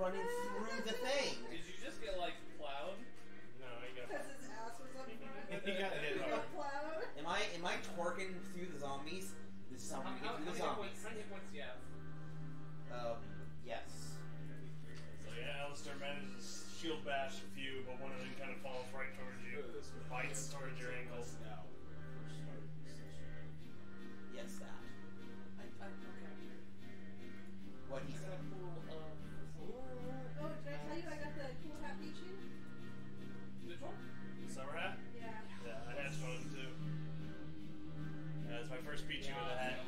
running through the thing. Did you just get, like, plowed? No, he got... Because his ass was up front. He got hit hard. Plowed. Am I twerking through the zombies? This is how we get through the zombies. How many points do you have? Yes. So yeah, Alistair manages to shield bash a few, but one of them kind of falls right towards you. Bites towards your ankles. Now, first part of the session. Yes, that. Okay. What he said. Oh, did I tell you I got the cool hat beaching? Which one? Summer hat? Yeah. Yeah, I had one too. That's my first beaching with a hat.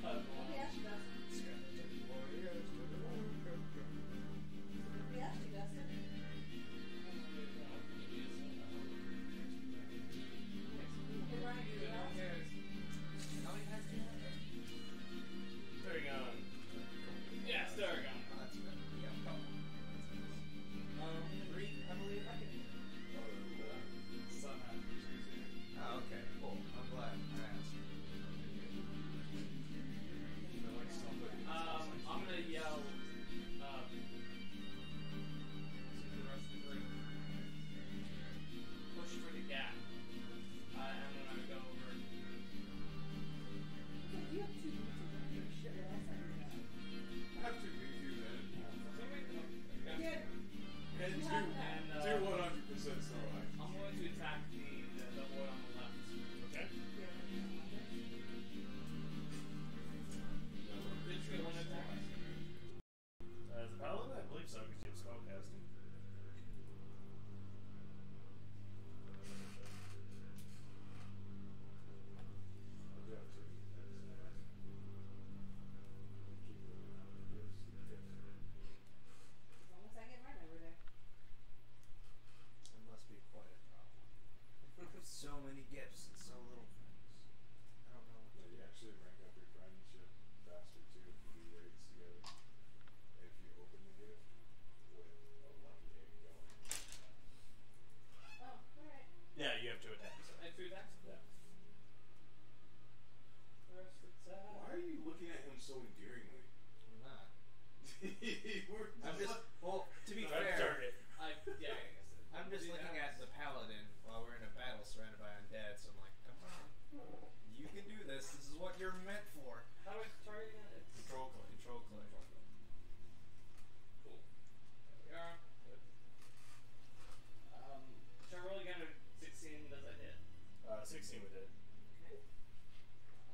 Nobody asked you, Dustin. Nobody asked you, Dustin. Hey, Ryan, you asked? How many hats do you have? Theragon. Yeah, Theragon. Oh, that's good. Yeah, a couple. 3, I believe. Sun hat. Oh, okay. Cool. I'm glad I asked. I'm gonna yell, to the rest of the group. Push for the gap. And then I go over. You have 2 meters of your shit last time you got. I have to beat you then. Yeah. And You have that. do 100% so right. I'm going to attack the boy on the left. Okay. Literally one attack. As a paladin, I believe so, because you have spellcasting. As long as I get mine every day. It must be quite a problem. So many gifts and so little things. I don't know what to do. You actually rank up your friendship faster too if you do raids together. If you open the gift with a lucky egg going. Oh, alright. Yeah, you have 2 attacks. I have 2 attacks? Yeah. First attack. Why are you looking at him so endearingly? I'm not. I'm Well, to be I've fair, target. Yeah, I guess. I'm just looking at the paladin while we're in a battle surrounded by undead, so I'm like, come on. You can do this. This is what you're meant for. How do I target again? It's Control click. Control click. cool. There we are. Good. Should I roll again or 16? Does that hit? 16 would hit. Okay.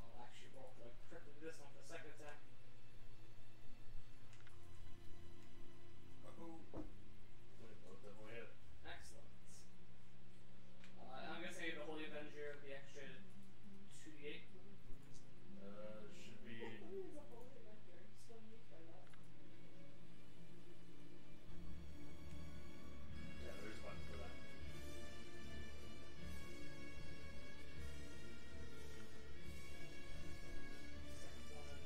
I'll actually roll the crit with this one for the second attack. Uh-oh. Both definitely hit. Excellent. I'm gonna say the Holy Avenger, the extra 2d8. Should be... Who is a holy avenger? Still need for that. Yeah, there's a button for that. Second one.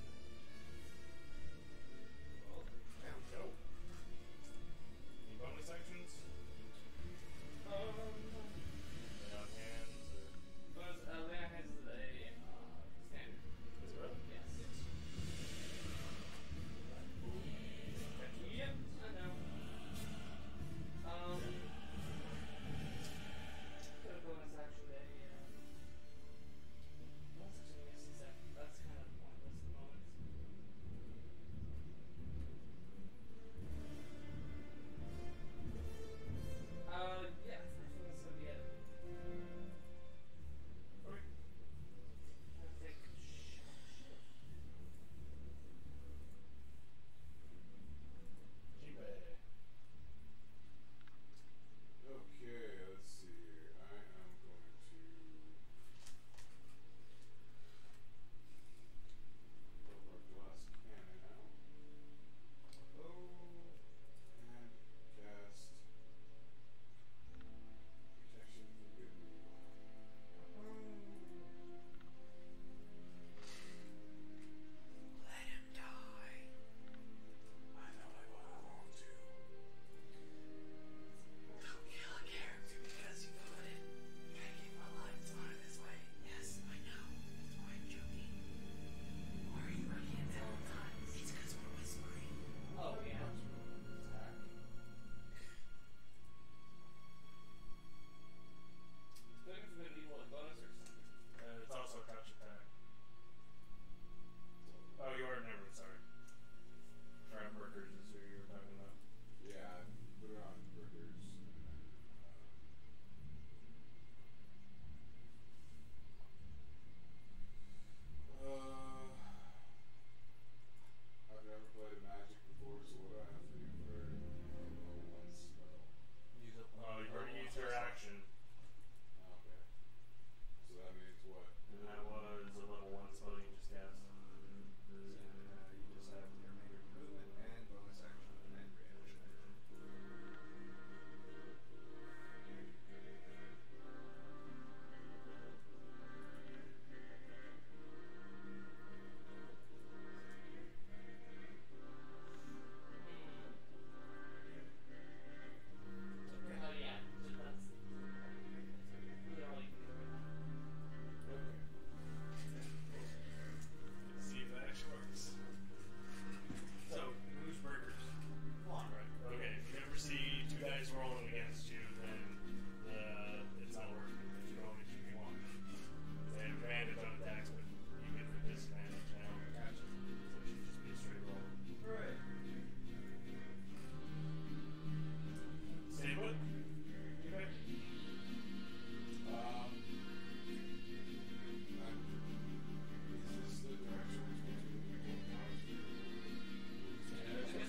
it on burgers and then I've never played Magic before, so what do I have to do for a one spell? Use up Oh, you already used your action. Okay. So that means what? And that was a level 1 spell you just cast. you just have your major movement and bonus action and reaction. Oh yeah, that's literally. See if that actually works. So, who's burgers? Right. Okay, if you ever see 2 dice rolling against you, then it's not working. You can only shoot 1. They have advantage on attacks, but you get the disadvantage now. Gotcha. So it should just be a straight roll. Right. Stay put. Okay. Is this the direction we're supposed to be moving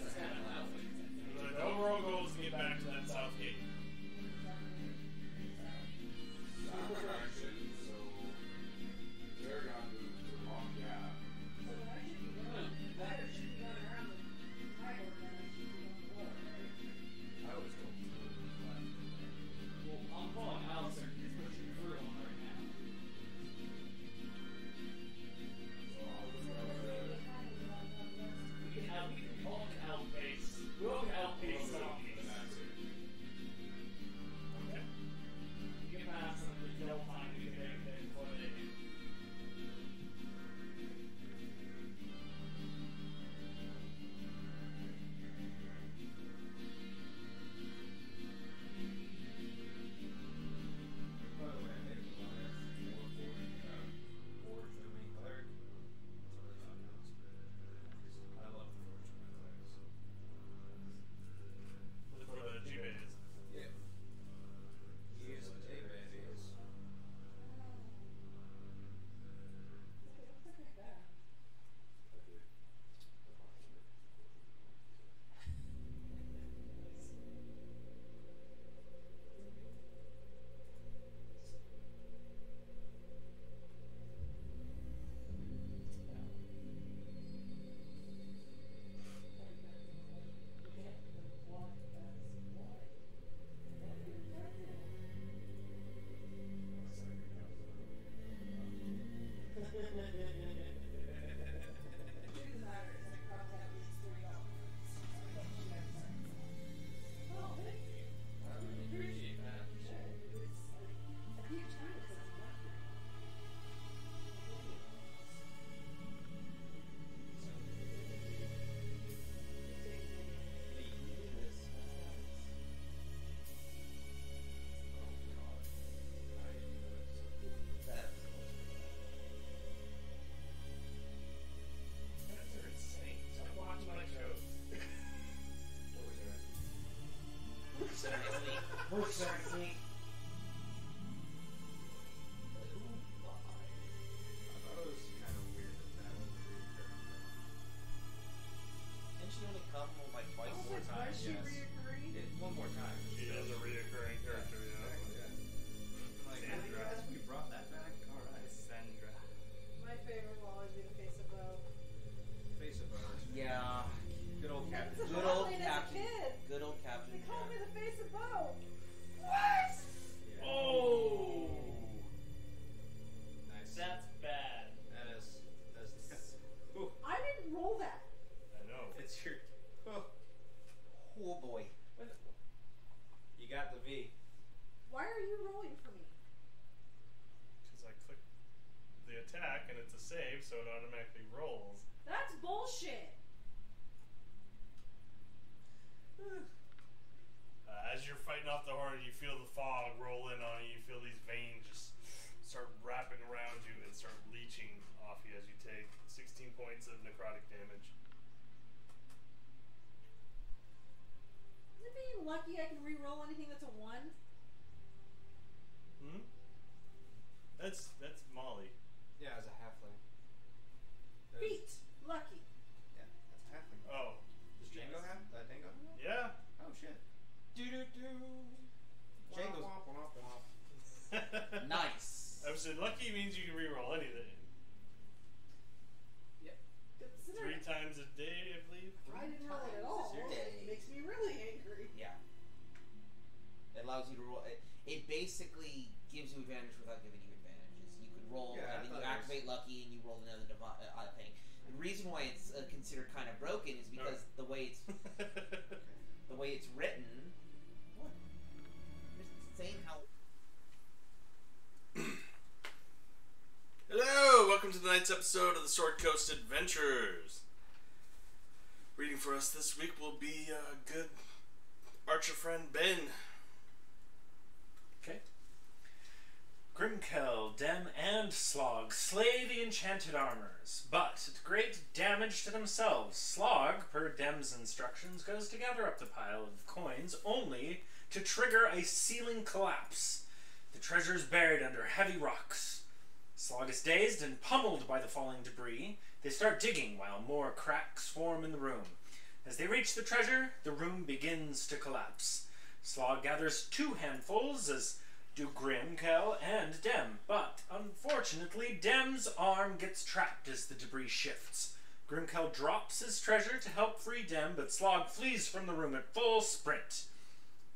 That's kind of loud. The overall goal is to get back to that south gate. that direction, so Paragon moved to the wrong gap. So then I should be going. I should be going around my order, and I should be on the wall, right? I was told to move left. Well, I'm calling Alistair. He's pushing through on right now. So I'll just go ahead. We can call him outpace. We'll outpace And zombies. that's it. Okay. You can pass them, but they'll find you before they do. By the way, I made a bonus for the main cleric. That's what I thought it was. I love the forge of my clerics. For the G-Bays. Yeah. Use the J-Babies. I did. I really appreciate that. That's insane. Stop watching my shows. Certainly. I thought it was kind of weird that was a reoccurring Didn't she only come like twice? One more time, yes. One more time. She is a reoccurring character, yeah. Like, how do you guys, we brought that back? Alright. Sandra. My favorite will always be the face of Bo. Face of ours. Yeah. Good old That's Captain. a Good old as a Captain. kid. Good old Captain They called me Jack. the face of Bo. What? Yeah. Oh! Nice. That's bad. That's ooh, I didn't roll that. I know. it's your oh, Oh boy. you got the V. Why are you rolling for me? Because I click the attack and it's a save, so it automatically rolls. That's bullshit. As you're fighting off the horn, you feel the fog roll in on you. You feel these veins just start wrapping around you and start leeching off you as you take 16 points of necrotic damage. Is it being lucky I can re-roll anything that's a 1? Hmm? That's Molly. Yeah, as a halfling. Feet. Lucky. Yeah, that's a halfling. Oh. Does Django have? Dango have that? Yeah. Oh shit. Django's. Nice. I said lucky means you can reroll anything. Yep. 3 times a day, I believe. I didn't roll it at all. It makes me really angry. Yeah. It allows you to roll. It basically gives you advantage without giving you advantages. You could roll, and then you activate lucky, and you roll another thing. The reason why it's considered kind of broken is because the way it's written. What? Just saying how. Hello, welcome to tonight's episode of the Sword Coast Adventures. Reading for us this week will be good archer friend Ben. Okay. Grimkel, Dem, and Slog slay the enchanted armors, but at great damage to themselves. Slog, per Dem's instructions, goes to gather up the pile of coins, only to trigger a ceiling collapse. The treasure is buried under heavy rocks. Slog is dazed and pummeled by the falling debris. They start digging while more cracks form in the room. As they reach the treasure, the room begins to collapse. Slog gathers 2 handfuls, as do Grimkel and Dem, but unfortunately Dem's arm gets trapped as the debris shifts. Grimkel drops his treasure to help free Dem, but Slog flees from the room at full sprint.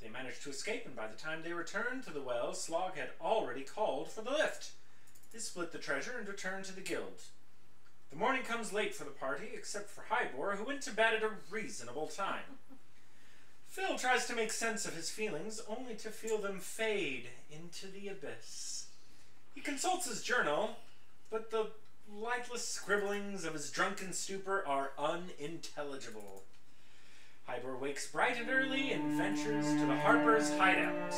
They manage to escape, and by the time they return to the well, Slog had already called for the lift. They split the treasure and return to the guild. The morning comes late for the party, except for Hibor, who went to bed at a reasonable time. Phil tries to make sense of his feelings, only to feel them fade into the abyss. He consults his journal, but the lightless scribblings of his drunken stupor are unintelligible. Hibor wakes bright and early and ventures to the Harper's hideout.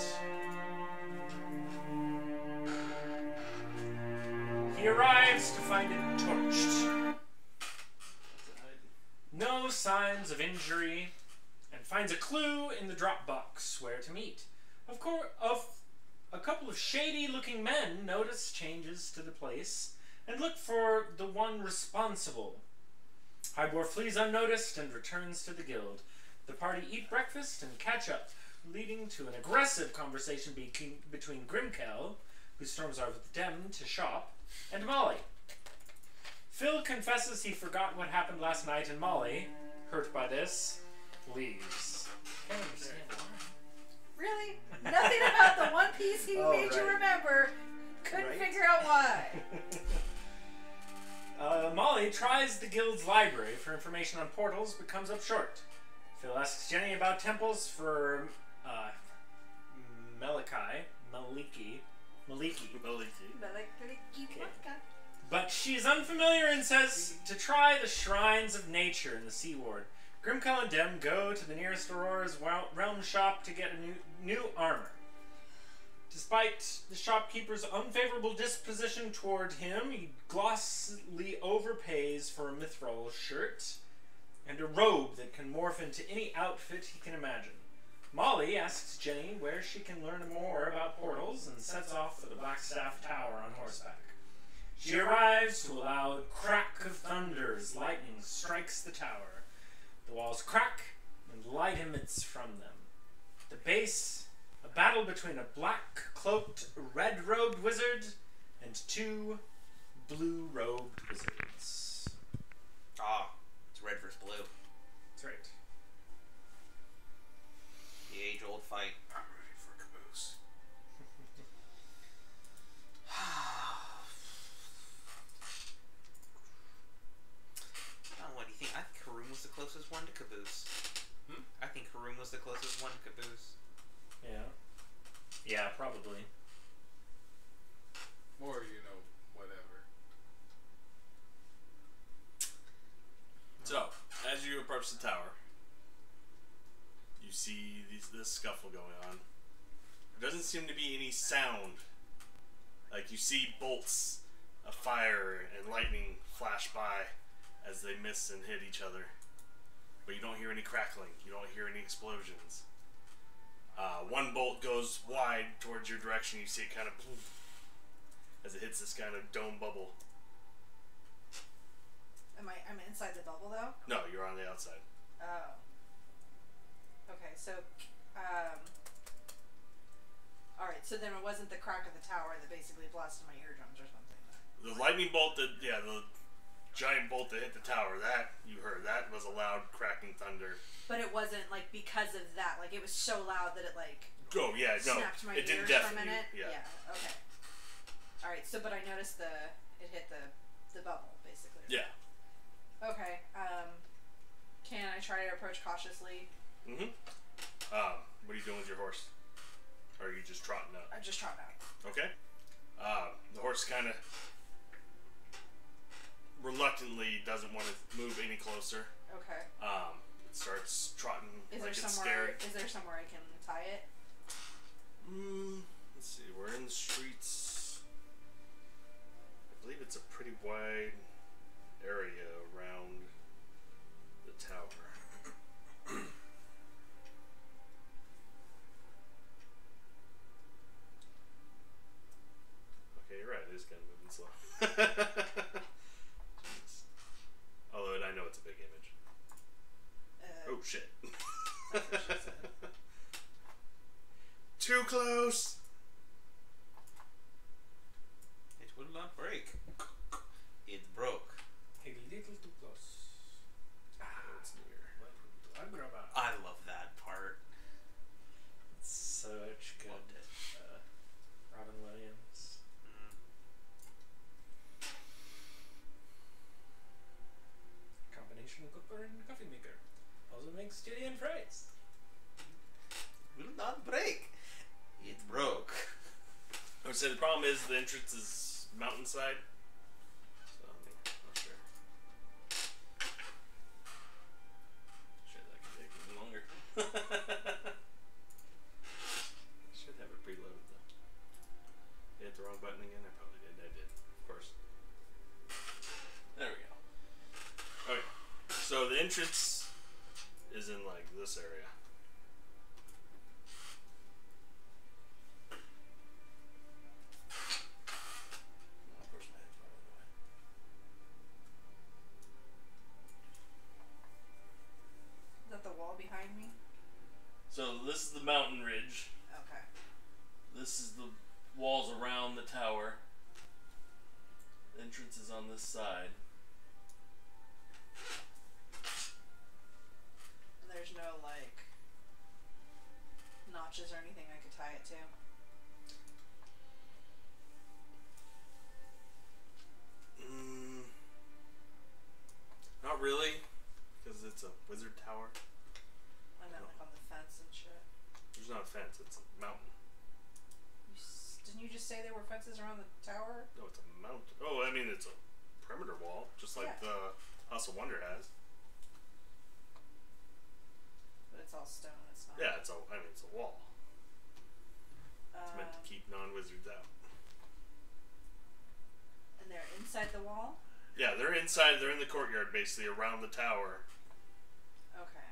He arrives to find it torched. No signs of injury, and finds a clue in the drop box where to meet. Of course, a couple of shady-looking men notice changes to the place and look for the one responsible. Hibor flees unnoticed and returns to the guild. The party eat breakfast and catch up, leading to an aggressive conversation between Grimkel, who storms over with Dem to shop, and Molly. Phil confesses he forgot what happened last night, and Molly, hurt by this, leaves. Can't understand why. Really? Nothing about the one piece he made you remember. Couldn't figure out why. Molly tries the guild's library for information on portals, but comes up short. Phil asks Jenny about temples for Maliki. But she's unfamiliar and says to try the shrines of nature in the Sea Ward. Grimkel and Dem go to the nearest Aurora's realm shop to get a new armor. Despite the shopkeeper's unfavorable disposition toward him, he glossily overpays for a mithril shirt and a robe that can morph into any outfit he can imagine. Molly asks Jenny where she can learn more about portals and sets off for the Blackstaff Tower on horseback. She arrives to a loud crack of thunder as lightning strikes the tower. The walls crack and light emits from them. At the base, a battle between a black-cloaked, red-robed wizard and 2 blue-robed wizards. Ah, it's red versus blue. That's right. The age-old fight. I'm ready for caboose. What do you think? I think Karoom was the closest one to caboose. I think Karoom was the closest one to caboose. Yeah. Yeah, probably. Or, whatever. So, as you approach the tower, you see this scuffle going on. There doesn't seem to be any sound. Like, you see bolts of fire and lightning flash by as they miss and hit each other. But you don't hear any crackling. You don't hear any explosions. One bolt goes wide towards your direction. You see it kind of as it hits this kind of dome bubble. I'm inside the bubble though? No, you're on the outside. Oh. Okay, so alright, so then it wasn't the crack of the tower that basically blasted my eardrums or something then. The lightning bolt the giant bolt that hit the tower, that you heard. That was a loud cracking thunder. But it wasn't like because of that, like it was so loud that it like Oh yeah, no. snapped my It did ears for a definitely. minute. Yeah. Okay. Alright, so but I noticed it hit the bubble, basically. Yeah. Okay. Can I try to approach cautiously? Mm-hmm. What are you doing with your horse? Or are you just trotting out? I'm just trotting out. Okay. The horse kind of reluctantly doesn't want to move any closer. Okay. It starts trotting Is like there it's somewhere? scared. Is there somewhere I can tie it? Let's see. We're in the streets. I believe it's a pretty wide area around the tower. Okay, you're right. It is kind of moving slow. Jeez. Although I know it's a big image. Oh shit. That's what she said. Too close. It will not break. It broke. A little too close. It's near. I love that part. Such good. Loved it. Robin Williams. Combination cooker and coffee maker. Also makes Chilean fries. Will not break. It broke. I would say the problem is the entrance is mountainside. So I'm not sure. Shit, that could take even longer. Should have it preloaded though. You hit the wrong button again? I probably did. I did, of course. There we go. Okay. So the entrance is in like this area. Of course, my head's probably away. Is that the wall behind me? So this is the mountain ridge. Okay. This is the walls around the tower. The entrance is on this side. And there's no like notches or anything I could tie it to. Not really, because it's a wizard tower. I meant like on the fence and shit. There's not a fence, it's a mountain. Didn't you just say there were fences around the tower? No, it's a mountain. Oh, I mean, it's a perimeter wall, just like Yeah. the House of Wonder has. But it's all stone. It's not. Yeah, it's a wall. It's meant to keep non-wizards out. And they're inside the wall? Yeah, they're inside, they're in the courtyard, basically, around the tower. Okay.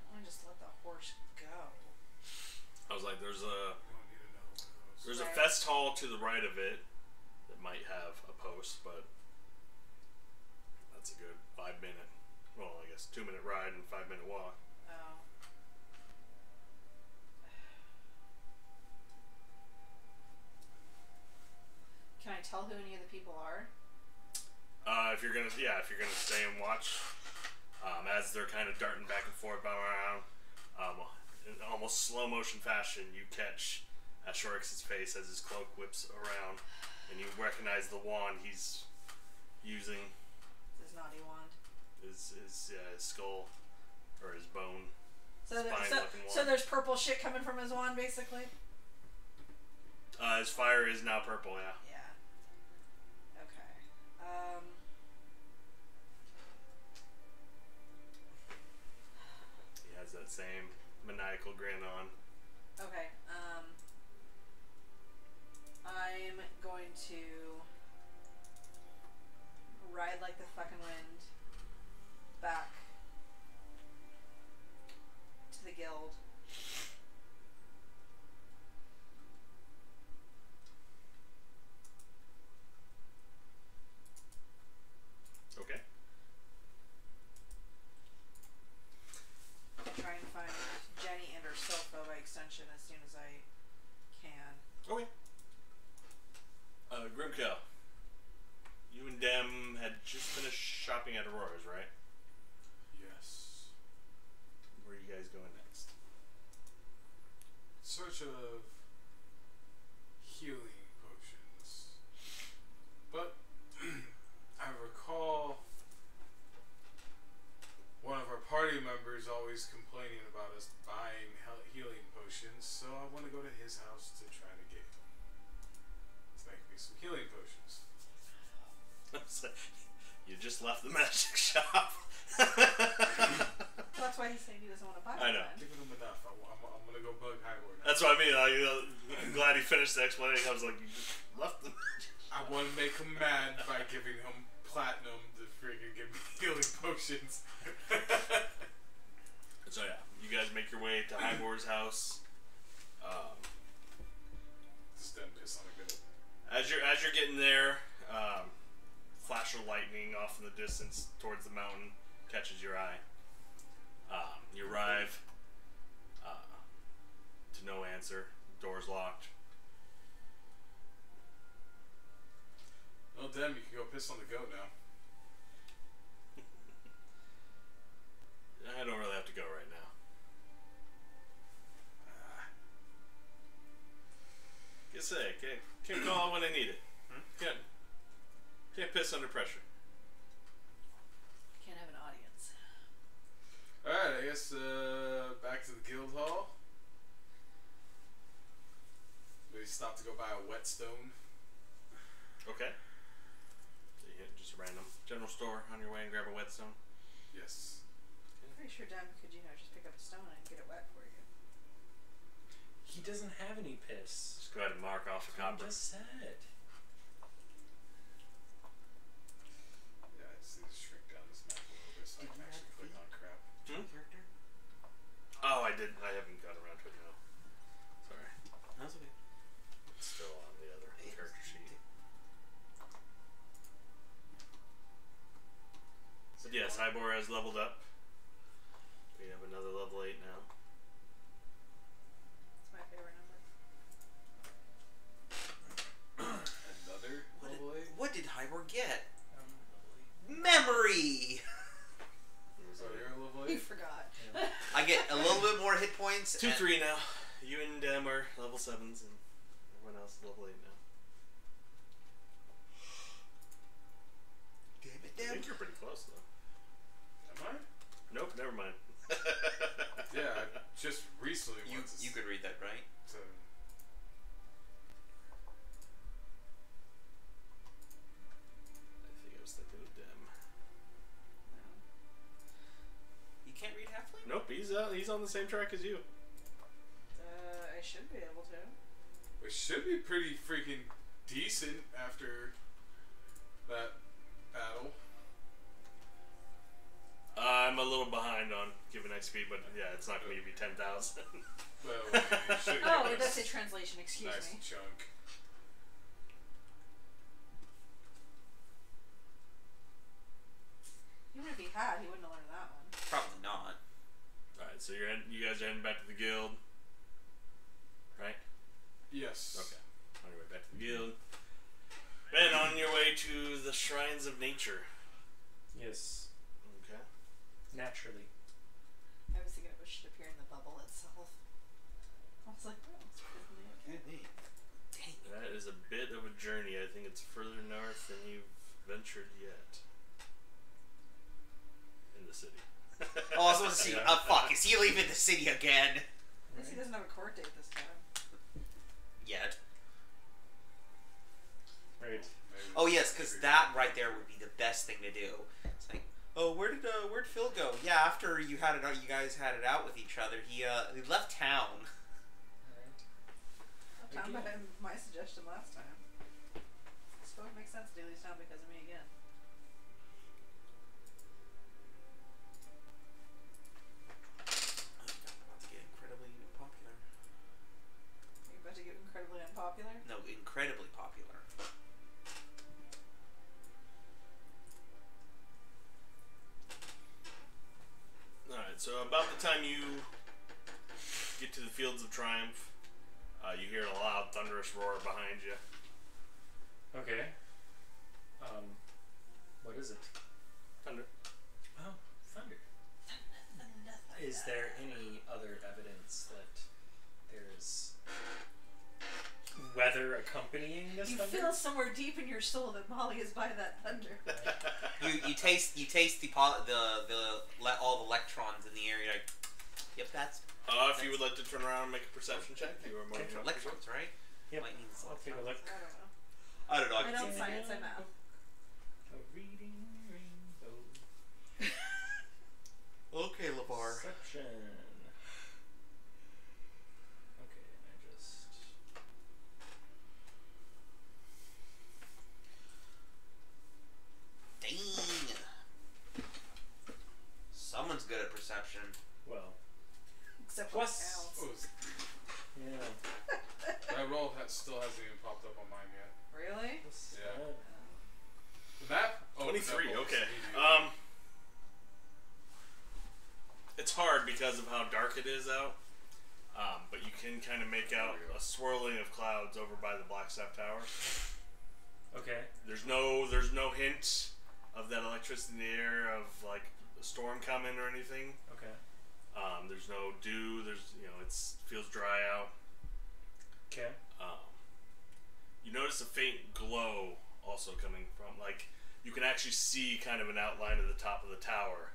I want to just let the horse go. I was like, there's a Right. fest hall to the right of it that might have a post, but that's a good 5-minute, well, I guess 2-minute ride and 5-minute walk. Oh. Can I tell who any of the people are? If you're gonna stay and watch, as they're kind of darting back and forth around, in almost slow motion fashion, you catch Shorix's face as his cloak whips around, and you recognize the wand he's using. His naughty wand. His skull or his bone. So, spine-looking so wand. there's purple shit coming from his wand, basically. His fire is now purple. Yeah. Yeah. Okay. He has that same maniacal grin on. Okay. I'm going to ride like the fucking wind back healing potions. But I recall one of our party members always complaining about us buying healing potions, so I want to go to his house to try to get him to make me some healing potions. You just left the magic shop. That's why he's saying he doesn't want to buy it. I know. Then. Giving him enough. I'm going to go bug Hibor now. That's what I mean. I'm glad he finished the explanation. I was like, you just left the magic shop. I want to make him mad by giving him platinum to freaking give me healing potions. So yeah, you guys make your way to Hibor's house. Just done piss on a goat. As you're getting there, flash of lightning off in the distance towards the mountain catches your eye. You arrive to no answer. Door's locked. Well, damn, you can go piss on the goat now. I don't really have to go right now. Can't say. Can't call when I need it. Can't piss under pressure. Can't have an audience. Alright, I guess back to the guild hall. We stop to go buy a whetstone. Okay. So you hit just a random general store on your way and grab a whetstone. Yes. Pretty sure Dem could, just pick up a stone and get it wet for you. He doesn't have any piss. Just go ahead and mark off a I copper. just said. Yeah, I just need to shrink down this map a little bit so I can actually click on crap. Character? Oh, I did. I haven't got around to it now. Sorry. That's okay. It's still on the other character sheet. But yes, Hibor has leveled up. We have another level 8 now. It's my favorite number. Another level 8? What did Hibor get? Memory! So you're a level He 8? forgot. I get a little bit more hit points. 2-3 now. You and Dem are level 7s, and everyone else is level 8 now. Damn it, I damn. think you're pretty close, though. Am I? Nope, never mind. Yeah, I just recently You could read that, right? to I think I was thinking of Dem. You can't read halfling? Nope, he's on the same track as you. I should be able to. It should be pretty freaking decent after that battle. I'm a little behind on giving XP, but yeah, it's not going to give you 10,000. Well, I mean, you should Oh, give that's us a translation. Excuse nice me. chunk. Even if he had, he wouldn't have learned that one. Probably not. Alright, so you guys are heading back to the guild, right? Yes. Okay. On your way back to the guild. And on your way to the Shrines of Nature. Yes. Okay. Naturally. I was thinking it should appear in the bubble itself. I was like, oh, it's really okay. Dang. That is a bit of a journey. I think it's further north than you've ventured yet. In the city. Oh, I was supposed to see. Yeah. Fuck. Is he leaving the city again? At least he doesn't have a court date this time. Yet. Right. Maybe Oh yes, because that right there would be the best thing to do. It's like, oh, where'd Phil go? Yeah, after you guys had it out with each other, he left town. Town behind my suggestion last time. I suppose it makes sense to leave town because of me again. About to get incredibly popular. Are you about to get incredibly unpopular? No, incredibly popular. Alright, so about the time you get to the Fields of Triumph, you hear a loud, thunderous roar behind you. Okay. What is it? Thunder. Oh, thunder. Is there any other evidence that there's weather accompanying this You thunder? feel somewhere deep in your soul that Molly is by that thunder. You taste all the electrons in the area. Like, yep, that's If you would like to turn around and make a perception check, you are more than welcome. electrons, right? Yep. Lightning's I'll take a look. I don't know. I don't know. I don't science, I math. A reading rainbow. Okay, LeVar. Perception. Okay, and I just... Dang. Someone's good at perception. Well, Except Plus- what counts. yeah. That roll still hasn't even popped up on mine yet. Really? Yeah. The map? Oh, 23, that roll is okay. easy. It's hard because of how dark it is out. But you can kind of make out a swirling of clouds over by the Blackstaff Tower. Okay. There's no hint of that electricity in the air of like a storm coming or anything. Okay. There's no dew. There's it feels dry out. Okay. You notice a faint glow also coming from you can actually see kind of an outline of the top of the tower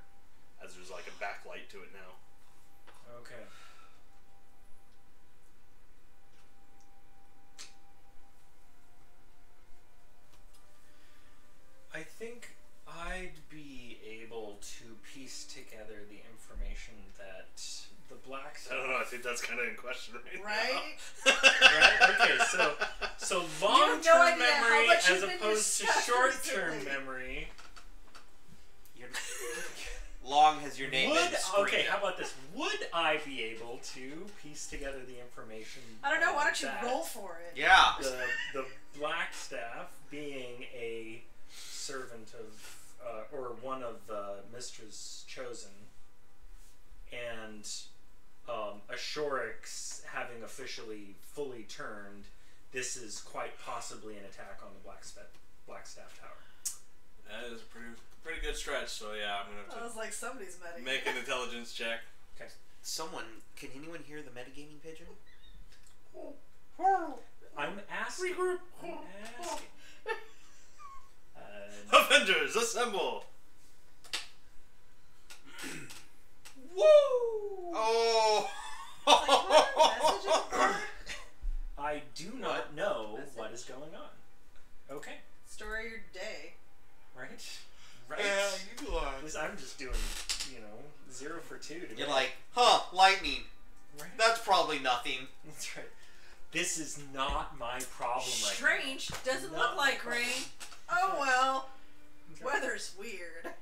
as there's like a backlight to it now. Okay. I think I'd be able to piece together the information that the black I don't know. I think that's kind of in question right Right? now. Right? Okay, so no long-term idea how memory much as you've been opposed to discussed short-term recently. memory. Long has your name been screamed Okay, out. how about this? Would I be able to piece together the information? I don't know, why don't you that roll for it? Yeah. the Blackstaff, being a servant of, or one of Mystra's chosen, and Ashorix having officially fully turned, this is quite possibly an attack on the Blackstaff Tower. That is a pretty good stretch. So yeah, I'm gonna I have was like, somebody's betting. to make an intelligence check. Okay. Can anyone hear the metagaming pigeon? I'm asking. Regroup. I'm asking. Avengers, assemble! Woo! Oh! Like, what messages are I do not know what is going on. Okay. Story of your day. Right? Right. Yeah, you are. I'm just doing, 0 for 2 today. You're like, lightning. Right? That's probably nothing. That's right. This is not my problem right Strange. Doesn't Not look my like problem. rain. Oh well. now. Weather's weird.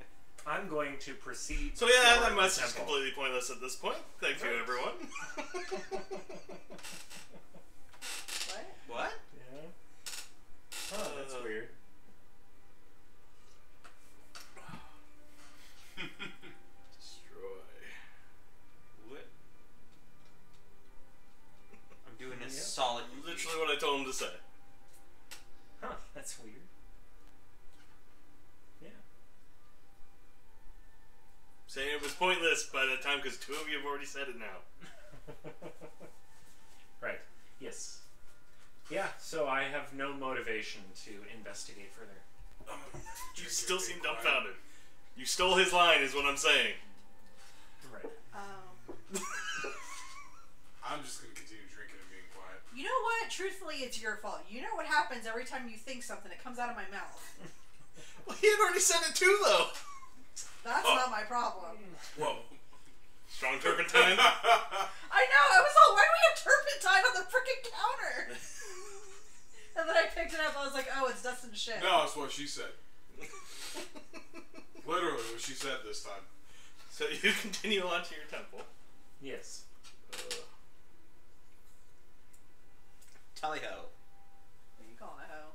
I'm going to proceed. So yeah, toward that the message is temple. completely pointless at this point. Thank you, Right. everyone. What? What? Yeah. Oh, that's weird. Destroy. What? I'm doing a Yep. solid. Literally what I told him to say. Huh, that's weird. Yeah. Saying it was pointless by the time because 2 of you have already said it now. Right. Yes. Yeah, so I have no motivation to investigate further. You still seem dumbfounded. You stole his line, is what I'm saying. Right. I'm just gonna continue drinking and being quiet. You know what? Truthfully, it's your fault. You know what happens every time you think something? It comes out of my mouth. Well, he had already said it too, though. That's not my problem. Whoa. Strong turpentine. I know. I was all, why do we have turpentine on the freaking counter? And then I picked it up. I was like, oh, it's Dustin's shit. No, that's what she said. Literally what she said this time. So you continue on to your temple. Yes. Tally ho. What are you calling a hoe?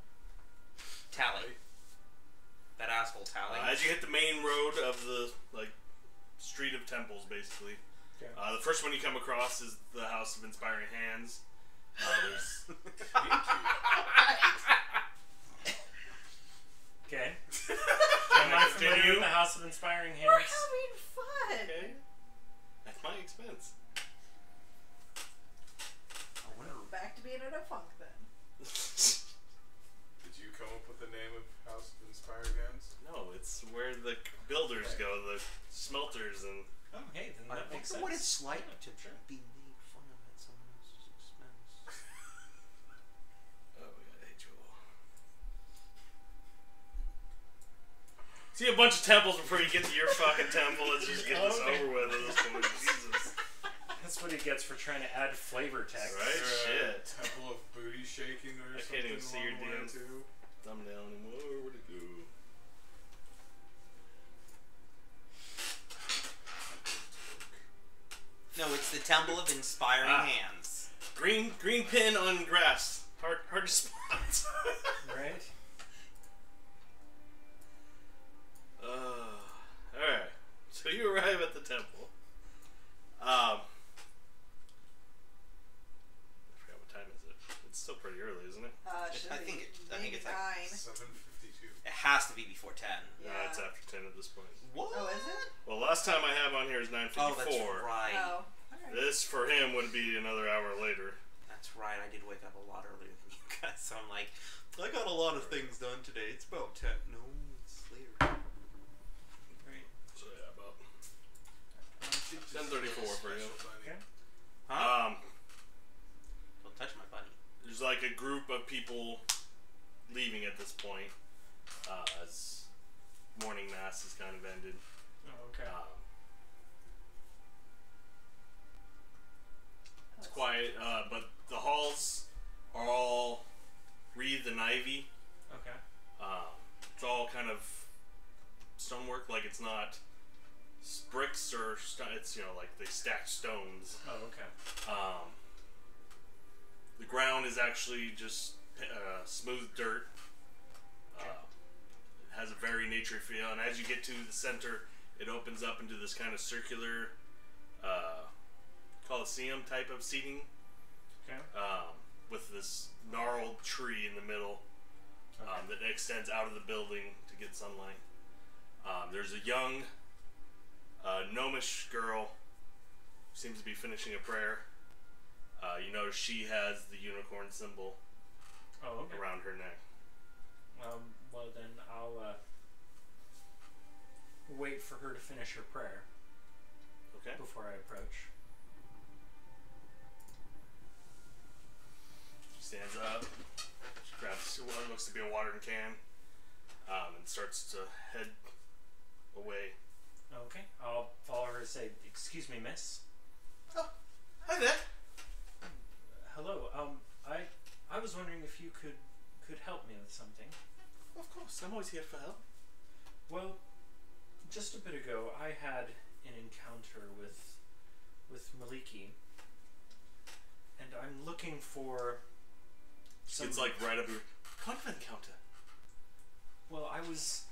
Tally. That asshole Tally. As you hit the main road of the street of temples, basically, Okay. the first one you come across is the House of Inspiring Hands. There's Okay. Am I familiar with the House of Inspiring Hands? We're having fun. Okay. At my expense. I wonder. Back to being in a funk then. Yes. like Yeah, to sure. be made fun of at someone else's expense. Oh, we gotta hate you all. See a bunch of temples before you get to your fucking temple. Let's just get this Okay. over with at this point. Jesus. That's what he gets for trying to add flavor text. Right? Shit. Temple of booty shaking or I something. can't even see your along the way, damn too. thumbnail anymore. Where'd it go? No, it's the Temple of Inspiring Hands. Green pin on grass. Hard to spot. Right? Alright. So you arrive at the temple. I forgot what time is it. It's still pretty early, isn't it? Should I be think it's like 9. 7:52. It has to be before 10. Yeah. No, it's after 10 at this point. What? Oh, is it? Well, last time I have on here is 9:54. Oh, that's right. Oh. Alright. This for him would be another hour later. That's right. I did wake up a lot earlier than you guys. So I'm like, I got a lot of things done today. It's about 10. No, it's later. Right. So yeah, about 10:34 for you. Okay. Huh? Don't touch my bunny. There's like a group of people leaving at this point, as morning mass has kind of ended. Oh, okay. It's quiet, but the halls are all wreathed in ivy. Okay. It's all kind of stonework, like it's not bricks or it's like they stacked stones. Oh, okay. The ground is actually just smooth dirt. It has a very naturey feel, and as you get to the center, it opens up into this kind of circular Colosseum type of seating. Okay. With this gnarled tree in the middle that extends out of the building to get sunlight. There's a young gnomish girl who seems to be finishing a prayer. You notice she has the unicorn symbol Oh, okay. around her neck. Well then I'll wait for her to finish her prayer Okay. before I approach. She stands up. She grabs what looks to be a watering can, and starts to head away. Okay. I'll follow her and say, "Excuse me, miss." Oh, hi there. Hello. I was wondering if you could help me with something. Of course, I'm always here for help. Well, just a bit ago, I had an encounter with Maliki, and I'm looking for some. It's like right up your kind of encounter. Well, I was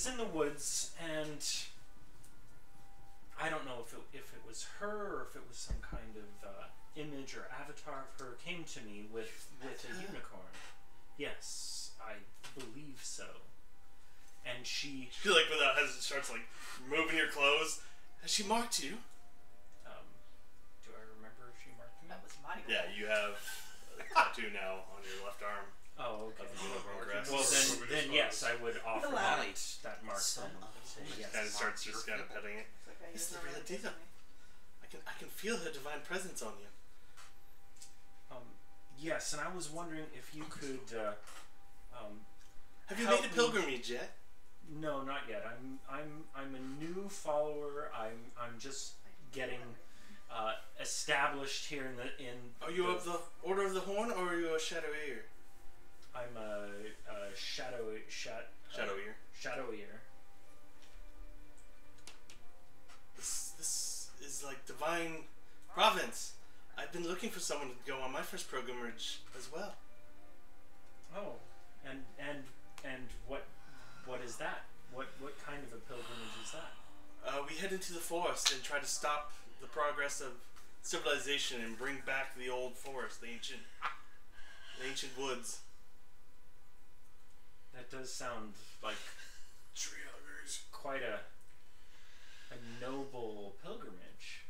in the woods, and I don't know if it was her or if it was some kind of image or avatar of her came to me with a unicorn. Yes, I believe so. And she Like without hesitation starts like removing your clothes. Has she marked you? do I remember if she marked me? That was my Yeah, you have a tattoo now on your left arm Oh, okay. of the unicorn crest. Well, then yes, I would offer Allow that mark. Some Then. of Say us yes. kind of starts just kind of petting it. It's the real deal. I can feel her divine presence on you. Yes, and I was wondering if you could. Have you help made a me- pilgrimage yet? No, not yet. I'm a new follower. I'm just getting established here in. Are you of the Order of the Horn, or are you a Shadow Ear? I'm a shadow Ear. Shadow ear. This is like divine province. I've been looking for someone to go on my first pilgrimage as well. Oh, and what is that? What kind of a pilgrimage is that? We head into the forest and try to stop the progress of civilization and bring back the old forest, the ancient woods. That does sound like Tree huggers. quite a noble pilgrimage.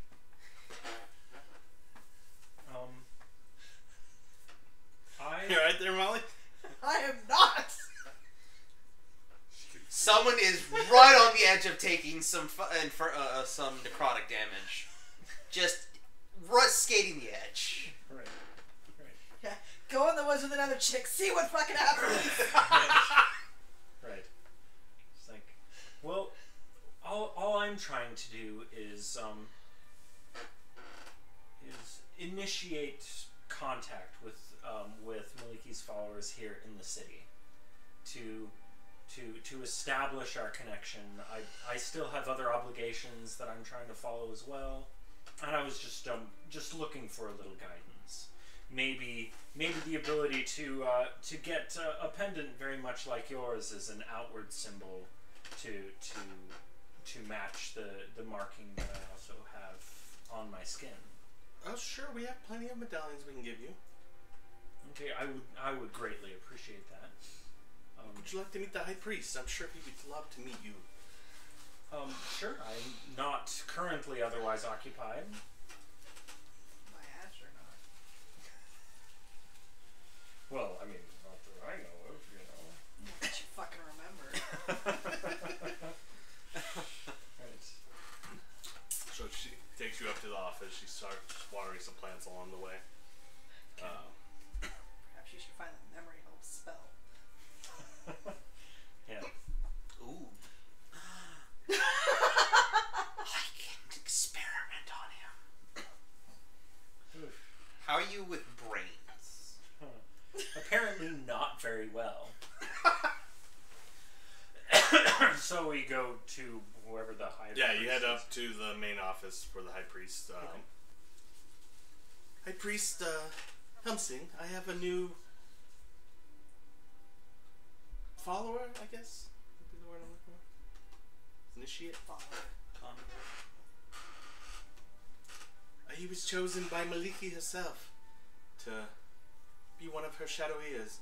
You right there, Molly? I am not. Someone is right on the edge of taking some necrotic damage. just skating the edge. Right. Yeah. Go in the woods with another chick. See what fucking happens. Right. It's like, well, all I'm trying to do is initiate contact with Maliki's followers here in the city to establish our connection. I still have other obligations that I'm trying to follow as well, and I was just looking for a little guidance. Maybe the ability to get a pendant very much like yours as an outward symbol to match the marking that I also have on my skin. Oh, sure, we have plenty of medallions we can give you. Okay, I would greatly appreciate that. Would you like to meet the High Priest? I'm sure he would love to meet you. Sure. I'm not currently otherwise occupied. My ass or not. Well, I mean, not that I know of, you know. Not that you fucking remember. Right. So she takes you up to the office. She starts watering some plants along the way. Perhaps you should find the memory help spell. Yeah. Ooh. I can experiment on him. How are you with brains? Apparently not very well. So we go to whoever the high Yeah, priest you head is. up to the main office for the High Priest. High Priest Helmsing, I have a new follower, I guess would be the word I'm looking for. Initiate? He was chosen by Maliki herself to be one of her shadowiers.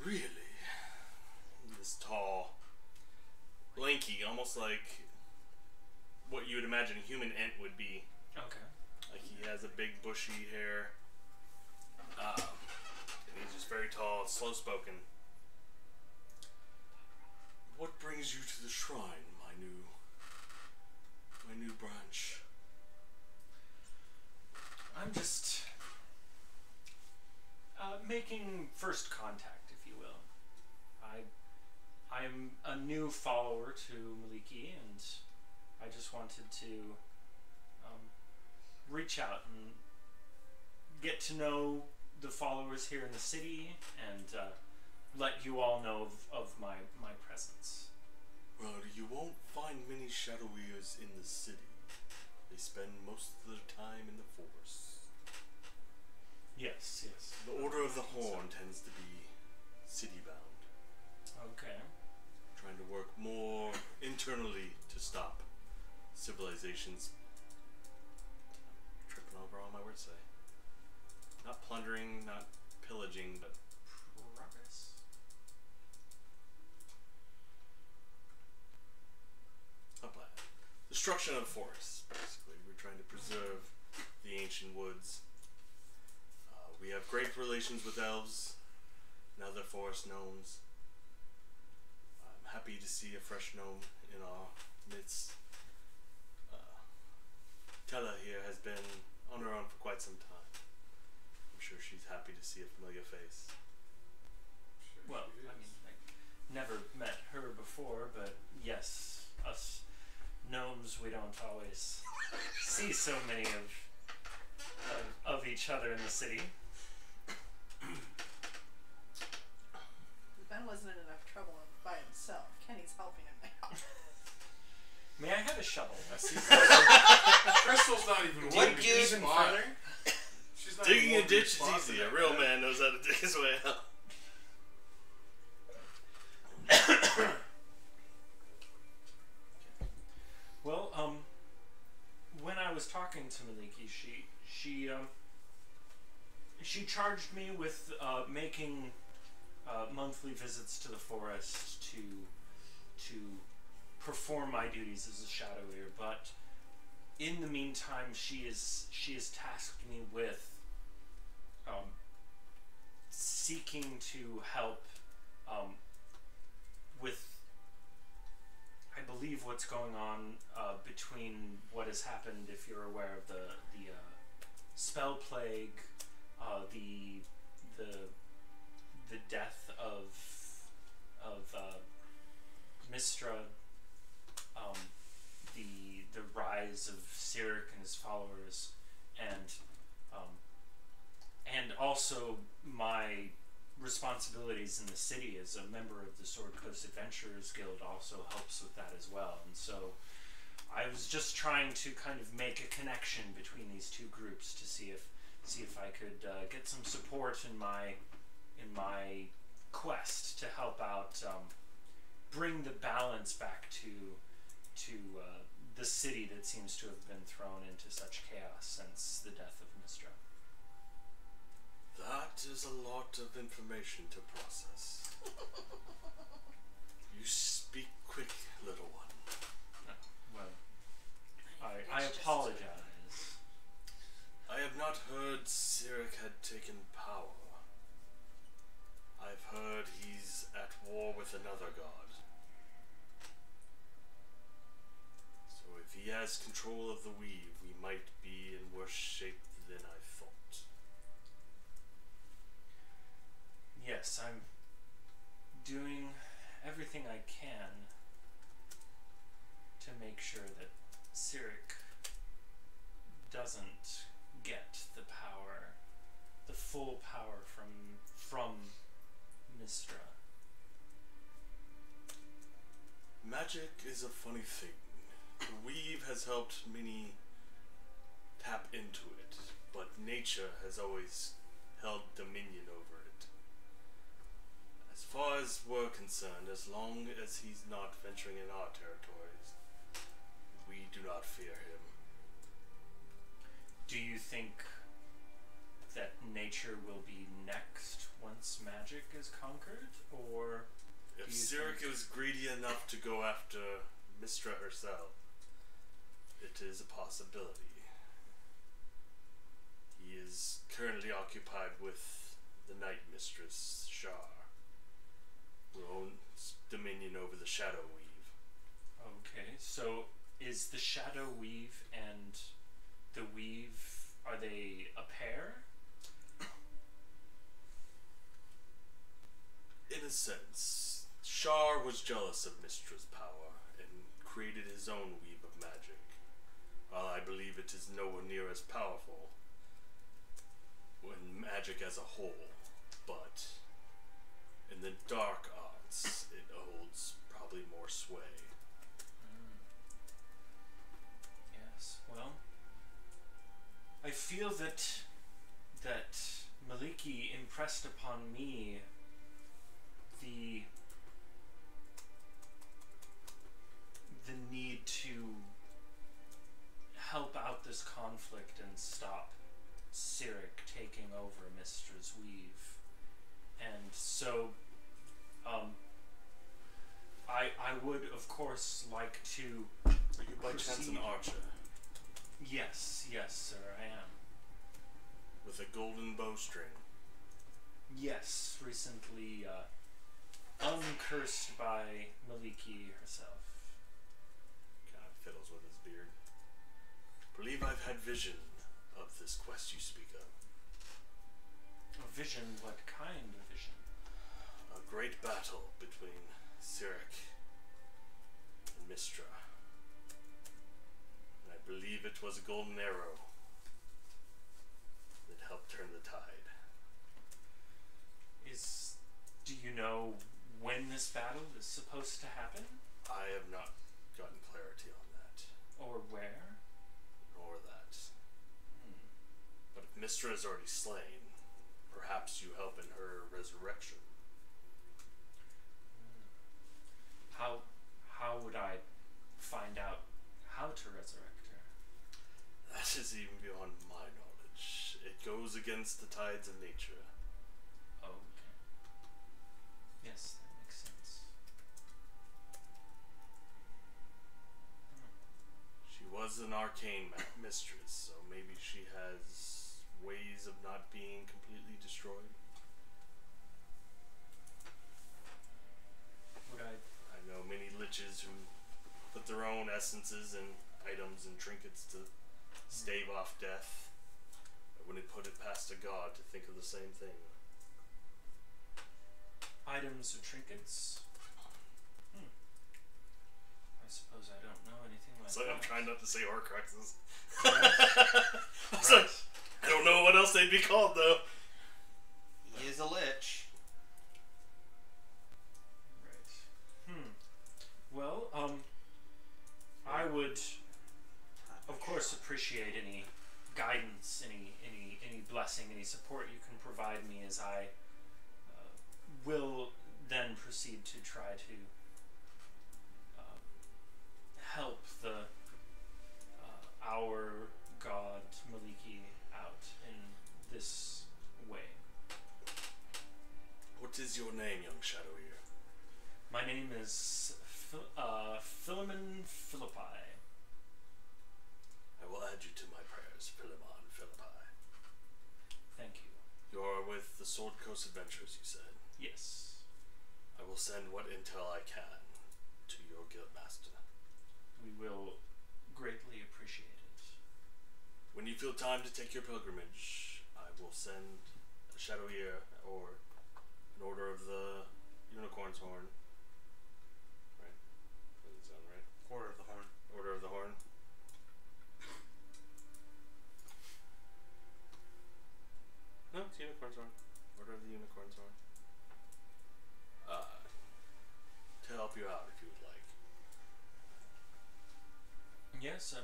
Really? This tall, lanky, almost like what you would imagine a human ant would be. Okay. Like he has a big bushy hair. And he's just very tall, slow-spoken. What brings you to the shrine, my new branch? I'm just making first contact, if you will. I'm a new follower to Maliki, and I just wanted to reach out and get to know the followers here in the city and let you all know of my presence. Well, you won't find many shadowiers in the city. They spend most of their time in the forest. Yes. The Order of the Horn tends to be city-bound, Okay. trying to work more internally to stop civilizations. I'm tripping over all my words today. Not plundering, not pillaging, but progress. Destruction of forests, basically. We're trying to preserve the ancient woods. We have great relations with elves and other forest gnomes. I'm happy to see a fresh gnome in our midst. Tella here has been on her own for quite some time. I'm sure she's happy to see a familiar face. Well, I mean, I never met her before, but yes, us gnomes, we don't always see so many of each other in the city. Ben wasn't in enough trouble by himself. Kenny's helping him now. May I have a shovel? Crystal's not even What digging gives a him spot. further? She's not Digging even a ditch is spots easy. in A that real bed. man knows how to dig his way out. Well, when I was talking to Maliki, she charged me with making monthly visits to the forest to perform my duties as a shadowier. But in the meantime, she has tasked me with seeking to help with, I believe, believe what's going on between what has happened, if you're aware of the spellplague, the death of Mystra, the rise of Cyric and his followers, and also my responsibilities in the city as a member of the Sword Coast Adventurers Guild also helps with that as well. And so I was just trying to kind of make a connection between these two groups to see if I could get some support in my quest to help out, bring the balance back to the city that seems to have been thrown into such chaos since the death of Mystra. That is a lot of information to process. You speak quick, little one. Well, I apologize. I have not heard Cyric had taken power. I've heard he's at war with another god. So if he has control of the weave, we might be in worse shape than I thought. Yes, I'm doing everything I can to make sure that Cyric doesn't get the power, the full power from Mystra. Magic is a funny thing. The weave has helped many tap into it, but nature has always held dominion over it. As far as we're concerned, as long as he's not venturing in our territories, we do not fear him. Do you think that nature will be next once magic is conquered, or if Cyric is greedy enough to go after Mystra herself, it is a possibility. He is currently occupied with the Night Mistress, Shar, who owns dominion over the Shadow Weave. Okay, so is the Shadow Weave and the Weave, are they a pair? In a sense, Shar was jealous of Mystra's power and created his own weave of magic. While I believe it is nowhere near as powerful when magic as a whole, but in the dark arts, it holds probably more sway. Yes, well, I feel that Maliki impressed upon me the need to help out this conflict and stop Cyric taking over Mystra's weave. And so I would of course like to Are you by chance an archer? Yes, sir, I am. With a golden bowstring? Yes, recently uncursed by Maliki herself. Kind of fiddles with his beard. Believe I've had vision of this quest you speak of. A vision? What kind of vision? A great battle between Cyric and Mystra. And I believe it was a golden arrow that helped turn the tide. Do you know when this battle is supposed to happen? I have not gotten clarity on that. Or where? Nor that. But if Mystra is already slain, perhaps you help in her resurrection. How would I find out how to resurrect her? That is even beyond my knowledge. It goes against the tides of nature. Oh, okay. Yes, that makes sense. She was an arcane mistress, so maybe she has ways of not being completely destroyed. Would I know many liches who put their own essences and items and trinkets to stave off death. I wouldn't put it past a god to think of the same thing. Items or trinkets? I suppose I don't know anything like It's like that. I'm trying not to say Horcruxes. Right. It's like, I don't know what else they'd be called though. He is a lich. Right. Well, I would, of course, appreciate any guidance, any blessing, any support you can provide me as I will then proceed to try to help our god Maliki out in this way. What is your name, young Shadow Ear? My name is Philimon Phillipee. I will add you to my prayers, Philimon Phillipee. Thank you. You are with the Sword Coast Adventurers, you said. Yes. I will send what intel I can to your guildmaster. We will greatly appreciate it. When you feel time to take your pilgrimage, I will send a Shadow Ear or an Order of the Unicorn's Horn. Right? Does it sound right? Order of the Horn. Order of the Horn. No, it's Unicorn's Horn. Order of the Unicorn's Horn. To help you out if you would like. Yes,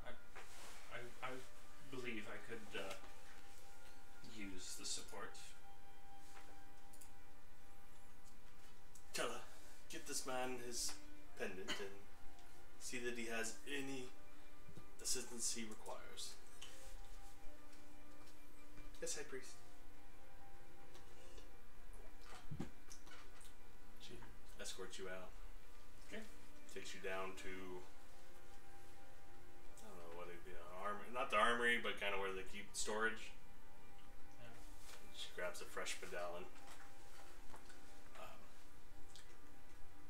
I believe I could use the support. Tella, get this man his pendant and see that he has any assistance he requires. Yes, High Priest. She escorts you out. Okay. Takes you down to, I don't know what it'd be, not the armory, but kind of where they keep storage. Yeah. She grabs a fresh medallion.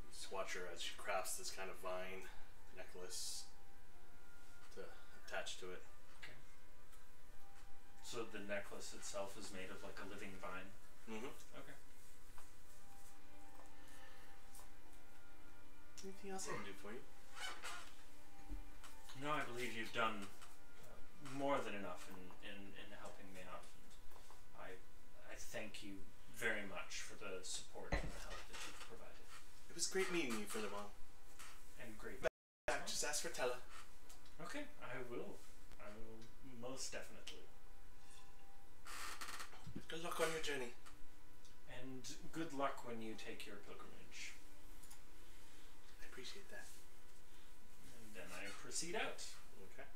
You just watch her as she crafts this kind of vine necklace to attach to it. Okay. So the necklace itself is made of like a living vine. Mm-hmm. Okay. Anything else I can do for you? No, I believe you've done more than enough in helping me out. And I thank you very much for the support and the help that you've provided. It was great meeting you, Philimon. And great. Just ask for Tella. Okay, I will. I will most definitely. Good luck on your journey. And good luck when you take your pilgrimage. I appreciate that. And then I proceed out. Okay.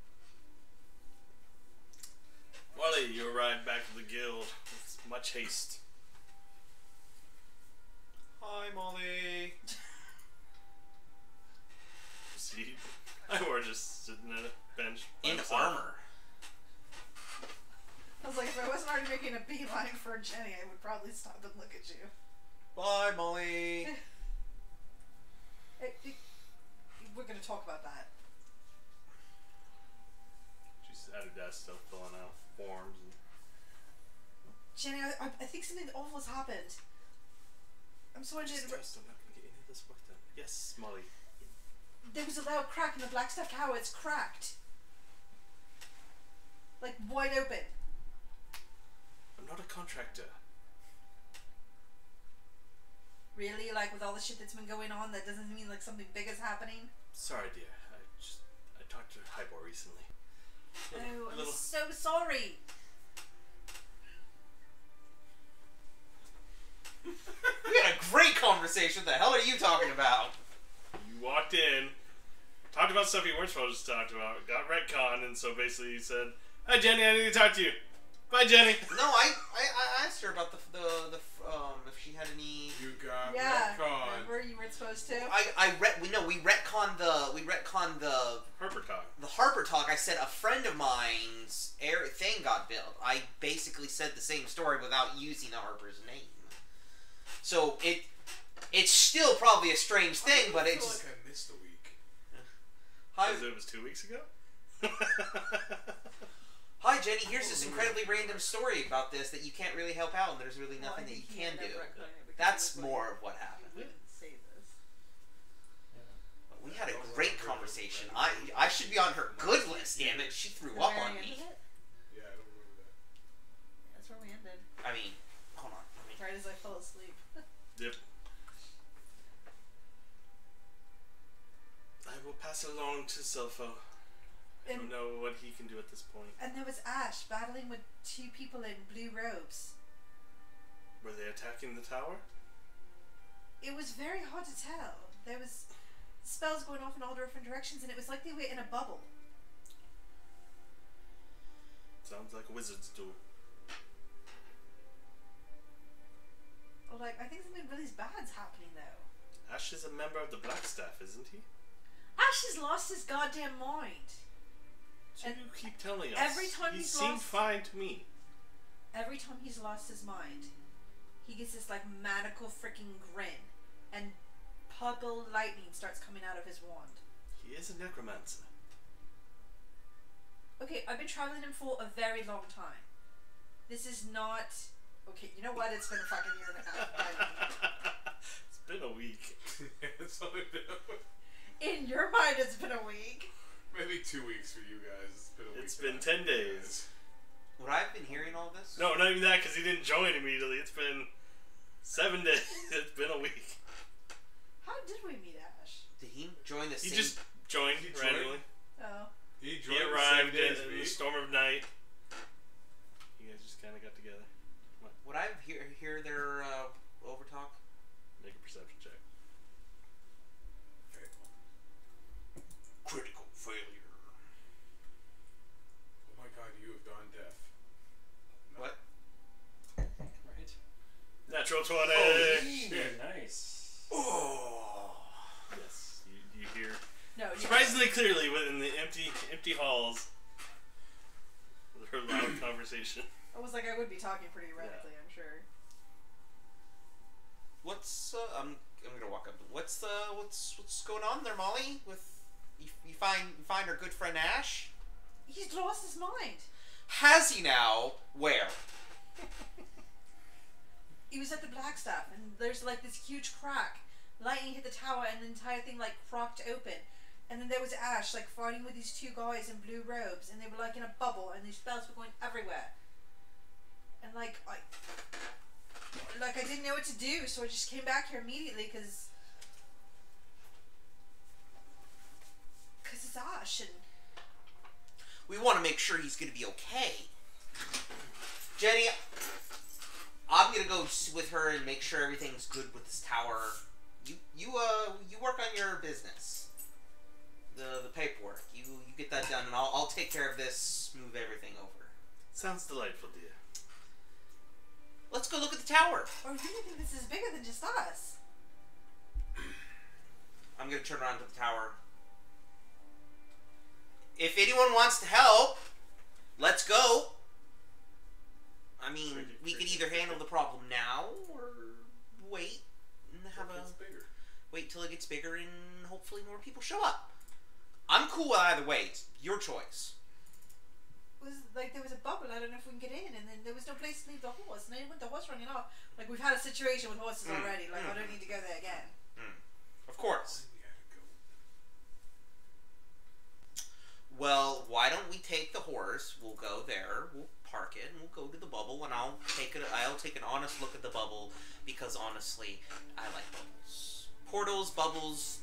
Wally, you arrive back at the guild with much haste. Hi, Molly. Proceed. Or just sitting at a bench. by In himself. armor. I was like, if I wasn't already making a beeline for Jenny, I would probably stop and look at you. Bye, Molly. We're going to talk about that. She's at her desk still filling out forms. And Jenny, I think something awful has happened. I'm sorry to just toast, I'm not going to get any of this work done. Yes, Molly. There was a loud crack in the Blackstaff Tower. It's cracked. Like, wide open. I'm not a contractor. Really? Like, with all the shit that's been going on, that doesn't mean, like, something big is happening? Sorry, dear. I talked to Hibor recently. Oh, I'm Little- so sorry. We had a great conversation. What the hell are you talking about? You walked in, talked about stuff you weren't supposed to talk about, got retconned, and so basically you said, "Hi, Jenny, I need to talk to you." Bye, Jenny. No, I asked her about the if she had any. You got Yeah. retcon. Remember you weren't supposed to? We retconned the Harper talk. the Harper talk. I said a friend of mine's thing got built. I basically said the same story without using the Harper's name. So it's still probably a strange thing, but I it's feel just, like I missed a week. Hi. Because it was 2 weeks ago? Hi, Jenny. Here's this incredibly random story about this that you can't really help out, and there's really nothing that you can do. That's more of what happened. We didn't say this. We had a great conversation. I should be on her good list, damn it. She threw up on me. Yeah, I don't remember that. That's where we ended. I mean, hold on. Right as I fell asleep. Yep. I will pass it along to Silpho. I don't know what he can do at this point. And there was Ash battling with two people in blue robes. Were they attacking the tower? It was very hard to tell. There was spells going off in all different directions, and it was like they were in a bubble. Sounds like a wizard's duel. Or like, I think something really bad's happening though. Ash is a member of the Blackstaff, isn't he? Ash has lost his goddamn mind. So you keep telling us. Every time he he's seemed lost, fine to me. every time he's lost his mind, he gets this like maniacal freaking grin, and purple lightning starts coming out of his wand. He is a necromancer. Okay, I've been traveling him for a very long time. This is not... Okay, you know what? It's been a fucking year and a half. It's been a week. It's only been a week. In your mind, it's been a week. Maybe 2 weeks for you guys. It's been a week. It's been 10 days. Would I have been hearing all this? No, not even that, because he didn't join immediately. It's been 7 days. It's been a week. How did we meet Ash? Did he join the He same... just joined randomly. Oh. He He arrived in the storm of night. You guys just kind of got together. Would I hear their overtalk? Make a perception check. Critical failure. Oh my god, you have gone deaf. No. What? Right. Natural 20! Holy shit. Nice. Oh. Yes, you hear No, you surprisingly clearly within the empty halls with her loud conversation. I was like, I would be talking pretty erratically, I'm sure. What's I'm gonna walk up. What's going on there, Molly? With you find our good friend Ash? He's lost his mind. Has he now? Where? He was at the Blackstaff, and there's like this huge crack. Lightning hit the tower, and the entire thing like cracked open. And then there was Ash like fighting with these two guys in blue robes, and they were like in a bubble, and these spells were going everywhere. And like I didn't know what to do, so I just came back here immediately because it's Ash, and We want to make sure he's gonna be okay. Jenny, I'm gonna go with her and make sure everything's good with this tower. You work on your business. The paperwork. You get that done, and I'll take care of this. Move everything over. Sounds delightful, dear. Let's go look at the tower. I really think this is bigger than just us. I'm gonna turn around to the tower. If anyone wants to help, let's go. I mean, we could either handle the problem now or wait and have wait till it gets bigger and hopefully more people show up. I'm cool with either way. It's your choice. Was like there was a bubble. I don't know if we can get in, and then there was no place to leave the horse. And then with the horse running off, like we've had a situation with horses already. Like I don't need to go there again. Of course. Well, why don't we take the horse? We'll go there. We'll park it, and we'll go to the bubble, and I'll take an honest look at the bubble because honestly, I like bubbles. Portals, bubbles,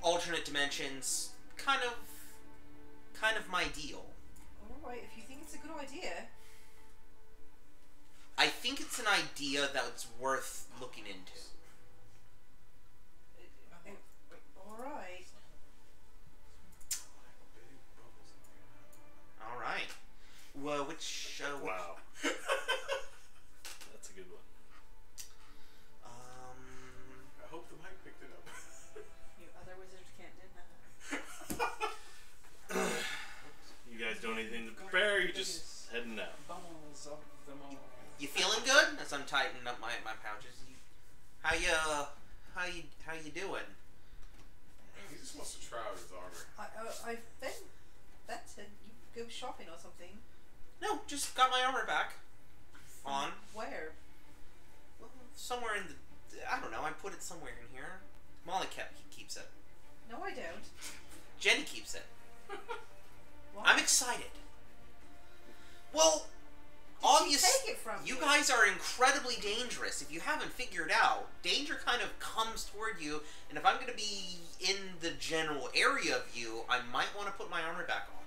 alternate dimensions, kind of my deal. Alright, if you think it's a good idea. I think it's an idea that's worth looking into. Alright. Alright. Well, which... Wow. That's a good one. I hope the mic picked it up. You other wizards can't do that. You guys don't need anything to prepare, you're just heading out. Bubbles of them all. You feeling good? As I'm tightening up my pouches. How you doing? He just wants to try out his armor. I've been vetted. You go shopping or something. No, just got my armor back. On. Where? Well, somewhere in the... I don't know, I put it somewhere in here. Molly keeps it. No, I don't. Jenny keeps it. What? I'm excited. Well, Did obviously, she take it from you guys are incredibly dangerous. If you haven't figured out, danger kind of comes toward you, and if I'm going to be in the general area of you, I might want to put my armor back on.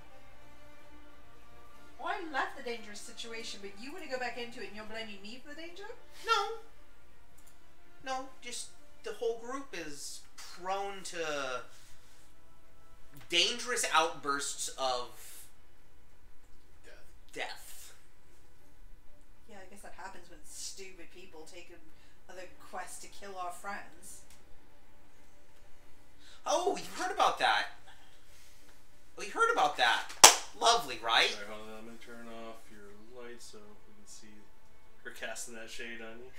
Well, I left the dangerous situation, but you want to go back into it and you're blaming me for the danger? No, just the whole group is prone to dangerous outbursts of death. Yeah, I guess that happens when stupid people take another quest to kill our friends. Oh, you heard about that? Lovely, right? Sorry, hold on, I'm gonna turn off your light so we can see her casting that shade on you.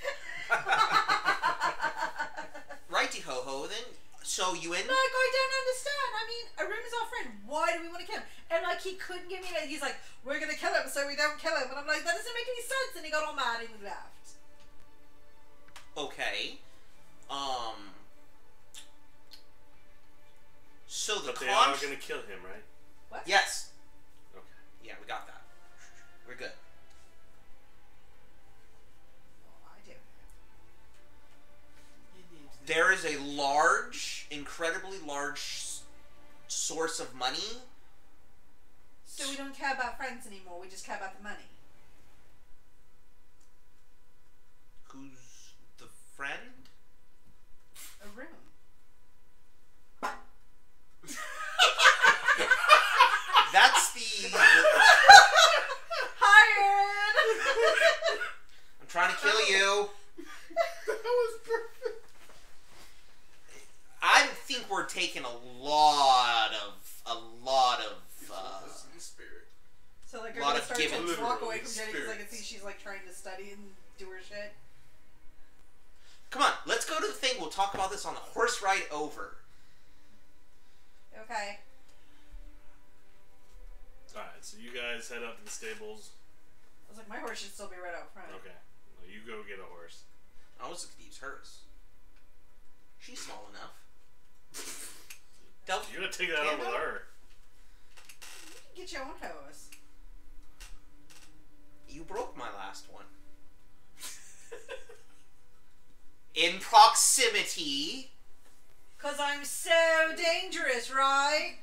Righty ho ho, then. So you in? Like, I don't understand. I mean, Arum is our friend. Why do we want to kill him? And like, he couldn't give me that. He's like, we're gonna kill him, so we don't kill him. And I'm like, that doesn't make any sense. And he got all mad and he left. Okay. So the But they are gonna kill him, right? What? Yes. Okay. Yeah, we got that. We're good. Oh, I do. There is a large, incredibly large source of money. So we don't care about friends anymore. We just care about the money. Who's the friend? Arum. That's the... Hi, Aaron! I'm trying to kill you. That was perfect. I think we're taking a lot of Spirit. So like, A I'm lot gonna of start giving. to walk away Literally, from Jenny because I can spirits. see she's like trying to study and do her shit. Come on, let's go to the thing. We'll talk about this on the horse ride over. Okay. Alright, so you guys head up to the stables. I was like, my horse should still be right out front. Okay. Well, you go get a horse. I was going to use hers. She's small enough. Del- You're gonna take that up with her. You can get your own horse. You broke my last one. In proximity. Cause I'm so dangerous, right?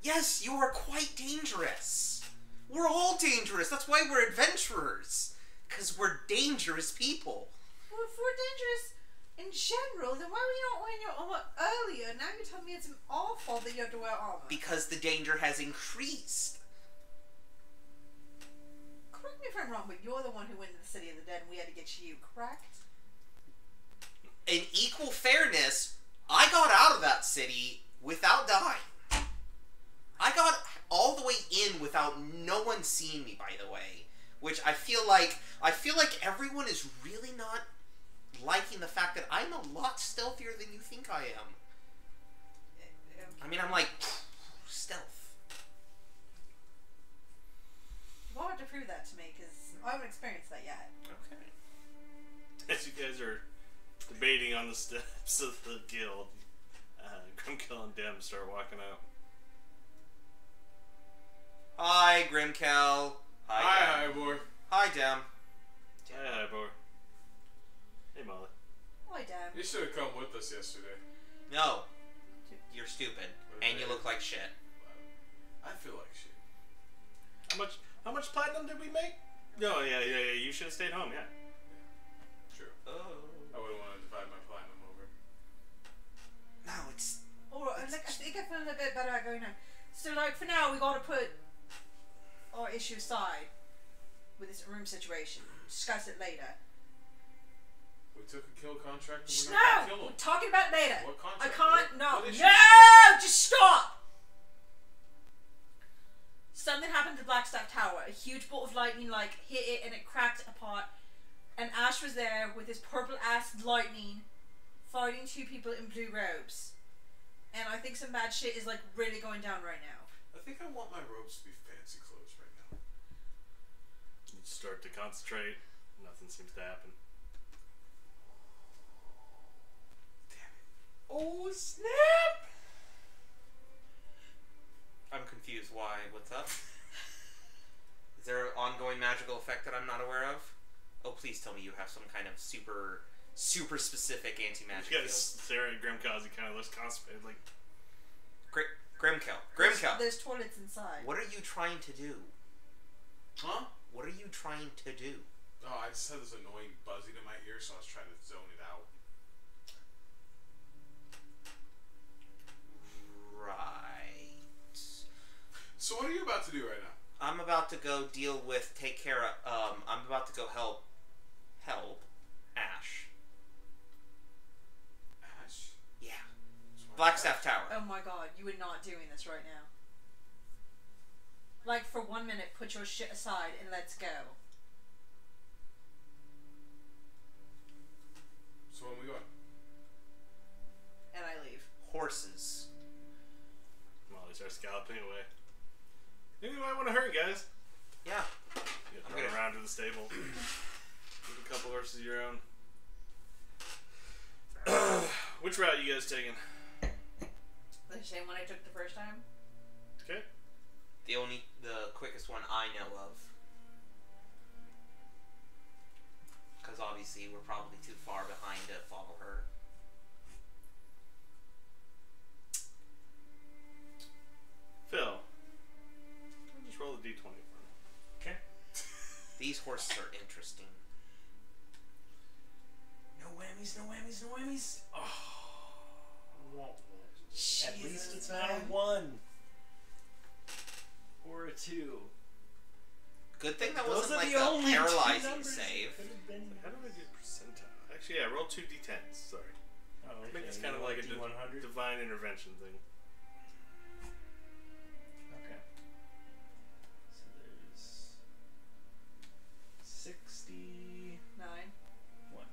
Yes, you are quite dangerous. We're all dangerous. That's why we're adventurers. Because we're dangerous people. Well, if we're dangerous in general, then why were you not wearing your armor earlier? Now you're telling me it's our fault that you have to wear armor. Because the danger has increased. Correct me if I'm wrong, but you're the one who went to the City of the Dead and we had to get you, correct? In equal fairness, I got out of that city without dying. I got all the way in without no one seeing me, by the way. Which I feel like everyone is really not liking the fact that I'm a lot stealthier than you think I am. I mean, I'm like, stealth. You'll have to prove that to me, because I haven't experienced that yet. Okay. As you guys are debating on the steps of the guild, Grimkel and Dem start walking out. Hi, Grimkel. Hi, Hibor. Hi, Dem. Hi, Hibor. Hey, Molly. Hi, Dad. You should have come with us yesterday. No. You're stupid. And you look like shit. I feel like shit. How much platinum did we make? No, yeah. You should have stayed home. Yeah. True. Oh. I wouldn't want to divide my platinum over. No, it's... Alright, like, I think I feel a bit better about going home. So, like, for now, we gotta put our issue aside with this room situation. Discuss it later. We took a kill contract and we're No! not gonna kill We're him. talking about it later. What I contract? can't. No. What issue? No! Just stop! Something happened to Blackstaff Tower. A huge bolt of lightning, like, hit it and it cracked apart. And Ash was there with his purple ass lightning fighting two people in blue robes. And I think some bad shit is like really going down right now. I think I want my robes to be fancy clothes right now. You start to concentrate. Nothing seems to happen. Damn it. Oh snap! I'm confused. Why? What's up? Is there an ongoing magical effect that I'm not aware of? Oh, please tell me you have some kind of super specific anti-magic You guys field. stare at Grimkel as he kind of looks constipated, like... Grimkel. There's toilets inside. What are you trying to do? Huh? What are you trying to do? Oh, I just had this annoying buzzing in my ear, so I was trying to zone it out. Right. So what are you about to do right now? I'm about to go take care of, I'm about to go help Ash. Ash? Yeah. Blackstaff Tower. Oh my god, you are not doing this right now. Like, for 1 minute, put your shit aside and let's go. So when we going? And I leave. Horses. Molly starts galloping away. Maybe you might want to hurry, guys. Yeah. You run around to the stable. With a couple horses of your own. Which route you guys taking? The same one I took the first time? Okay. The quickest one I know of. Because obviously we're probably too far behind to follow her. Phil. Just roll a d20 for me. Okay. These horses are interesting. No whammies, no whammies, no whammies. Oh. At least it's not a 1. Or a 2. Good thing that Those wasn't are like the a only two paralyzing numbers save. that could have been. How do I do percentile? Actually, yeah, roll 2 d10s. Sorry. Oh, I okay. think it's kind of like a D100. divine intervention thing. Okay. So there's 69. 1.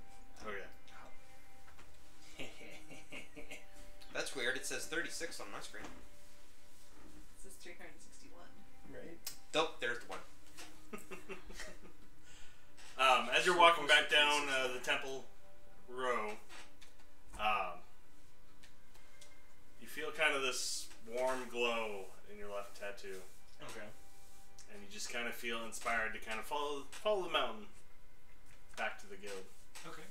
Okay. That's weird. It says 36 on my screen. It says 361. Right. Nope, there's the one. As you're walking back down the temple row, you feel kind of this warm glow in your left tattoo. Okay. And you just kind of feel inspired to kind of follow the mountain back to the guild. Okay.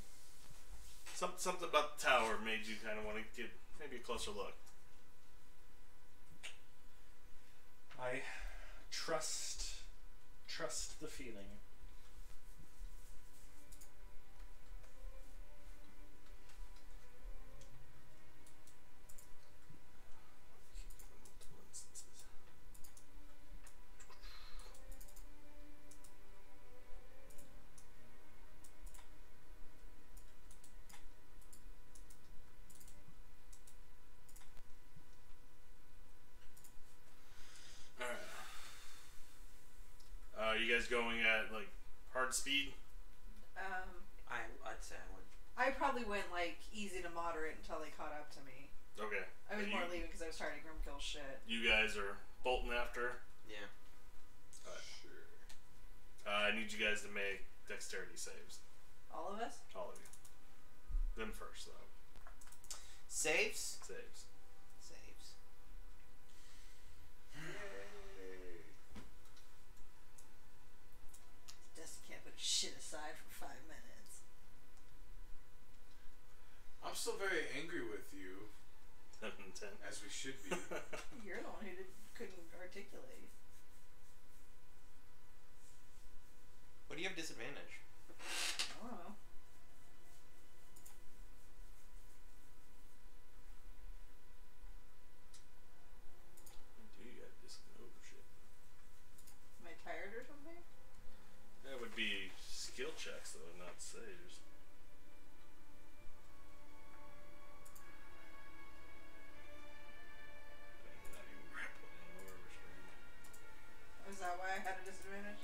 Something about the tower made you kind of want to get maybe a closer look. I trust the feeling. You guys going at like hard speed? I'd say I would. I probably went like easy to moderate until they caught up to me. Okay. I was more leaving because I was tired of Grimkel shit. You guys are bolting after. Yeah. Sure. I need you guys to make dexterity saves. All of us? All of you. Them first, though. Saves? Saves. Saves. Dustin can't put shit aside for 5 minutes. I'm still very angry with you, 7 and 10. as we should be. You're the one who couldn't articulate. What do you have disadvantage? I don't know. You got this. Oh, shit. Am I tired or something? That would be skill checks, though, not saves. Not even grappling or restrained. Is that why I had a disadvantage?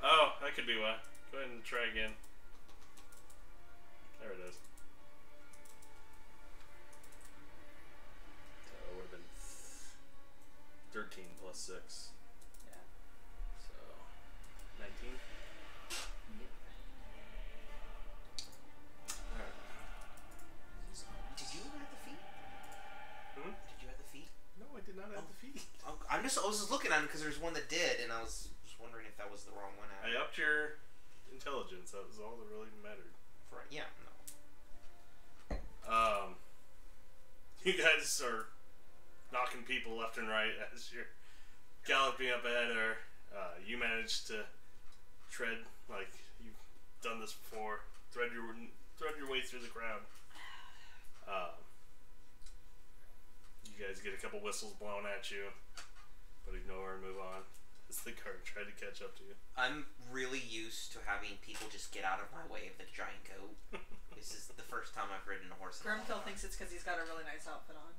Oh, that could be why. Go ahead and try again. There it is. 6. Yeah. So 19. Yep. Alright. Did you add the feet? Hmm? Did you add the feet? No, I did not have the feet. I was just looking at it because there's one that did, and I was just wondering if that was the wrong one. I upped your intelligence. That was all that really mattered. Right? Yeah. No. You guys are knocking people left and right as you're galloping up ahead, or you managed to tread like you've done this before. Thread your way through the crowd. You guys get a couple whistles blown at you, but ignore and move on as the cart tried to catch up to you. I'm really used to having people just get out of my way of the giant goat. This is the first time I've ridden a horse. Grimkel thinks it's because he's got a really nice outfit on.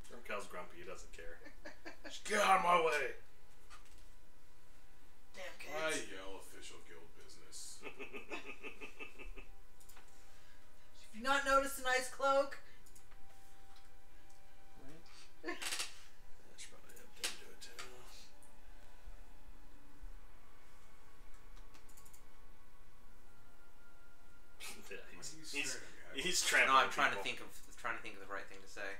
Grimkel's grumpy. He doesn't care. Just get out of my way. Damn I kids. yell official guild business. Have you not noticed the nice cloak? I should probably have them do it too. Yeah, he's trampling. No, I'm trying to people. think of the right thing to say.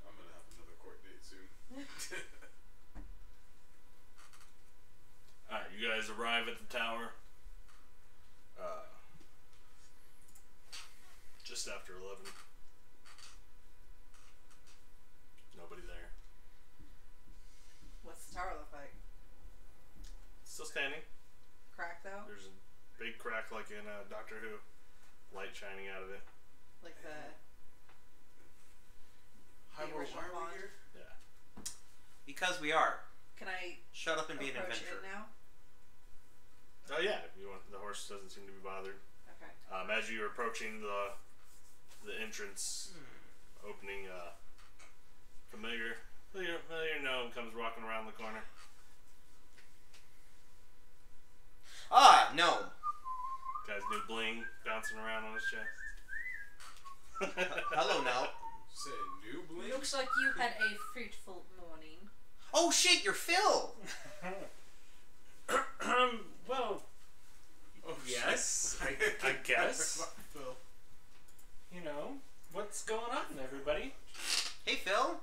I'm gonna have another court date soon. Alright, you guys arrive at the tower. Just after 11. Nobody there. What's the tower look like? Still standing. Crack though? There's a big crack like in Doctor Who. Light shining out of it. Like the Hibor, original why are pond? we here? Yeah. Because we are. Can I Shut up and be an approach adventurer. in now? Oh yeah, if you want. The horse doesn't seem to be bothered. Okay. As you're approaching the entrance opening, familiar gnome comes walking around the corner. Ah, no. Guy's new bling bouncing around on his chest. Hello, no. Say new blink? Looks like you had a fruitful morning. Oh shit, you're Phil. Well, Oh, yes, shit. I guess. Fuck Phil. You know, what's going on, everybody? Hey, Phil.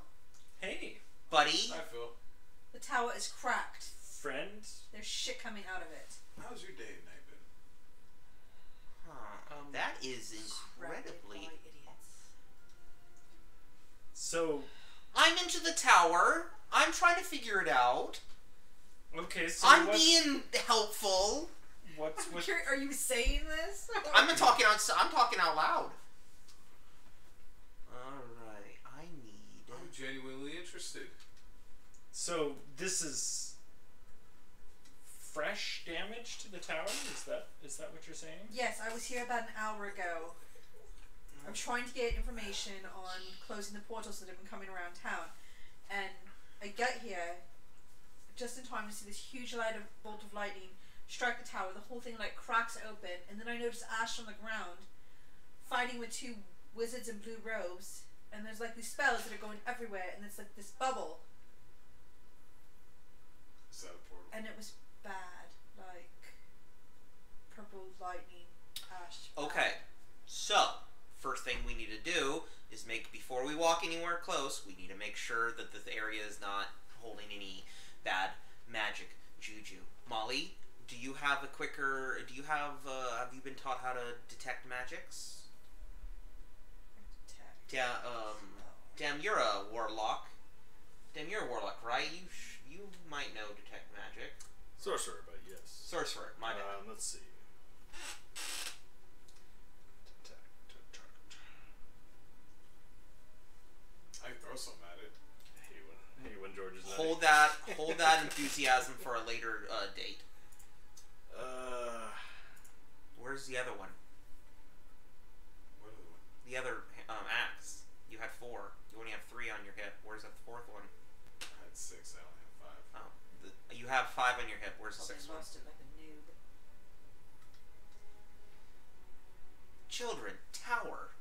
Hey, Buddy. Hi, Phil. The tower is cracked. friend. There's shit coming out of it. How's your day and night been? Huh. That is incredibly... Crafted by idiots. So, I'm into the tower. I'm trying to figure it out. okay, so I'm what's, being helpful. what's with... Are you saying this? I'm talking out loud. Alright, I need... I'm genuinely interested. So, this is fresh damage to the tower? Is that what you're saying? Yes, I was here about an hour ago. I'm trying to get information on closing the portals that have been coming around town. And I get here just in time to see this huge bolt of lightning strike the tower. The whole thing like cracks open, and then I notice ash on the ground fighting with two wizards in blue robes, and there's like these spells that are going everywhere, and it's like this bubble, Is that a portal? and it was bad, like purple lightning ash. bad. Okay, so first thing we need to do is before we walk anywhere close, we need to make sure that the area is not holding any bad magic juju. Molly, do you have have you been taught how to detect magics? Damn, you're a warlock. You're a warlock, right? You might know detect magic. Sorcerer, but yes. Sorcerer, my bad. Let's see. I can throw something at it. I hate when George is not. Hold that enthusiasm for a later date. Where's the other one? What other one? The other axe. You had 4. You only have 3 on your hip. Where's the 4th one? I had 6, I only have 5. Oh, you have 5 on your hip. Where's the Probably 6th one? lost it like a noob. Children, tower.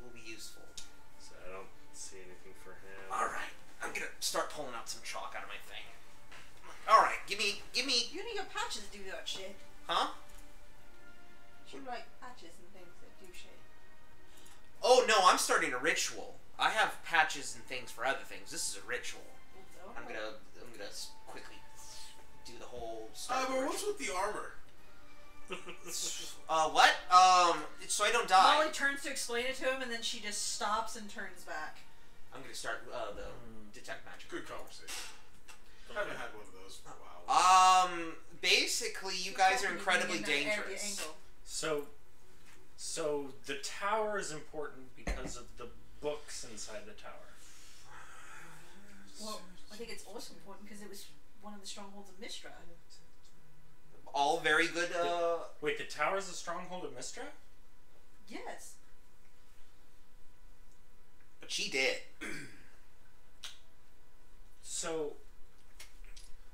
will be useful. So I don't see anything for him. Alright, I'm gonna start pulling out some chalk out of my thing. Alright, give me... You need your patches to do that shit. Huh? You like patches and things that do shit. Oh no, I'm starting a ritual. I have patches and things for other things. This is a ritual. I'm gonna quickly do the whole stuff. But what's with the armor? What? So I don't die. Molly turns to explain it to him, and then she just stops and turns back. I'm gonna start the detect magic. Good conversation. I haven't had one of those for a while. Basically, you guys are incredibly dangerous. So the tower is important because of the books inside the tower. Well, I think it's also important because it was one of the strongholds of Mystra. All very good, Wait, the tower is a stronghold of Mystra? Yes. But she did. So...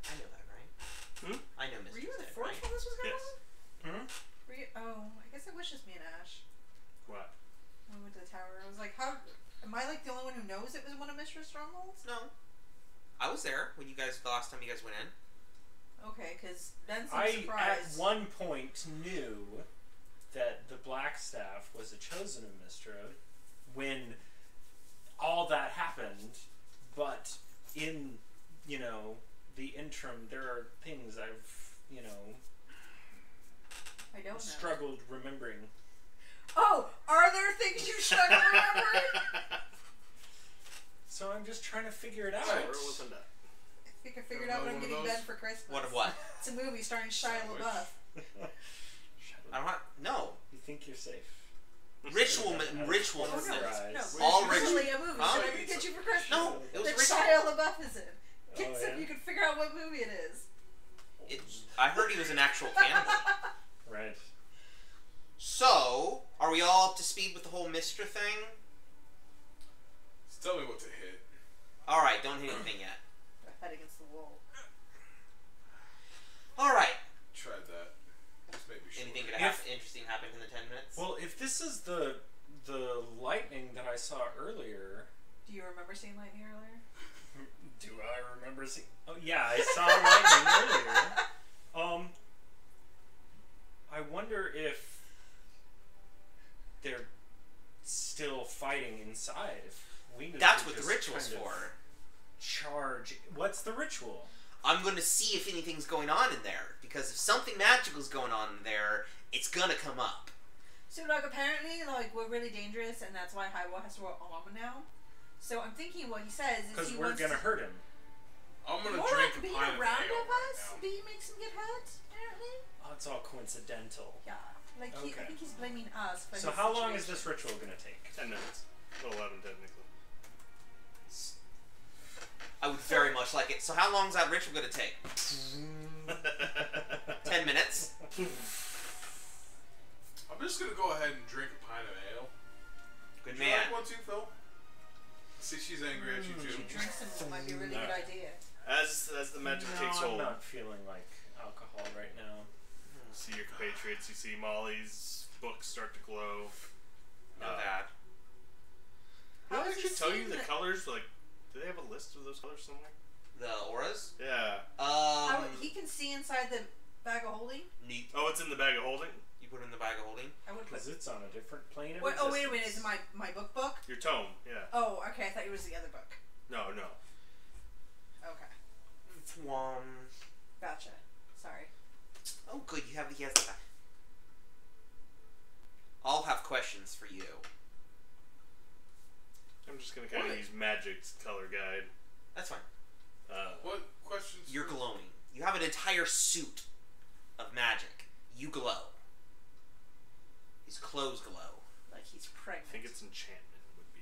I know that, right? I know Mistress. Were you in the did, forest right? when this was going Yes. on? Were you? Oh, I guess it was just me and Ash. What? When we went to the tower. I was like, how... Am I like the only one who knows it was one of Mystra's strongholds? No. I was there when you guys, the last time you guys went in. Okay, because Ben seemed I, surprised. at one point, knew that the Blackstaff was a chosen of Mystra when all that happened, but in, you know, the interim, there are things I've, you know, I don't know. struggled remembering. Oh, are there things you struggle remembering? So I'm just trying to figure it out. Or wasn't that? I think I figured out what I'm getting Ben for Christmas. What of what? It's a movie starring Shia LaBeouf. I don't have... No. You think you're safe? Ritual Oh, is no, this. no. All It's ritual. really a movie Huh? that I didn't get you for Christmas. No, it was that a ritual. Shia LaBeouf is in. Get Oh, so yeah? you can figure out what movie it is. I heard he was an actual cannibal. Right. So, are we all up to speed with the whole Mystra thing? Just tell me what to hit. Alright, don't hit anything yet. Head against the wall. Alright. Tried that. Just made me sure. Anything interesting happened in the 10 minutes? Well, if this is the lightning that I saw earlier... Do you remember seeing lightning earlier? Do I remember seeing... Oh, yeah, I saw lightning earlier. I wonder if they're still fighting inside. If we need That's to what the just ritual's kind of for. Charge. What's the ritual? I'm going to see if anything's going on in there. Because if something magical is going on in there, it's going to come up. So, like, apparently, like, we're really dangerous, and that's why Hibor has to wear armor now. So, I'm thinking what he says is Because he we're wants gonna to... hurt him. I'm gonna More drink like a being pint of around ale of right us now. makes him get hurt, apparently. Oh, it's all coincidental. Yeah. Like, I Okay. think he's blaming us for So his how long is situation. this ritual gonna take? 10 minutes. Well, 11 technically. I would very much like it. So how long is that ritual going to take? 10 minutes? I'm just gonna go ahead and drink a pint of ale. Good Would you man. like one too, Phil? See, she's angry at you too. If you drink some, it might be a really No. good idea. As the magic takes I'm hold, not feeling like alcohol right now. see your compatriots, you see Molly's books start to glow. Know that. Did How I is actually this tell you scene the that- colors? Like, do they have a list of those colors somewhere? The auras? Yeah. How, he can see inside the bag of holding? Neat. Oh, it's in the bag of holding? You put it in the bag of holding? I would put... Because it's on a different plane of Wait, oh, wait a existence. minute. Is it my book? Your tome, yeah. Oh, okay. I thought it was the other book. No. Okay. Gotcha. Sorry. Oh, good. He has that. I'll have questions for you. I'm just gonna kind of use Magic's color guide. That's fine. What questions? You're glowing. You have an entire suit of magic. You glow. His clothes glow. Like he's I pregnant. think it's enchantment would be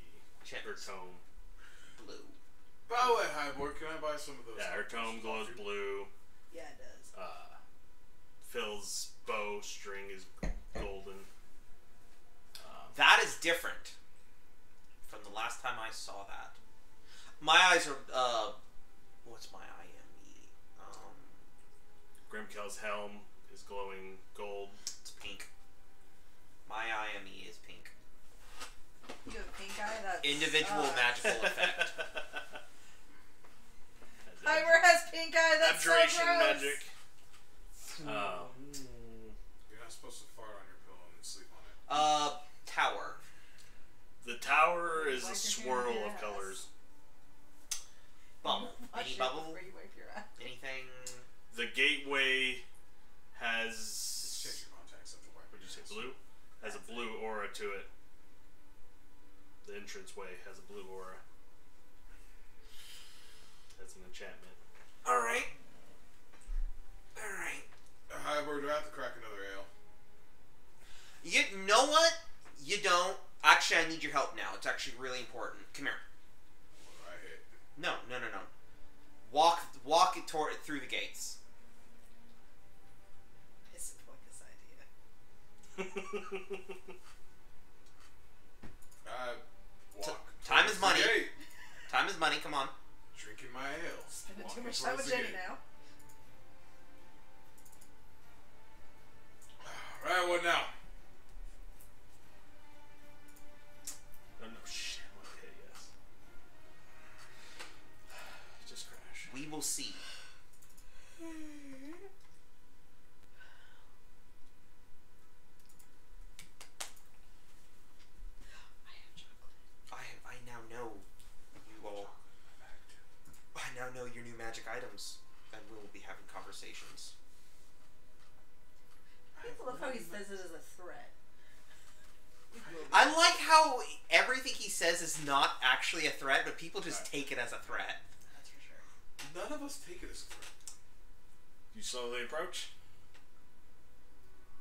her tome. Blue. By the way, Hibor, can I buy some of those? Yeah, her tome glows blue. Yeah, it does. Phil's bow string is golden. That is different from the last time I saw that. My eyes are, what's my IME? Grimkel's helm is glowing gold. It's pink. My IME is pink. You have individual magical effect. Hibor has pink eye. That's so Abjuration gross. magic. You're not supposed to fart on your pillow and sleep on it. Tower. The tower is Wipe a your swirl hand, of yes. colors. Bubble. Wash Any it bubble? before you wipe your ass. Anything? The gateway has. Check your contacts up to wipe. What'd you say? Blue? Has a blue aura to it. The entranceway has a blue aura. That's an enchantment. Alright. Alright. Hibor, do I have to crack another ale? You know what? You don't. Actually, I need your help now. It's actually really important. Come here. What do I hit? No. Walk it through the gates. I support this idea. Walk. Time is money. Gate. Time is money. Come on. Drinking my ale. Spending too Walking much time towards with the Jenny gate. now. Alright, what now? Oh no, shit. Okay, yes. Just crash. We will see. I now know you all. I now know your new magic items, and we will be having conversations. I love how he says it as a threat. I like how everything he says is not actually a threat, but people just take it as a threat. That's for sure. None of us take it as a threat. You slowly approach.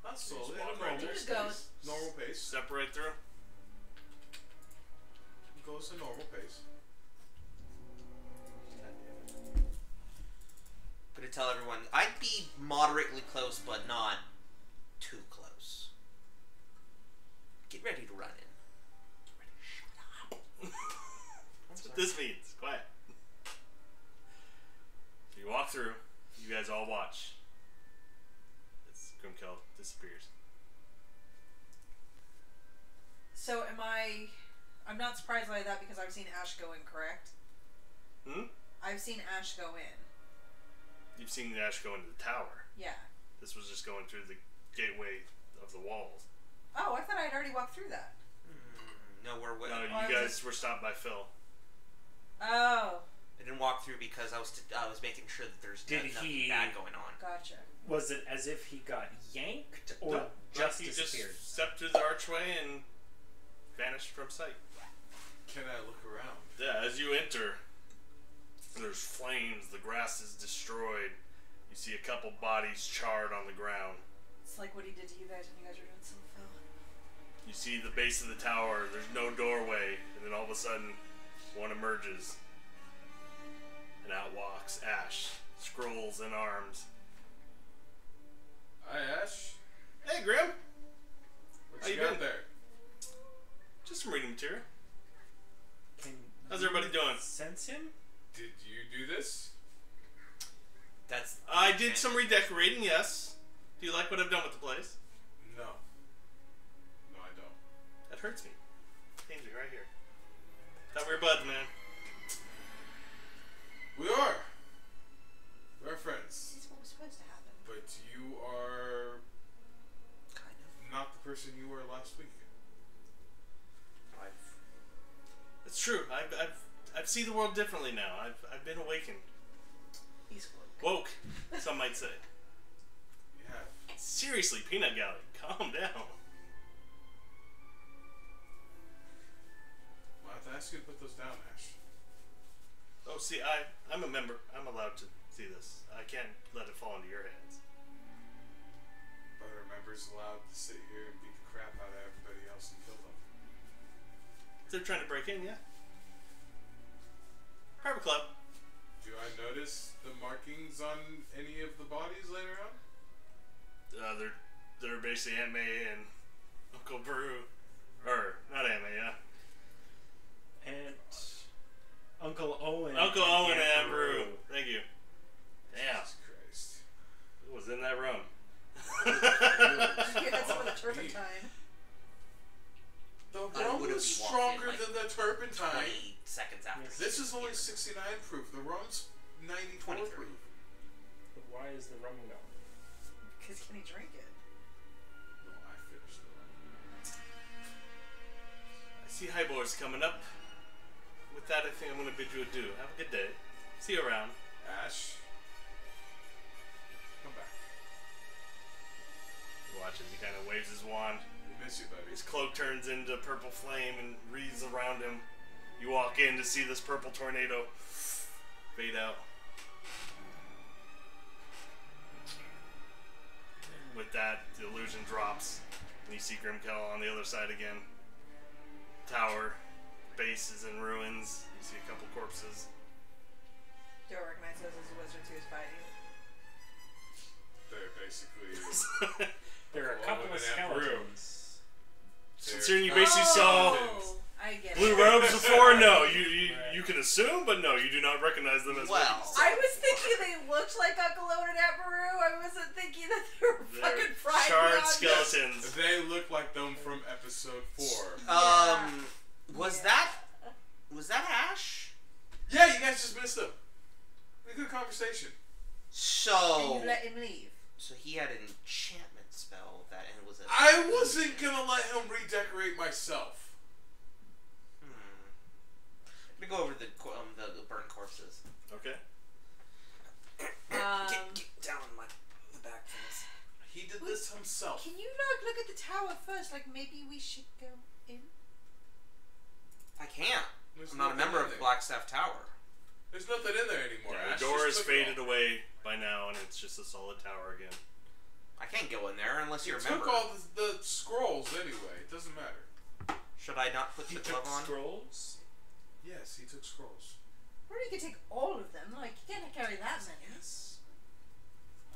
Not Just slowly. walk At a right normal there. Just pace. go. Normal pace. Step right through. Goes a normal pace. But to tell everyone, I'd be moderately close, but not too close. Get ready to run in. Get ready to shut up. That's what this means. Quiet. So you walk through. You guys all watch. As Grimkel disappears. So I'm not surprised by that because I've seen Ash go in, correct? I've seen Ash go in. You've seen Ash go into the tower. Yeah. This was just going through the gateway of the walls. Oh, I thought I'd already walked through that. No, we're with. No, I you was guys were stopped by Phil. Oh, I didn't walk through because I was making sure that there's nothing bad going on. gotcha. Was it as if he got yanked or No, just he disappeared? just stepped through the archway and vanished from sight. Can I look around? Yeah, as you enter, there's flames, the grass is destroyed. You see a couple bodies charred on the ground. It's like what he did to you guys when you guys were doing some film. You see the base of the tower, there's no doorway, and then all of a sudden, one emerges. And out walks Ash, scrolls in arms. Hi, Ash. Hey, Grim! What How you you got been? there? Just some reading material. Can How's you everybody doing? Sense him? Did you do this? That's. I did some redecorating, yes. Do you like what I've done with the place? No. No, I don't. That hurts me. Pains me right here. Thought we were buds, man. We are. We're friends. This is what was supposed to happen. But you are Kind of. not the person you were last week. It's true. I've seen the world differently now. I've been awakened. He's woke. Woke, some might say. You have. Seriously, Peanut Gallery, calm down. Well, I have to ask you to put those down, Ash. Oh, see, I'm a member. I'm allowed to see this. I can't let it fall into your hands. But are members allowed to sit here and beat the crap out of everybody else and kill them? If they're trying to break in, yeah. Private club. Do I notice the markings on any of the bodies laying around? They're basically Aunt May and Uncle Brew. Or, not Aunt May, yeah. And Uncle Owen. Uncle and Owen Aunt and Aunt Brew. Thank you. Damn. Jesus Christ. Who was in that room? Yeah, that's some of the turpentine. The I rum would've was walked in stronger like than the turpentine. 20 seconds after. This is only 69 proof. The rum's 94 proof. But why is the rum going? Because can he drink it? No, I finished the rum. I see Hibor's coming up. With that, I think I'm going to bid you adieu. Have a good day. See you around. Ash, come back. You watch as he kind of waves his wand. We miss you, buddy. His cloak turns into purple flame and wreaths around him. You walk in to see this purple tornado fade out. With that, the illusion drops, and you see Grimkel on the other side again. Tower, base is in ruins. You see a couple corpses. Do I recognize those as wizards who was fighting? They're basically... There are a couple of skeletons. Considering you basically saw I get blue it. robes before, no, you can assume, but no, you do not recognize them as Well, wizards. I was thinking they looked like Uncle Owen and Aunt Maru. I wasn't thinking that they were They're fucking fried charred beyond skeletons. They look like them from episode 4. Was that Ash? Yeah, you guys just missed them. A good conversation. So And you let him leave. So he had an enchantment spell that and was a. I wasn't gonna let him redecorate myself. I'm gonna go over the burnt corpses. Okay. Get down on the back things. He did this himself. Can you look at the tower first? Like maybe we should go in. I can't. There's I'm not a nothing member in of the there. Blackstaff Tower. There's nothing in there anymore. Yeah, Ash the door just is took it faded all. away by now, and it's just a solid tower again. I can't go in there unless You you're a took member. all the scrolls anyway. It doesn't matter. Should I not put He the took glove on? scrolls. Yes, he took scrolls. Or you could take all of them. Like you can't carry that many. Yes.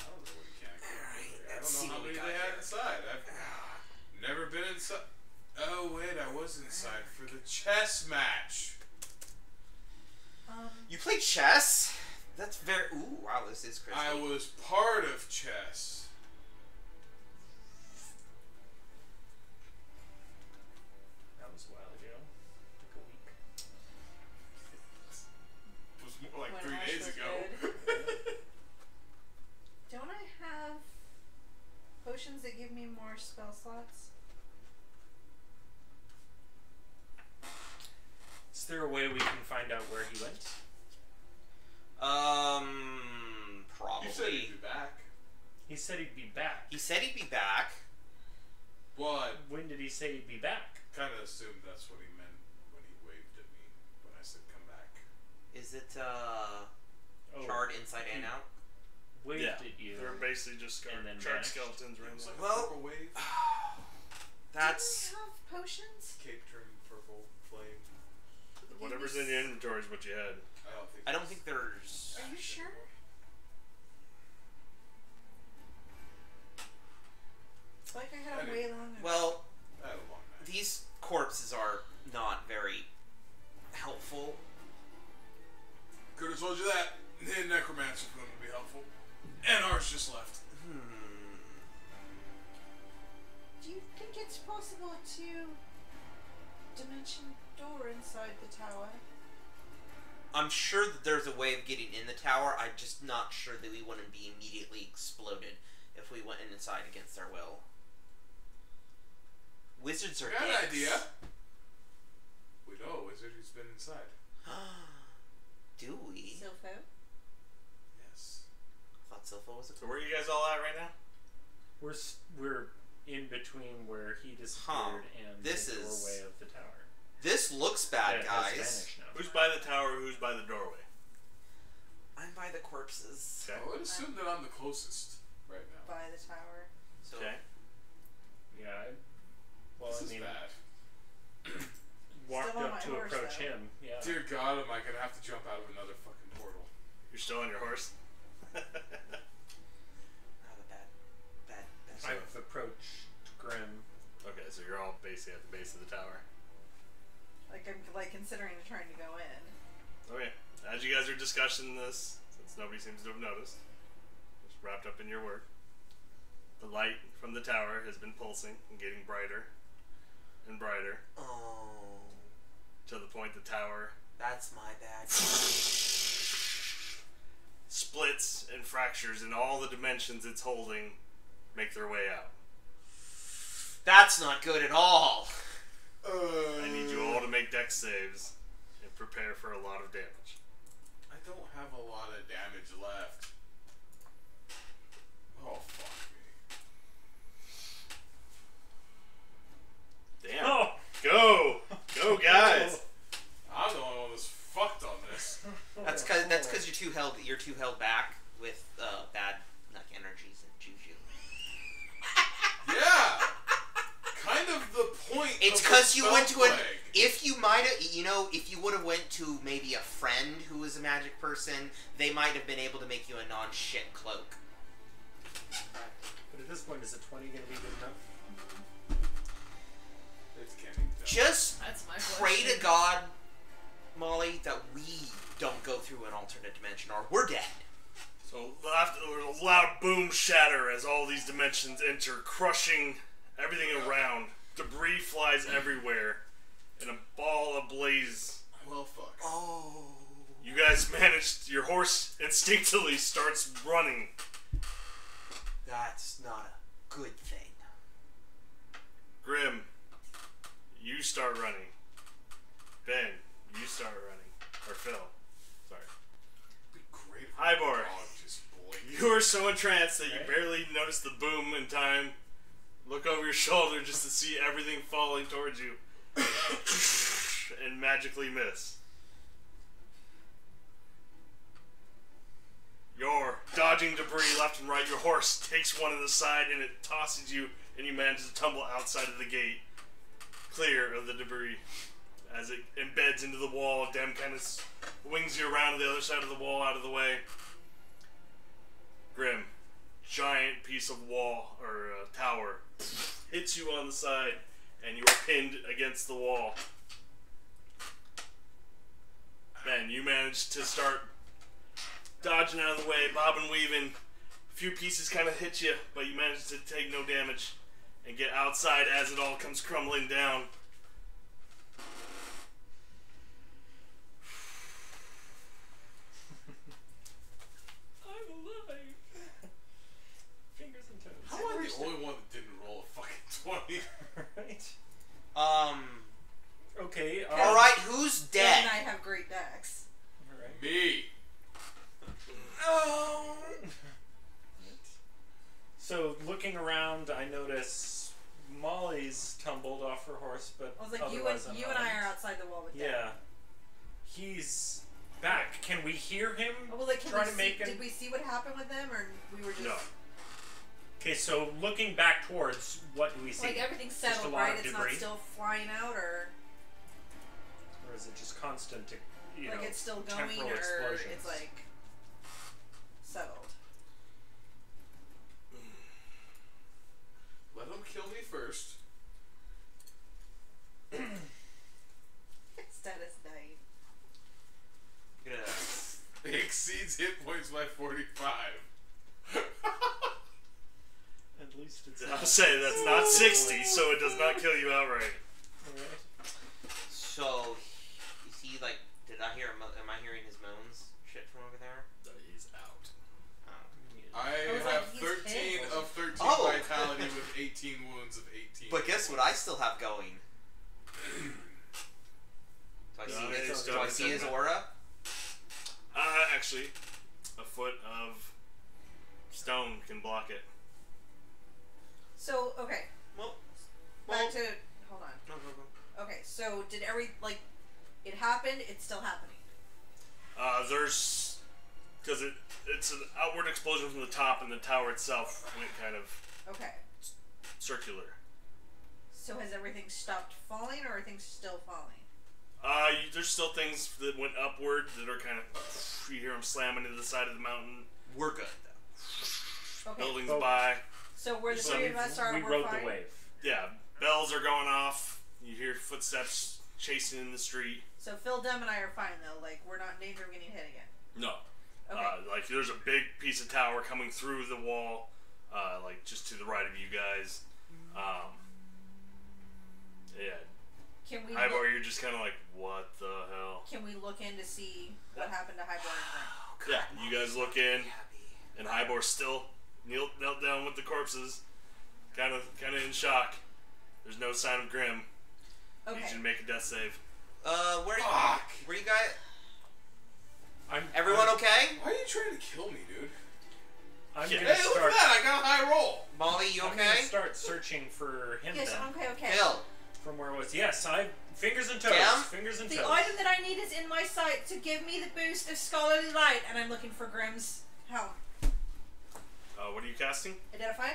I don't know what you can't carry. Alright, I let's don't see know how what we many got they had here. inside. I've never been inside. Oh wait, I was inside for the chess match. You play chess? That's very. Ooh, wow, this is crazy. I was part of chess. That was a while ago. Like a week. It was more like When 3 Ash days was ago. Don't I have potions that give me more spell slots? Is there a way we can find out where he went? Probably. You said he'd be back. He said he'd be back. He said he'd be back. But When did he say he'd be back? kind of assumed that's what he meant when he waved at me when I said come back. Is it Oh, charred inside and out? waved Yeah, at you. they're basically just And then charred vanished. skeletons It was randomly. like Well- a purple wave. That's. Do we have potions? Cape turned purple flame. Whatever's in your inventory is what you had. I I don't think there's. Are you sure? It's like I had a Anyway. way long. Well, I had a long night. these corpses are not very helpful. Could have told you that. The necromancer for them to be helpful. And ours just left. Do you think it's possible to dimension door inside the tower? I'm sure that there's a way of getting in the tower. I'm just not sure that we wouldn't be immediately exploded if we went inside against our will. Wizards are Got an dicks. idea. We know a wizard who's been inside. Do we? Silpho? Yes. I thought Silpho was a So where are you guys all at right now? We're in between where he disappeared and This the is- doorway of the tower. This looks bad, It has guys. vanished now. Who's by the tower? Who's by the doorway? I'm by the corpses. Okay. I would assume that I'm the closest right now. By the tower. So Okay. Yeah. Well, This I is mean, bad. walked Still on up my to horse, approach though. him. Yeah. Dear God, am I gonna have to jump out of another fucking portal? You're still on your horse? I have a bad. I've approached Grim. Okay, so you're all basically at the base of the tower. Like I'm like considering trying to go in. Okay. As you guys are discussing this, since nobody seems to have noticed, just wrapped up in your work, the light from the tower has been pulsing and getting brighter and brighter. Oh. point, the tower That's my bad. splits and fractures, and all the dimensions it's holding make their way out. That's not good at all. I need you all to make dex saves and prepare for a lot of damage. I don't have a lot of damage left. Oh, fuck me. Damn. Oh! Go! Go, guys! I'm the only one that's fucked on this. That's because you're too held back with bad like energies and juju. Yeah! Kind of the point. It's because you went to an. If you might have, if you would have went to maybe a friend who was a magic person, they might have been able to make you a non-shit cloak. But at this point, is a 20 going to be good enough? It's getting done. Just That's my pray question. to God, Molly, that we don't go through an alternate dimension, or we're dead. So, after a loud boom shatter as all these dimensions enter, crushing everything around. Debris flies everywhere, and a ball ablaze. Well, fuck. Oh. You guys managed. Your horse instinctively starts running. That's not a good thing. Grim, you start running. Ben, you start running. Or Phil. Sorry. It'd be great if Hibor, the dog just blinked. you are so entranced that you barely notice the boom in time. Look over your shoulder just to see everything falling towards you. And magically miss. You're dodging debris left and right. Your horse takes one in the side and it tosses you, and you manage to tumble outside of the gate, clear of the debris. As it embeds into the wall, Dem kind of wings you around to the other side of the wall, out of the way. Grim, giant piece of wall or tower hits you on the side, and you are pinned against the wall. Ben, you manage to start dodging out of the way, bobbing, weaving. A few pieces kind of hit you, but you manage to take no damage and get outside as it all comes crumbling down. I'm alive! Fingers and toes. How am I the only one that didn't roll a fucking 20? Right? Okay, Alright, who's Dan dead? and I have great decks. Alright. Me. Oh. So, looking around, I notice Molly's tumbled off her horse, but I was like, otherwise you and I unharmed. are outside the wall with Dan. Yeah. He's back. Can we hear him? Oh, well, like, Try to make him. did we see what happened with them, or we were just No. Okay, so looking back towards, what do we see? like everything's Just a settled, lot right? of It's debris? not still flying out, or Or is it just constant, you like know, it's still going, temporal or explosions? it's like settled. Let him kill me first. Status 9. Yeah. He exceeds hit points by 45. At least it's I'll say that's not 60, so it does not kill you outright. Alright. So, is he like? Did I hear? Am I hearing his moans? Shit from over there. He's out. I was have like, he's 13 hit. of 13 Oh. vitality with 18 wounds of 18. But guess what? I still have going. Do I see his aura? Actually, a foot of stone can block it. So okay, Well, back to hold on. no. Okay, so did it happened? It's still happening. There's because it's an outward explosion from the top, and the tower itself went kind of Okay. circular. So has everything stopped falling, or are things still falling? There's still things that went upward that are kind of, you hear them slamming into the side of the mountain. We're good though. Okay. Buildings Oh. by. So where the So three of us are, we we're rode fine? the wave. Yeah, bells are going off. You hear footsteps chasing in the street. So Phil, Dem, and I are fine though. Like we're not in danger of getting hit again. No. Okay. Like there's a big piece of tower coming through the wall, like just to the right of you guys. Yeah. Can we Hibor, you're just kind of like, what the hell? Can we look in to see what happened to Hibor and Yeah, you guys look in, and Hibor's still knelt down with the corpses, kind of in shock. There's no sign of Grim. Okay. You should make a death save. Where you guys? Everyone I'm- okay? Why are you trying to kill me, dude? I'm Yeah. gonna Hey, look start. at that! I got a high roll. Molly, you I'm okay? gonna start searching for him Yes, then. okay. Phil. From where it was. Yes, I fingers and toes. Cam? Fingers and The toes. item that I need is in my sight to give me the boost of scholarly light, and I'm looking for Grim's helm. What are you casting? Identify?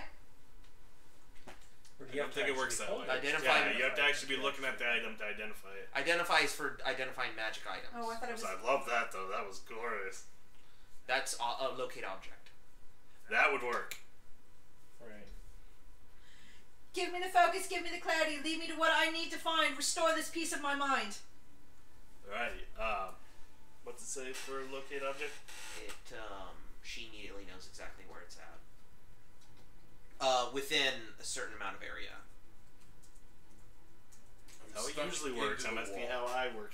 Or do I you don't have think to it works actually that hold way. it? Identify. Yeah, you have to actually be looking at the item to identify it. Identifies for identifying magic items. Oh, I thought it was. So I love that though. That was glorious. That's a locate object. That would work. Right. Give me the focus, give me the clarity, lead me to what I need to find, restore this piece of my mind. Alrighty. What's it say for locate object? She immediately knows exactly where it's at. Within a certain amount of area. How it Stuck usually works. into I'm the asking wall. how I work.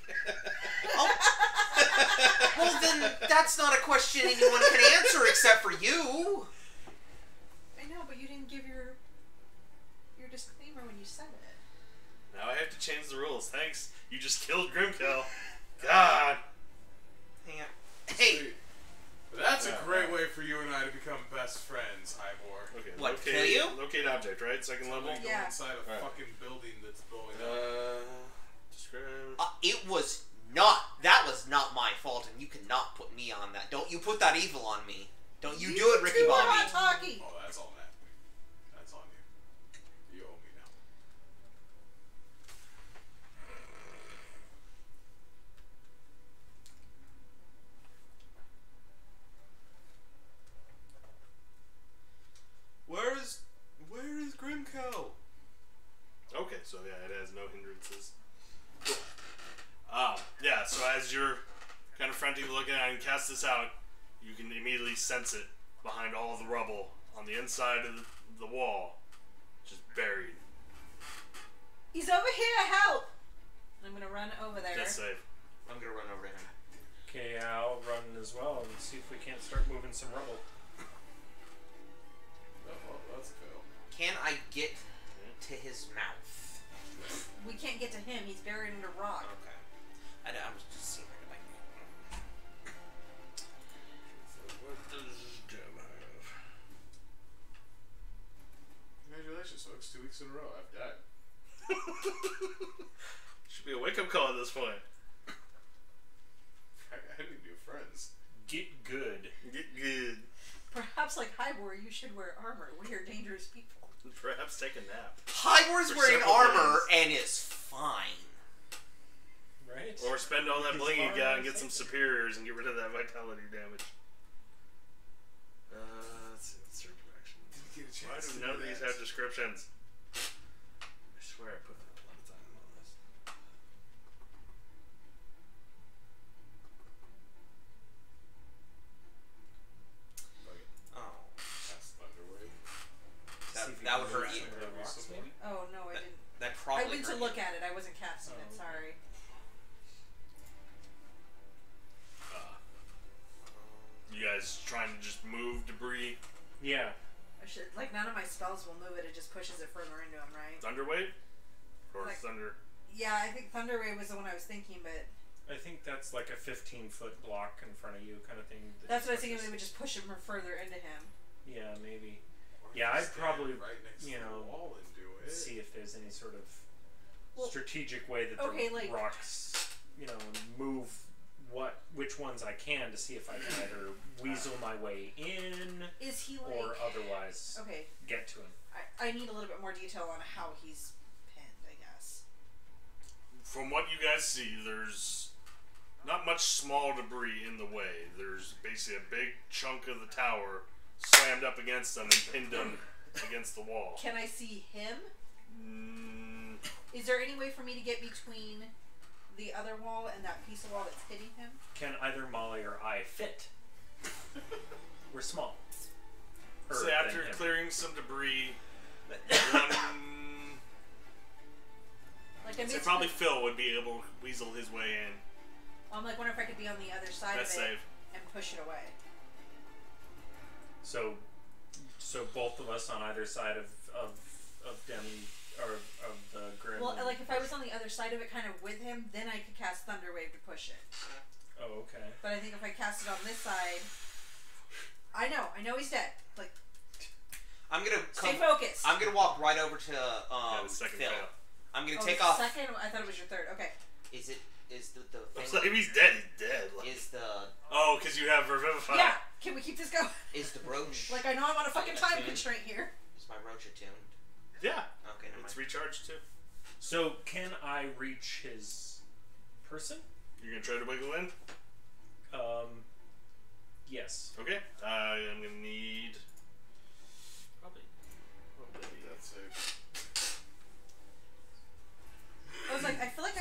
Well, then that's not a question anyone can answer except for you. I know, but you didn't give your disclaimer when you said it. Now I have to change the rules. Thanks. You just killed Grimkel. God. Hang on. Hey, Sweet. That's a great way for you and I to become best friends, Hibor. Okay. What, Locate, kill you? Locate object, right? Second level. Go Yeah. inside a Alright. fucking building that's blowing up. Describe. it was not. That was not my fault, and you cannot put me on that. Don't you put that evil on me. Don't you do it, Ricky two Bobby. are talkie. Oh, that's all that. That's on you. You owe me now. Where is Grimkel? Okay, so yeah, it has no hindrances. Cool. Yeah, so as you're kind of frantically looking at it and cast this out, you can immediately sense it behind all the rubble on the inside of the wall, just buried. He's over here, help! I'm gonna run over there. Death save. I'm gonna run over to him. Okay, I'll run as well and see if we can't start moving some rubble. Oh, well, that's a fail. Can I get to his mouth? We can't get to him, he's buried under rock. Okay. I was just seeing if I can. So what does Jim have? Congratulations, folks. 2 weeks in a row, I've died. Should be a wake-up call at this point. I need new friends. Get good. Get good. Perhaps like Hibor, you should wear armor. We are dangerous people. Perhaps take a nap. Hibor's For wearing several armor days. and is fine. Right? Or spend all that His bling you armor got and is get some safe. superiors and get rid of that vitality damage. Let's see. Let's search action. Didn't get a chance Why do to none of do these that. have descriptions? I swear I put a lot of time on this. Like, Oh. that's Thunderwave. That would hurt you. Some of the rocks, maybe? Oh no, I That, didn't. that I probably went to hurt look you. at it, I wasn't casting it, Oh. sorry. You guys trying to just move debris? Yeah. I should, like, none of my spells will move it, it just pushes it further into him, right? Thunderwave? Or Like- Thunder? Yeah, I think Thunder Ray was the one I was thinking, but I think that's like a 15-foot block in front of you kind of thing. that that's what I was just thinking, pushes- they would just push him further into him. Yeah, maybe. Or Yeah, I'd stand probably, right next you to know, the wall and do it. see if there's any sort of Well, strategic way that okay, the like- rocks, you know, move which ones I can to see if I can either weasel my way in Is he like... or otherwise Okay, get to him. I need a little bit more detail on how he's pinned, I guess. From what you guys see, there's not much small debris in the way. There's basically a big chunk of the tower slammed up against them and pinned them against the wall. Can I see him? Mm, Is there any way for me to get between the other wall and that piece of wall that's hitting him? Can either Molly or I fit? We're small. so than after him. clearing some debris, one, Like, Like I So probably Phil would be able to weasel his way in. I'm like wondering if I could be on the other side That's of it safe. and push it away. So both of us on either side of Demi or of the Grim. Well, like if I was on the other side of it, kind of with him, then I could cast Thunderwave to push it. Oh, okay. But I think if I cast it on this side, I know he's dead. Like, I'm gonna stay focused. I'm gonna walk right over to the second Phil. fail. I'm gonna take off. Second? I thought it was your third. Okay. Is the It's thing? like, if he's dead, he's dead. Like, Is the oh, because you have Revivify. Yeah. Can we keep this going? is the brooch? Like I know I'm on a fucking time attuned? constraint here. Is my brooch attuned? Yeah. Okay, never It's mind. recharged too. So can I reach his person? You're gonna try to wiggle in? Yes. Okay. I'm gonna need probably. That's safe. I was like, I feel like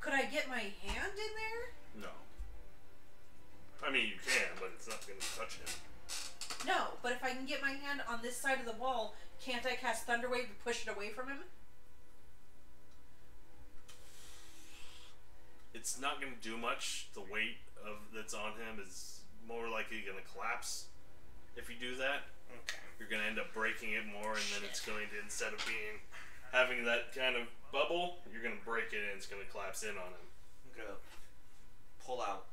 could I get my hand in there? No. I mean, you can, but it's not gonna touch him. No, but if I can get my hand on this side of the wall, can't I cast Thunderwave to push it away from him? It's not gonna do much. The weight that's on him is more likely gonna collapse. If you do that, Okay. you're gonna end up breaking it more, and then it's going to, instead of having that kind of bubble, you're gonna break it and it's gonna collapse in on him. I'm gonna pull out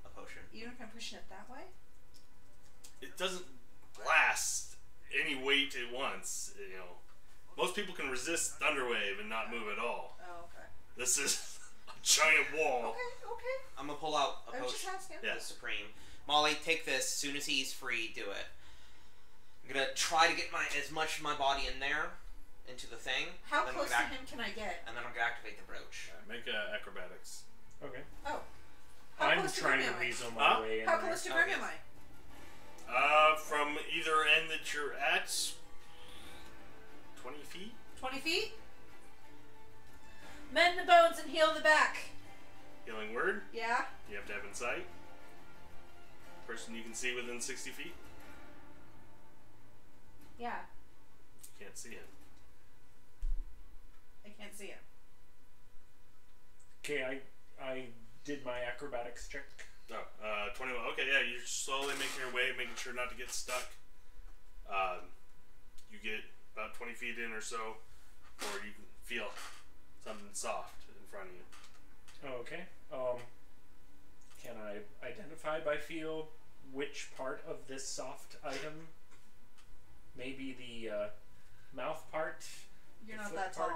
a potion. You know if I'm pushing it that way? It doesn't blast any weight at once. You know, most people can resist Thunderwave and not move at all. Oh, okay. This is a giant wall. Okay. I'm gonna pull out a I was just potion. asking. Yeah. The Supreme. Molly, take this. As soon as he's free, do it. I'm gonna try to get as much of my body in there, into the thing. How and then close I'm to gonna him can I get? And then I'm gonna activate the brooch. Make acrobatics. Okay. Oh. How I'm close to trying Grim to am I? weasel my Huh? way in How there. close to Grim yes. am I? From either end that you're at, 20 feet. 20 feet? Mend the bones and heal the back. Healing word. Yeah? You have to have insight. Person you can see within 60 feet. Yeah. You can't see him. I can't see him. Okay, I did my acrobatics check. Oh, 21. Okay, yeah, you're slowly making your way, making sure not to get stuck. You get about 20 feet in or so, or you can feel something soft in front of you. Oh, okay. Can I identify by feel which part of this soft item? Maybe the mouth part? You're the not foot that part?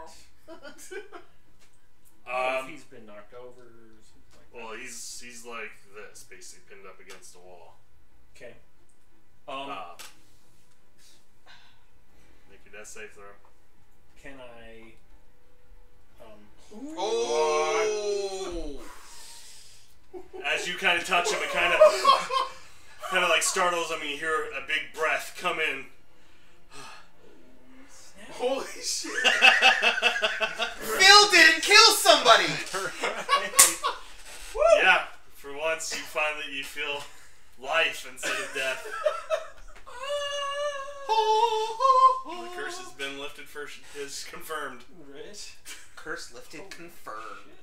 tall. If he's been knocked over or something like that. Well, he's like this, basically pinned up against the wall. Okay. Make your death save throw. Can I Oh! As you kind of touch him, it kind of like startles him, and you hear a big breath come in. Holy shit! Phil didn't kill somebody! Yeah, for once you find that you feel life instead of death. The curse has been lifted is confirmed. Right. Curse lifted, confirmed.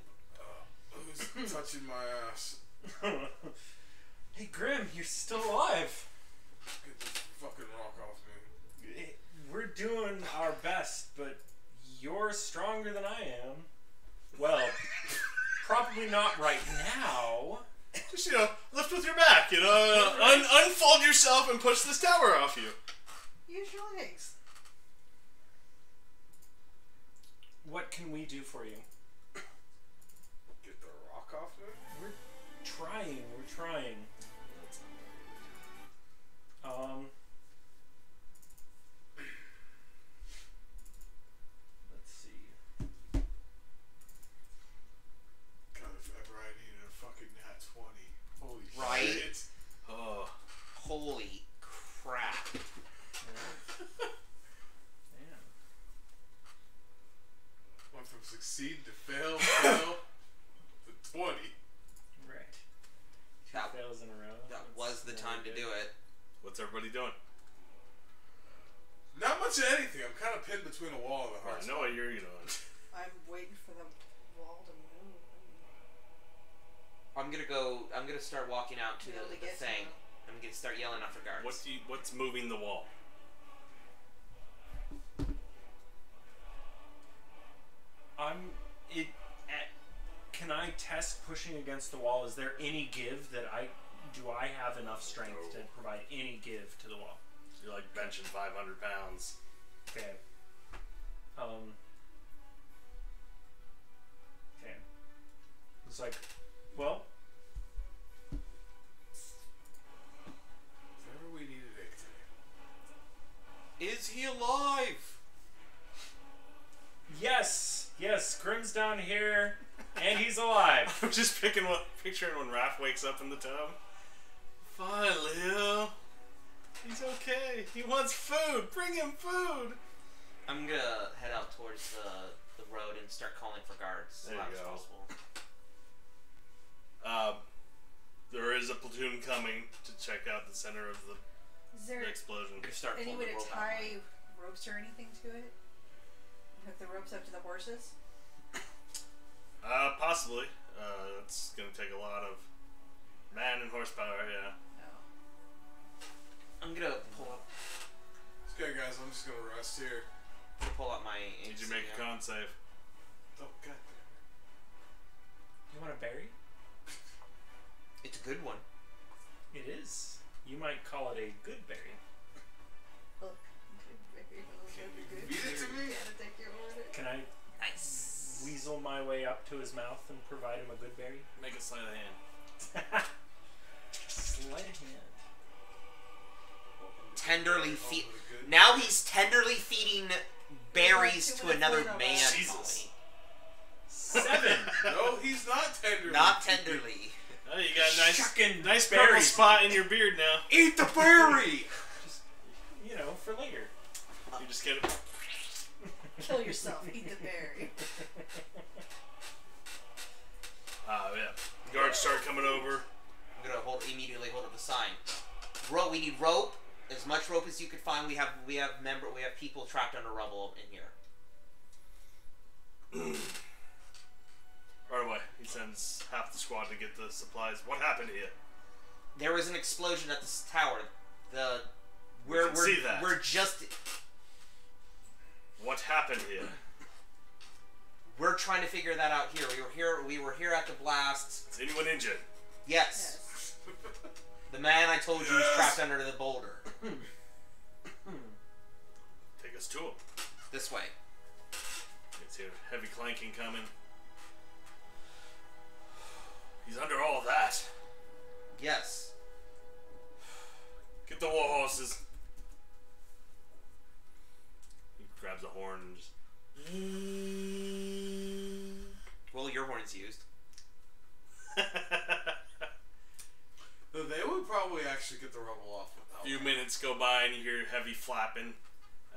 Who's touching my ass? Hey Grim, you're still alive. Get this fucking rock off me. We're doing our best, but you're stronger than I am. Well, probably not right now. Just, lift with your back, unfold yourself and push this tower off you. Use your legs. What can we do for you? Get the rock off me? We're trying. Let's see. God, if ever I needed a fucking nat 20. Holy Right. shit. Oh. Holy crap. Man. Went from succeed to fail to 20. Right. Two That- fails in a row. That That's was the time to good. do it. What's everybody doing? Not much of anything. I'm kind of pinned between a wall and a hard I know what you're doing. I'm waiting for the wall to move. I'm gonna start walking out to Be able to the get to thing. them. I'm gonna start yelling out for guards. What's moving the wall? Can I test pushing against the wall? Is there any give that I have enough strength to provide any give to the wall? So you're like benching 500 pounds. Okay. Okay. It's like, well, If ever we needed it. Is he alive? yes, Grim's down here, and he's alive. I'm just picturing when Raph wakes up in the tub. Fine, Leo. He's okay. He wants food. Bring him food. I'm gonna head out towards the road and start calling for guards as There loud you as go. possible. There is a platoon coming to check out the center of the Is there explosion. I'm gonna start any pulling way the to rope out. tie ropes or anything to it? Hook the ropes up to the horses? Possibly. It's gonna take a lot of man and horsepower. Yeah. No. I'm gonna pull up. It's okay, guys. I'm just gonna rest here. Pull out my. Did you make a con save? Oh, God. You want a berry? It's a good one. It is. You might call it a good berry. Look. Feed it to me? Gotta take your order. Can I Nice. weasel my way up to his mouth and provide him a good berry? Make a sleight of hand. Sleight of hand. Tenderly feed. All for the good. Now he's tenderly feeding berries Two to minutes another later, man. Jesus. 7. No, he's not tender. Not tenderly. Oh, you got a Shucking nice purple berries. spot in your beard now. Eat the berry. Just, for later. You just get it. Kill yourself. Eat the berry. Yeah. Guards start coming over. I'm gonna immediately hold up the sign. Rope. We need rope. As much rope as you could find. We have people trapped under rubble in here. Right away. He sends half the squad to get the supplies. What happened here? There was an explosion at this tower. We can see that. We're just. What happened here? We're trying to figure that out here. We were here at the blast. Is anyone injured? Yes. Yes. The man I told you was Yes. trapped under the boulder. Take us to him. This way. You see a heavy clanking coming. He's under all that. Yes. Get the war horses. He grabs a horn and just. Well, your horn's used. They would probably actually get the rubble off without. A few minutes go by and you hear heavy flapping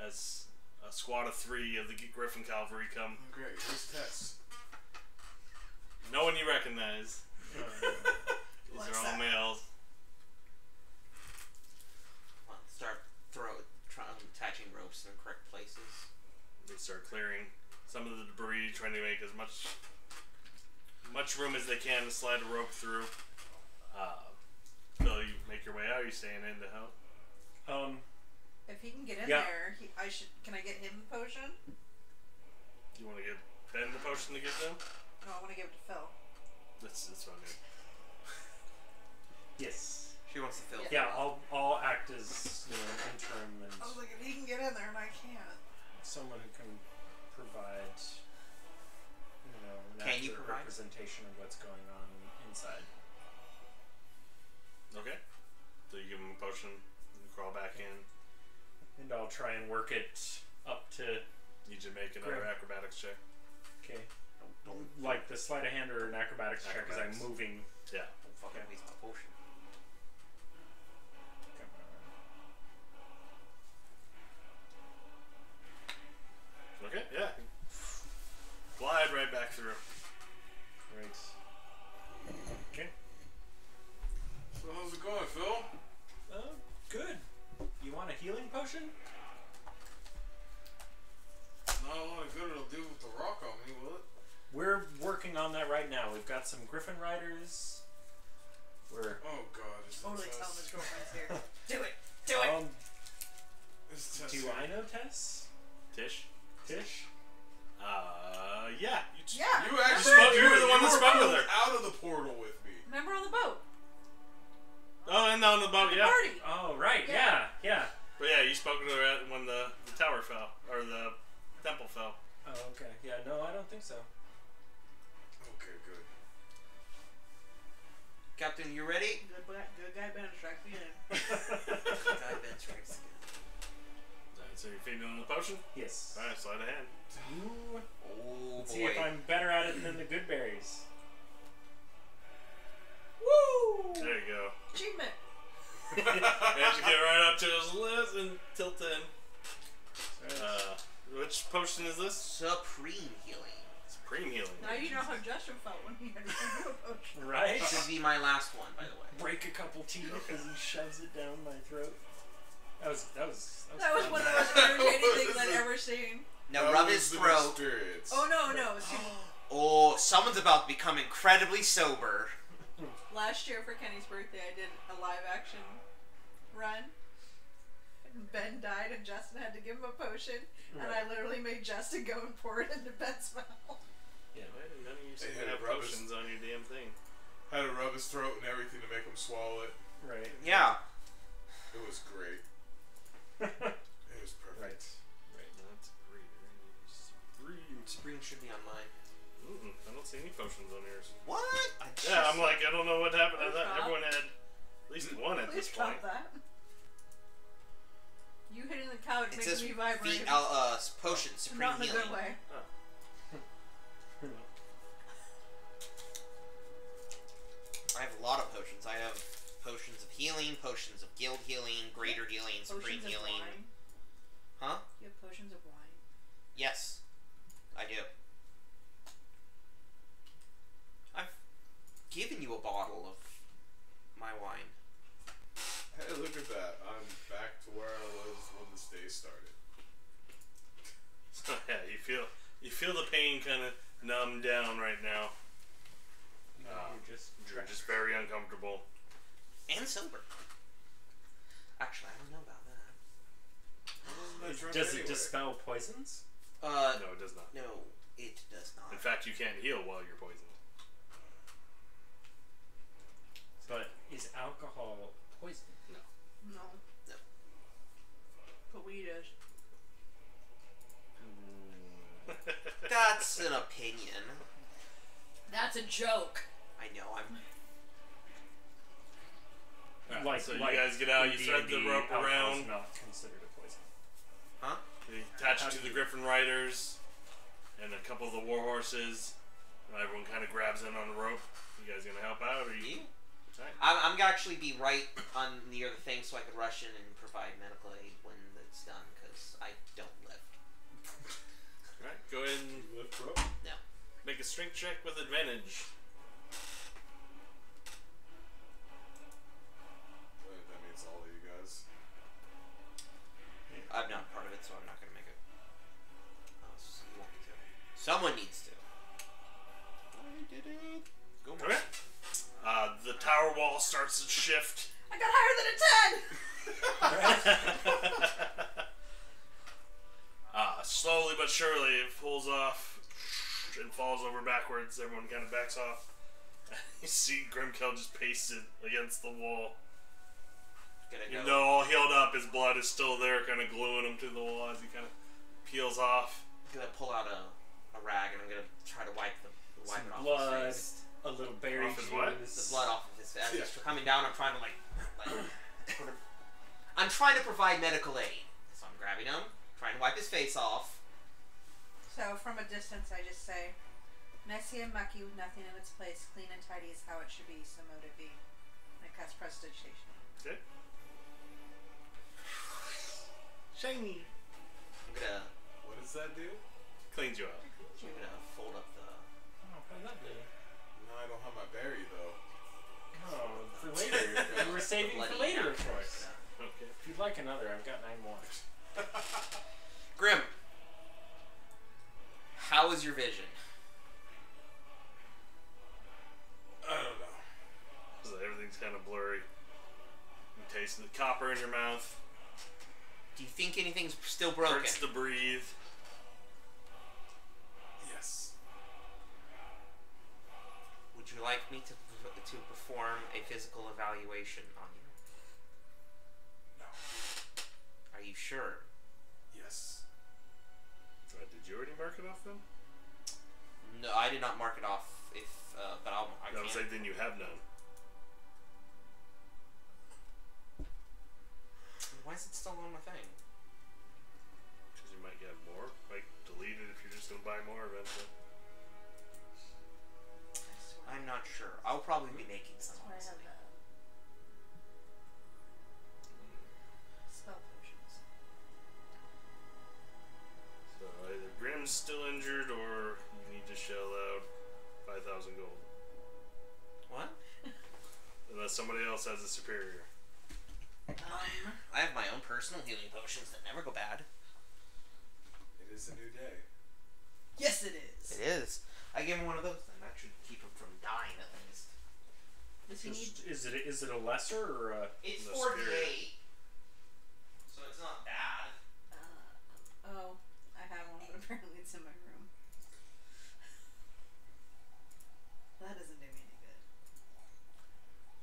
as a squad of 3 of the Griffin Cavalry come. Great, here's Tess. No one you recognize. These What's are all that? males. Start attaching ropes in the correct places. They start clearing some of the debris, trying to make as much room as they can to slide a rope through. Phil, you make your way out. Are you staying in to help? If he can get in Yeah. there, can I get him a potion? You want to get Ben the potion to get them? No, I want to give it to Phil. That's what I mean. Yes. She wants to fill. Yeah, I'll act as interim and I was like, if he can get in there and I can't. someone who can provide an Can you accurate provide? representation of what's going on inside. Okay. So you give him a potion and crawl back in. And I'll try and work it up to Need you to make another Great. acrobatics check. okay. Like the sleight of hand or an acrobatics check as I'm Acrobatics. moving. Yeah. Don't fucking waste my potion. Come on. Okay, yeah. Glide right back through. Right. Okay. So how's it going, Phil? Good. You want a healing potion? Not a lot of good it'll do with the rock on me. some Griffin Riders. We're Oh god, it's Totally tell him his girlfriend's here. Do it. Do it. Do I know Tess? Tish. Tish? Yeah. Yeah. You actually You were the one that spoke with her. out of the portal with me. Remember on the boat? Oh, and on the boat, The yeah. party. Oh, right. Yeah. Yeah. But yeah, you spoke to her when the tower fell, or the temple fell. Oh, okay. Yeah, no, I don't think so. Okay, good. Captain, you ready? Good guy Ben strikes again. God, Ben strikes again. So you're feeding on the potion? Yes. Alright, slide a hand. Ooh. Oh Let's boy. see if I'm better at it than the good berries. Woo! There you go. Achievement. And you get right up to his list and tilt in. Which potion is this? Supreme healing. Supreme healing. Now you know how Justin felt when he had to do a potion. Right? This would be my last one, by the way. Break a couple teeth as he shoves it down my throat. That was That was fun. one of the most irritating things I'd ever seen. Now That rub was his the throat. experience. Oh no. See, Oh, someone's about to become incredibly sober. last year for Kenny's birthday, I did a live action run. And Ben died, and Justin had to give him a potion, and I literally made Justin go and pour it into Ben's mouth. Yeah, why did none of you seem They to had have rubbers. potions on your damn thing? Had to rub his throat and everything to make him swallow it. Right. Yeah. It was great. It was perfect. Right. Right, that's great. Supreme should be on mine. I don't see any potions on yours. What? Yeah, I'm like, I don't know what happened. I Please thought stop. everyone had at least one at Please this point. stop that. You hitting the couch It makes says me vibrate. potion, supreme Not in a healing. good way. I have a lot of potions. I have potions of healing, potions of guild healing, greater healing, supreme Potions of healing. wine. Huh? You have potions of wine. Yes, I do. I've given you a bottle of my wine. Hey, look at that. I'm back to where I was when this day started. So yeah, you feel the pain kind of numb down right now. You're just very uncomfortable. And sober. Actually, I don't know about that. Does it dispel poisons? No, it does not. No, it does not. In fact, you can't heal while you're poisoned. But is alcohol poison? No. No. But weed is. That's an opinion. That's a joke. I know, Alright, so you guys get out, you thread the rope around. Not considered a poison. Huh? You attach it to the Griffin Riders and a couple of the war horses. And everyone kind of grabs in on the rope. You guys gonna help out, or you? Right. I'm gonna actually be right on near the thing so I could rush in and provide medical aid when it's done, because I don't lift. Alright, go ahead and Lift rope? No. make a strength check with advantage. That means all of you guys. I'm not part of it, so I'm not gonna make it. You want me to. Someone needs to. I did it. Go on. Okay. The tower wall starts to shift. I got higher than a 10! Slowly but surely it pulls off and falls over backwards. Everyone kind of backs off. You see Grimkel just pasted against the wall. Even though all healed up, his blood is still there, kind of gluing him to the wall as he kind of peels off. I'm gonna pull out a rag and I'm gonna try to wipe it off Blood, his face. a little berry Off his what? The juice. blood off of his face. As he's coming down, I'm trying to I'm trying to provide medical aid. So I'm grabbing him, trying to wipe his face off. So from a distance I just say, messy and mucky with nothing in its place, clean and tidy is how it should be, so mote it be. I cast prestidigitation. Okay. Shiny. I'm gonna What does that do? Cleans you up. fold up the. Oh, how lovely. No, I don't have my berry though. Oh, for later. You were saving for bloody later, of napkins. course. Okay. If you'd like another, I've got 9 more. Grim, how is your vision? basically copper in your mouth. Do you think anything's still broken? Hurts to breathe. Yes. Would you like me to perform a physical evaluation on you? No. Are you sure? Yes. Did you already mark it off then? No, I did not mark it off. But I was like, then you have none. Why is it still on my thing? Because you might get more. Like, delete it if you're just going to buy more eventually. I'm not sure. I'll probably be making some. I have spell potions. So either Grim's still injured or you need to shell out 5,000 gold. What? Unless somebody else has a superior. I have my own personal healing potions that never go bad. It is a new day. Yes, it is. It is. I give him one of those, then that should keep him from dying at least. Does he need? Is it a lesser or a? It's No 48, spirit. so it's not bad. Oh, I have one, but apparently it's in my room. That doesn't do me any good.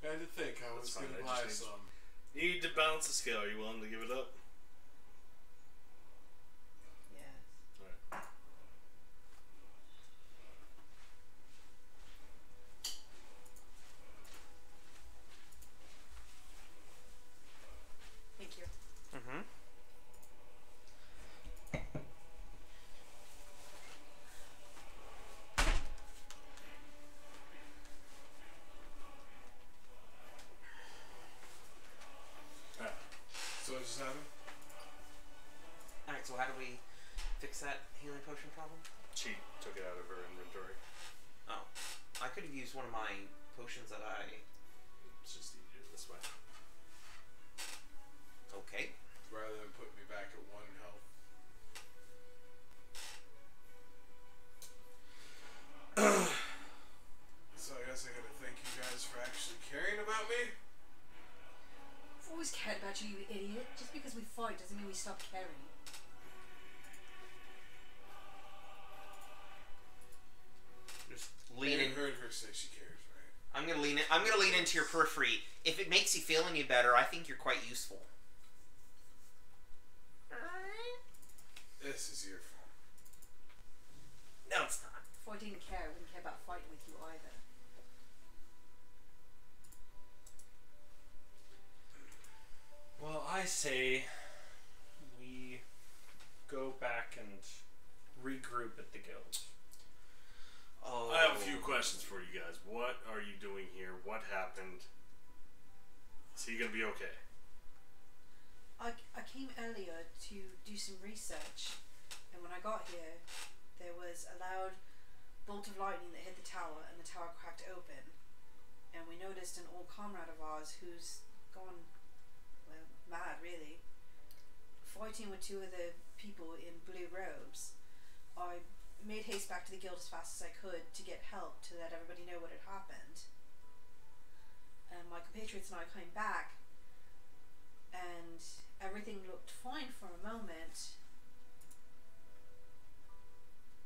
I had to think I was That's fine, going to I buy just need- some. Need to balance the scale. Are you willing to give it up? Yes. Alright. Thank you. Mm-hmm. So what just happened? Alright, so how do we fix that healing potion problem? She took it out of her inventory. Oh. I could have used one of my potions that It's just easier this way. Okay. Rather than put me back at 1 health. So I guess I gotta thank you guys for actually caring about me. I've always cared about you, you idiot. Just because we fight doesn't mean we stop caring. Just I lean in. heard her say she cares, right? I'm gonna lean into your periphery. If it makes you feel any better, I think you're quite useful. This is your fault. No, it's not. If I didn't care, I wouldn't care about fighting with you either. Well, I say we go back and regroup at the guild. Oh. I have a few questions for you guys. What are you doing here? What happened? Is he gonna be okay? I came earlier to do some research, and when I got here, there was a loud bolt of lightning that hit the tower, and the tower cracked open. And we noticed an old comrade of ours who's gone, well, mad really, fighting with 2 of the people in blue robes. I made haste back to the guild as fast as I could to get help to let everybody know what had happened. And my compatriots and I came back, and everything looked fine for a moment,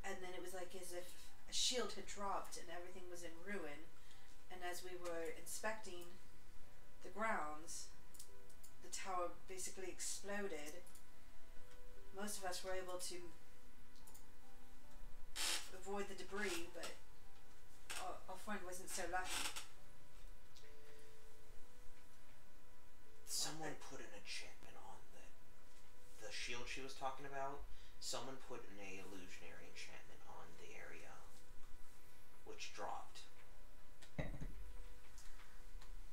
and then it was like as if a shield had dropped and everything was in ruin. And as we were inspecting the grounds, the tower basically exploded. Most of us were able to avoid the debris, but our friend wasn't so lucky. Someone put an enchantment on the shield she was talking about. Someone put an illusionary enchantment on the area, which dropped.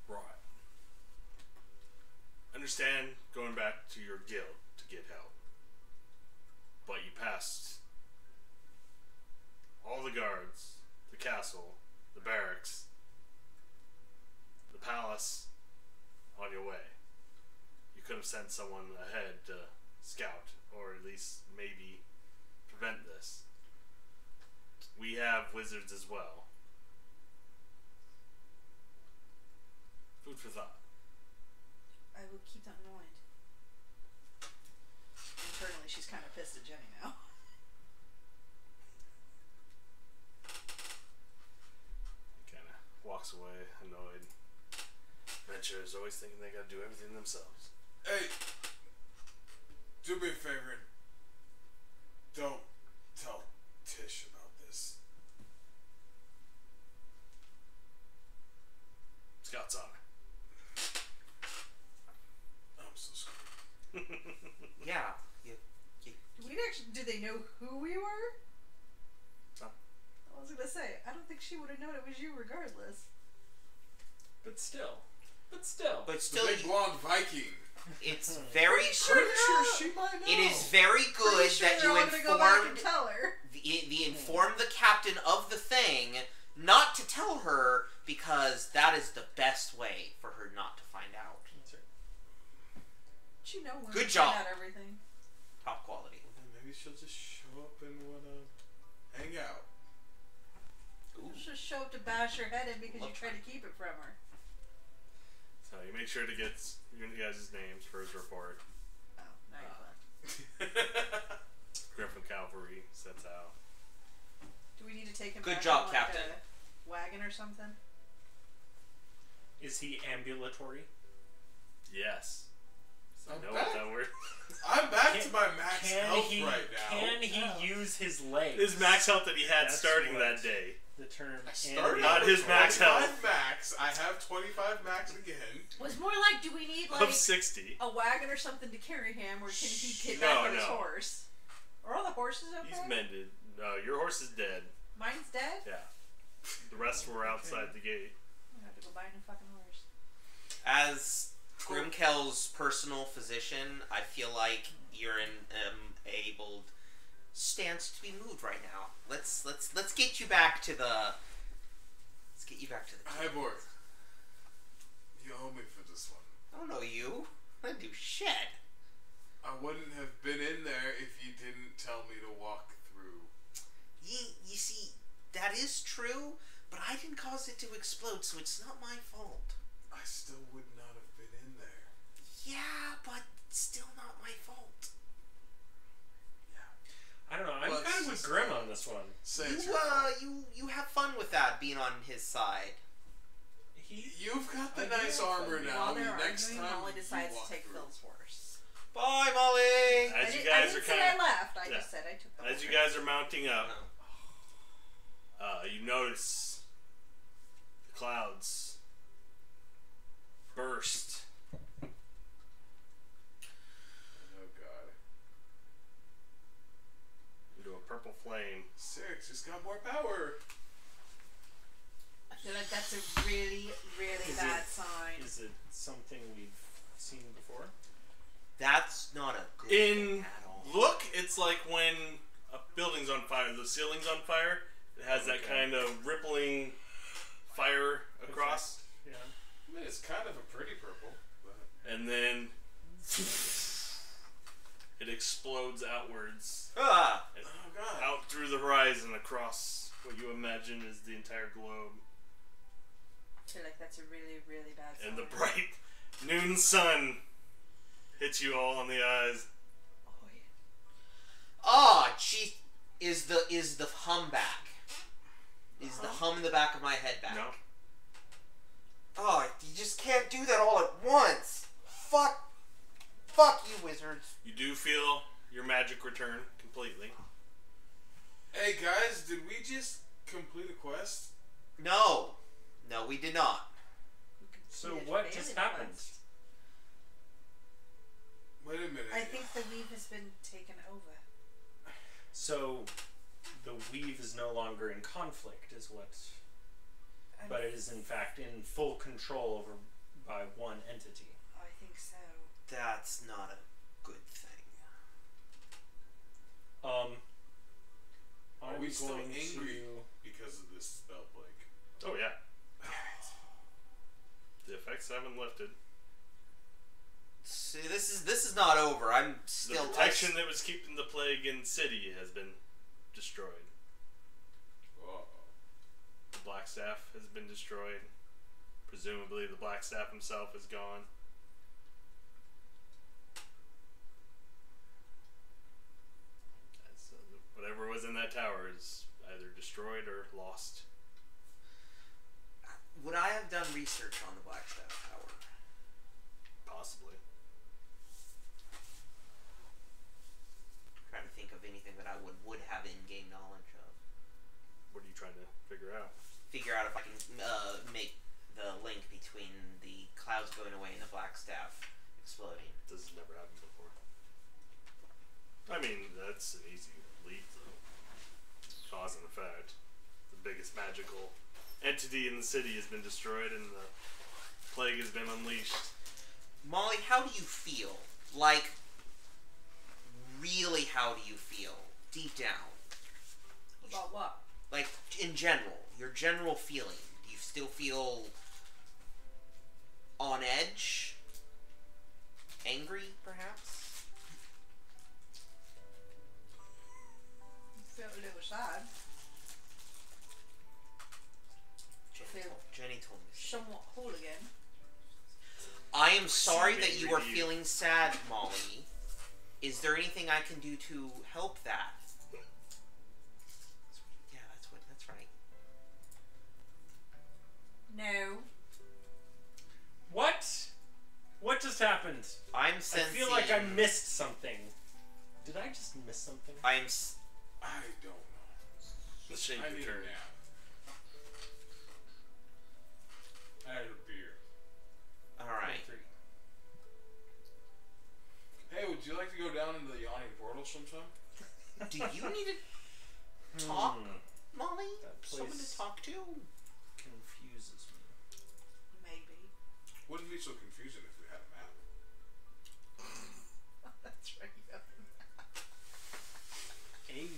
Right. Understand going back to your guild to get help. But you passed all the guards, the castle, the barracks, the palace on your way. You could have sent someone ahead to scout, or at least maybe prevent this. We have wizards as well. Food for thought. I will We'll keep that in mind. Internally, she's kind of pissed at Jenny now. He kind of walks away, annoyed. Adventurers always thinking they gotta do everything themselves. Hey, do me a favor and don't tell Tish about this. Scout's honor. I'm so screwed. Yeah. Do they know who we were? No. I was gonna say, I don't think she would have known it was you regardless. But still. But The still, big blonde Viking. it's very Pretty sure she might know. It is very good Pretty sure that they're you all gonna go back and informed tell her. the informed the captain of the thing not to tell her, because that is the best way for her not to find out. That's right. She know when Good we job. find out everything. Top quality. Maybe she'll just show up and wanna hang out. She'll just show up to bash her head in because you try to keep it from her. So you make sure to get you guys' names for his report. Oh, now you're fun. Griffin Cavalry sets out. Do we need to take him Good back job, in, Captain. a wagon or something? Is he ambulatory? Yes. So I'm know back. what that word. I'm back to my max health he, right now. Can he use his legs? His max health that he had That's starting what that day. The term I started Not out with his max 25 health. Max. I have 25 max again. Was more like, do we need like Of 60. a wagon or something to carry him, or can he get No, back on his no. horse? Are all the horses okay? He's mended. No, your horse is dead. Mine's dead? Yeah. The rest were outside the gate. I'm gonna have to go buy a new fucking horse. As Grimkel's personal physician, I feel like you're in able stance to be moved right now. Let's get you back to the. Let's get you back to the. Hibor, you owe me for this one. I don't know you. I didn't do shit. I wouldn't have been in there if you didn't tell me to walk through. You see, that is true, but I didn't cause it to explode, so it's not my fault. I still would not have been in there. Yeah, but still not my fault. I don't know. I'm Well, kind of with Grim on this one. Say it's your fault. You have fun with that, being on his side. You've got the I do nice have fun. armor now. While they're Next arguing, time Molly you decides walk to take through. Phil's horse. Bye, Molly. As you I guys didn't are say kind I of. left. I Yeah. just said I took the As horse. you guys are mounting up, No. you notice the clouds burst. Oh god. Into a purple flame. Cyric just got more power. I feel like that's a really, really Is bad it- sign. Is it something we've seen before? That's not a good In thing at all. look, it's like when a building's on fire, the ceiling's on fire. It has that Okay. kind of rippling fire across, Yeah. I mean, it's kind of a pretty purple, but and then it explodes outwards, Ah! and oh god. out through the horizon across what you imagine is the entire globe. I feel like that's a really, really bad sign. And the bright noon sun hits you all on the eyes. Ah, gee, is the hum back? Is the hum in the back of my head back? No. Oh, you just can't do that all at once. Fuck you, wizards. You do feel your magic return completely. Hey guys, did we just complete a quest? No, we did not. So Completed what an just alien happened? quest. Wait a minute. I think the weave has been taken over. So the weave is no longer in conflict, is what. But it is in fact in full control over by one entity. I think so. That's not a good thing. Are we still going angry to? because of this spell plague? Oh yeah. The effects haven't lifted. See, this is not over. I'm The still protection that was keeping the plague in city has been destroyed. Uh-oh. The Black Staff has been destroyed. Presumably the Black Staff himself is gone. is either destroyed or lost. Would I have done research on the Blackstaff Tower? Possibly. Trying to think of anything that I would have in-game knowledge of. What are you trying to figure out? Figure out if I can make the link between the clouds going away and the Blackstaff exploding. This has never happened before. I mean, that's an easy leap, though. Cause and effect. The biggest magical entity in the city has been destroyed and the plague has been unleashed. Molly, how do you feel? Like, really, how do you feel? Deep down. About what? Like, in general. Your general feeling. Do you still feel on edge? Angry, perhaps? I feel a little sad. Jenny told me. Somewhat whole again. I am sorry that you are feeling sad, Molly. Is there anything I can do to help that? Yeah, that's right. No. What? What just happened? I'm sensing... I feel like I missed something. Did I just miss something? I don't know. Let's change I your need turn. a nap. I had a beer. Alright. Hey, would you like to go down into the yawning portal sometime? Do you need to talk, Molly? That Someone to place talk to? confuses me. Maybe. Wouldn't be so confusing if we had a map. That's right. Hey.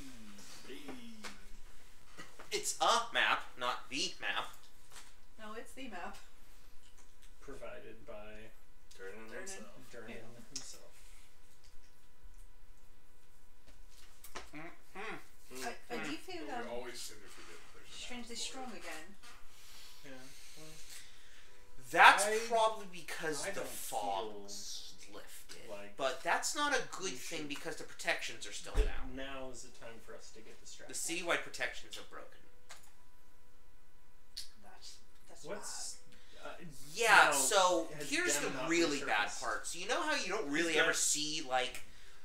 It's a map, not the map. No, it's the map. Provided by Turning himself. Durnan himself. I do feel But we always seem to forget that there's a map strangely for it. strong again. Yeah. That's I- probably because I the don't fog's lifted. like But that's not a good we thing should- because the protections are still that down. now is the time for us to get distracted. The citywide protections are broken. That's What's Yeah, now, so has here's Dem the not really bad resurfaced? part. So you know how you don't really Dem- ever see like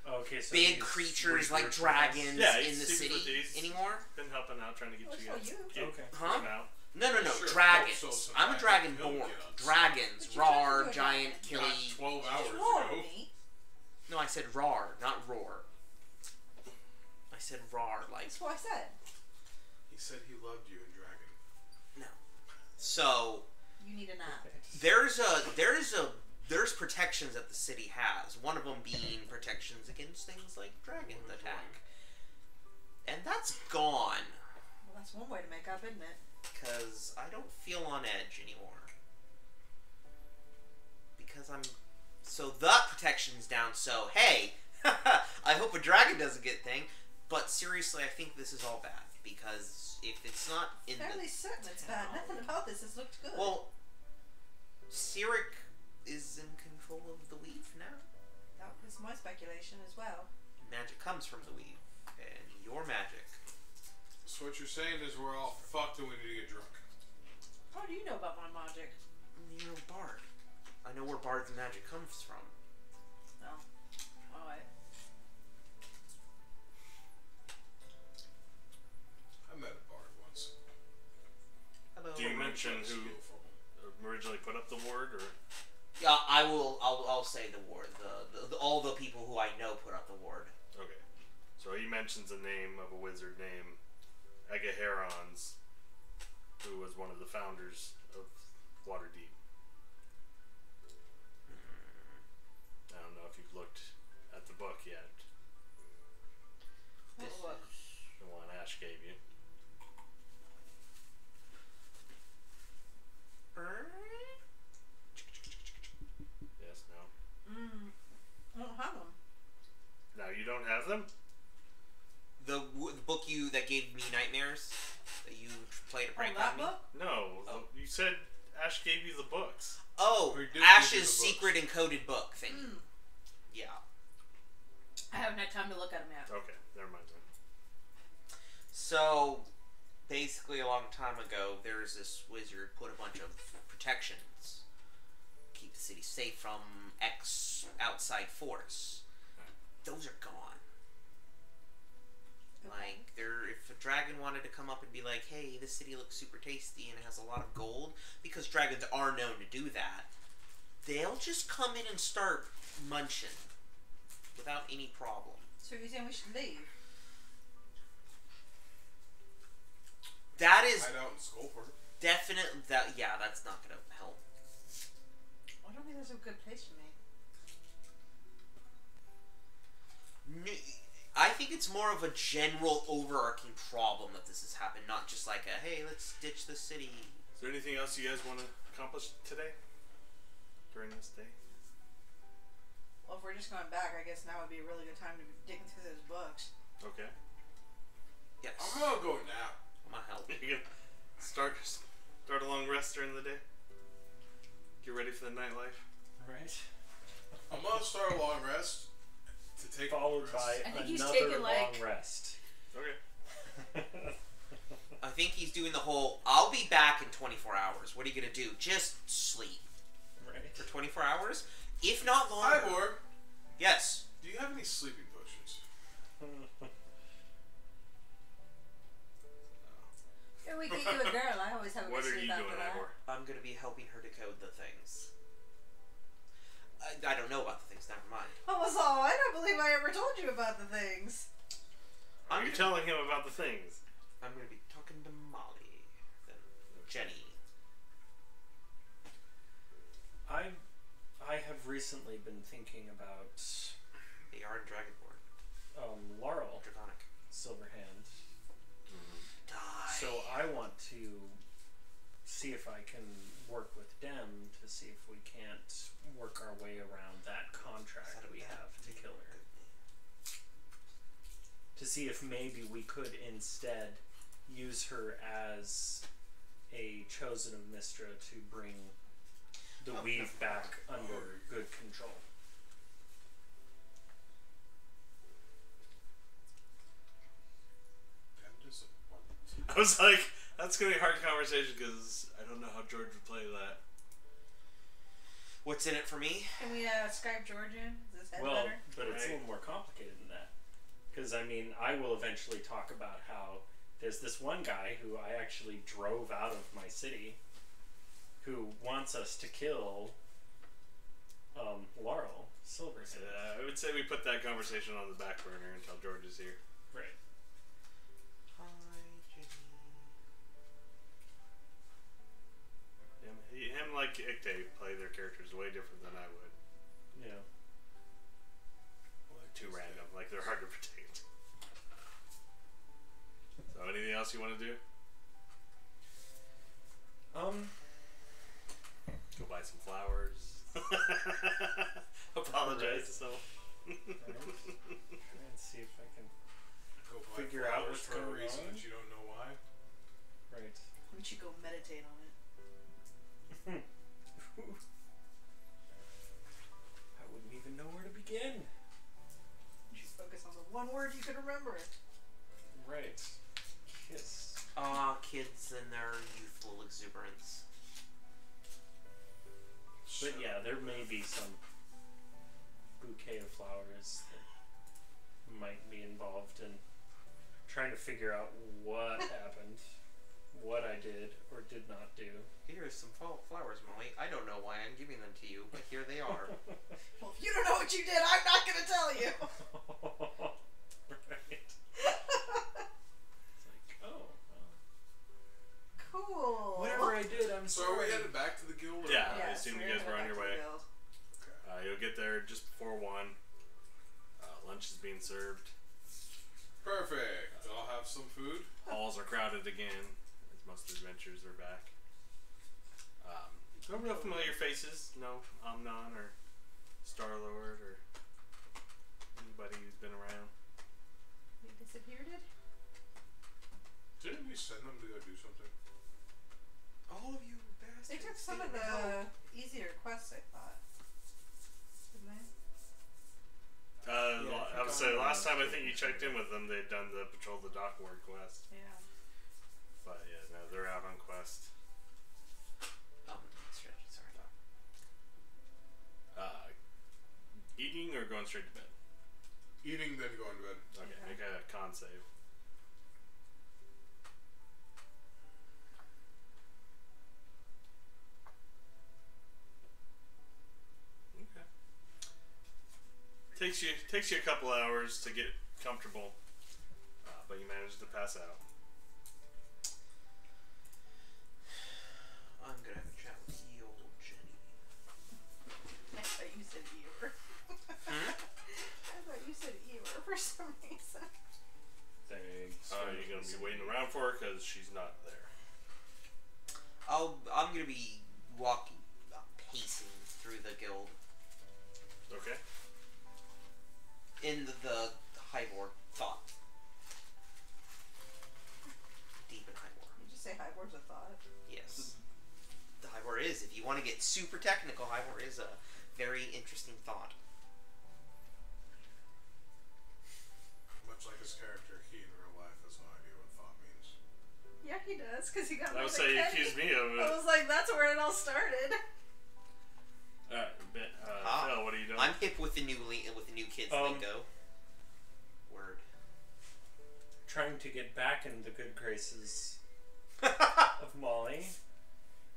okay, so big he's creatures like resurfaced. dragons Yeah, in he's the super city dazed. anymore? Been helping out, trying to get Well, you so guys. you. Get Okay. Huh? them out. No, Sure, dragons. so I'm a I dragon can born. get on. Dragons, But you turned rar, into a giant, dragon. killy. Not 12 You hours just roared ago. at me. No, I said rar, not roar. I said rar, like That's what I said. He said he loved you in Dragon. no. So You need a nap. there's protections that the city has. One of them being protections against things like dragon attack, and that's gone Well, that's one way to make up, isn't it? because I don't feel on edge anymore. Because so the protection's down. So hey, I hope a dragon doesn't get thing. But seriously, I think this is all bad because if it's not in Fairly certain it's bad. Nothing about this has looked good. well, Cyric is in control of the weave now. That was my speculation as well. Magic comes from the weave, and your magic. So what you're saying is we're all fucked and we need to get drunk. How do you know about my magic? You're a bard. I know where bard's magic comes from. No. Alright. I met a bard once. Hello. Do you mention Trying to who steal from him. originally put up the ward, or Yeah, I will. I'll say the ward. The all the people who I know put up the ward. okay? So he mentions the name of a wizard named McGeherety, who was one of the founders of Waterdeep. I don't know if you've looked at the book yet. What This book? is- The one Ash gave you. Yes, no. I don't have them. Now you don't have them? The book that gave me nightmares that you played a Oh, prank that on me. book? No. Oh. You said Ash gave you the books. Oh, We did Ash's give you the secret encoded book thing. Mm. Yeah. I haven't had time to look at them yet. Okay, never mind then. So, basically, a long time ago, there was this wizard put a bunch of protections, keep the city safe from outside force. Those are gone. Like, if a dragon wanted to come up and be like, hey, this city looks super tasty and it has a lot of gold, because dragons are known to do that, they'll just come in and start munching without any problem. So you're saying we should leave? That is hide out in Skullport. definitely that's not gonna help. I don't think that's a good place for me. I think it's more of a general overarching problem that this has happened, not just like a hey, let's ditch the city. Is there anything else you guys want to accomplish today? During this day? Well, if we're just going back, I guess now would be a really good time to be digging through those books. Okay. Yes. I'm gonna go nap. I'm gonna help. You can start a long rest during the day. Get ready for the nightlife. Right. I'm gonna start a long rest to take Followed by I think he's another taking, long like- rest. Okay. I think he's doing the whole, I'll be back in 24 hours. What are you gonna do? Just sleep. Right. For 24 hours? If not longer. Hibor, Yes. do you have any sleeping potions? If we get you a girl, I always have a What good are you sleep doing, after that. Hibor? I'm gonna be helping her decode the things. I don't know about the things, never mind. Oh, I don't believe I ever told you about the things. You're telling him about the things. I'm gonna be talking to Molly. Then Jenny. I have recently been thinking about They are in Dragonborn. Laeral Draconic. Silverhand. Die. So I want to see if I can work with Dem to see if we can't work our way around that contract we have to kill her. To see if maybe we could instead use her as a chosen of Mystra to bring the weave back under good control. I'm disappointed. I was like, that's gonna be a hard conversation because I don't know how George would play that. What's in it for me? Can we Skype George in? Is this head Well, better? but it's a little more complicated than that. Because, I mean, I will eventually talk about how there's this one guy who I actually drove out of my city who wants us to kill Laeral Silverhand. I would say we put that conversation on the back burner until George is here. Right. Hi, Jenny. Him like Ikte play their characters way different than I would. Yeah. Too random, like they're hard to predict. So anything else you want to do? Go buy some flowers. Apologize to someone. Try and see if I can Go buy figure out flowers what's for a going reason on. that you don't know why. Right. Why don't you go meditate on it? I wouldn't even know where to begin. You should focus on the one word you can remember. Right. Kiss. Kids and their youthful exuberance. But yeah, there may be some bouquet of flowers that might be involved in trying to figure out what happened, what I did or did not do. Here's some flowers, Molly. I don't know why I'm giving them to you, but here they are. Well, if you don't know what you did, I'm not going to tell you. Right. It's like, oh, well, Cool. whatever I did, I'm So are sorry. we headed back to the guild? Or Yeah. not? I assume you guys were on your way. You'll get there just before 1. Lunch is being served. Perfect. I'll have some food. Halls are crowded again, as most adventurers are back. No real familiar faces. No Amnon or Starlord or anybody who's been around. They disappeared it? Didn't we send them to go do something? All of you bastards. They took some of didn't help. the easier quests, I thought. Didn't they? I I would say last time I think you checked in with them, they'd done the Patrol the Dockward quest. Yeah. But yeah, no, they're out on quest. Sorry. Eating or going straight to bed? Eating, then going to bed. Okay, make a con save. Okay. Takes you a couple hours to get comfortable, but you manage to pass out. I'm gonna have a chat with the old Jenny. I thought you said Eeyore. I thought you said Eeyore for some reason. Thanks. You're gonna be waiting around for her because she's not there. I'm gonna be walking, pacing through the guild Okay. in the Hibor thought. Deep in Hibor. Did you say Hibor's a thought? Yes. The Hibor is, if you want to get super technical, Hibor is a very interesting thought. Much like his character, he in real life has no idea what thought means. Yeah, he does, because he got I mad would at say you Kenny. accused me of it. I was like, that's where it all started. Phil, what are you doing? I'm hip with the new kids lingo. Word. Trying to get back in the good graces of Molly,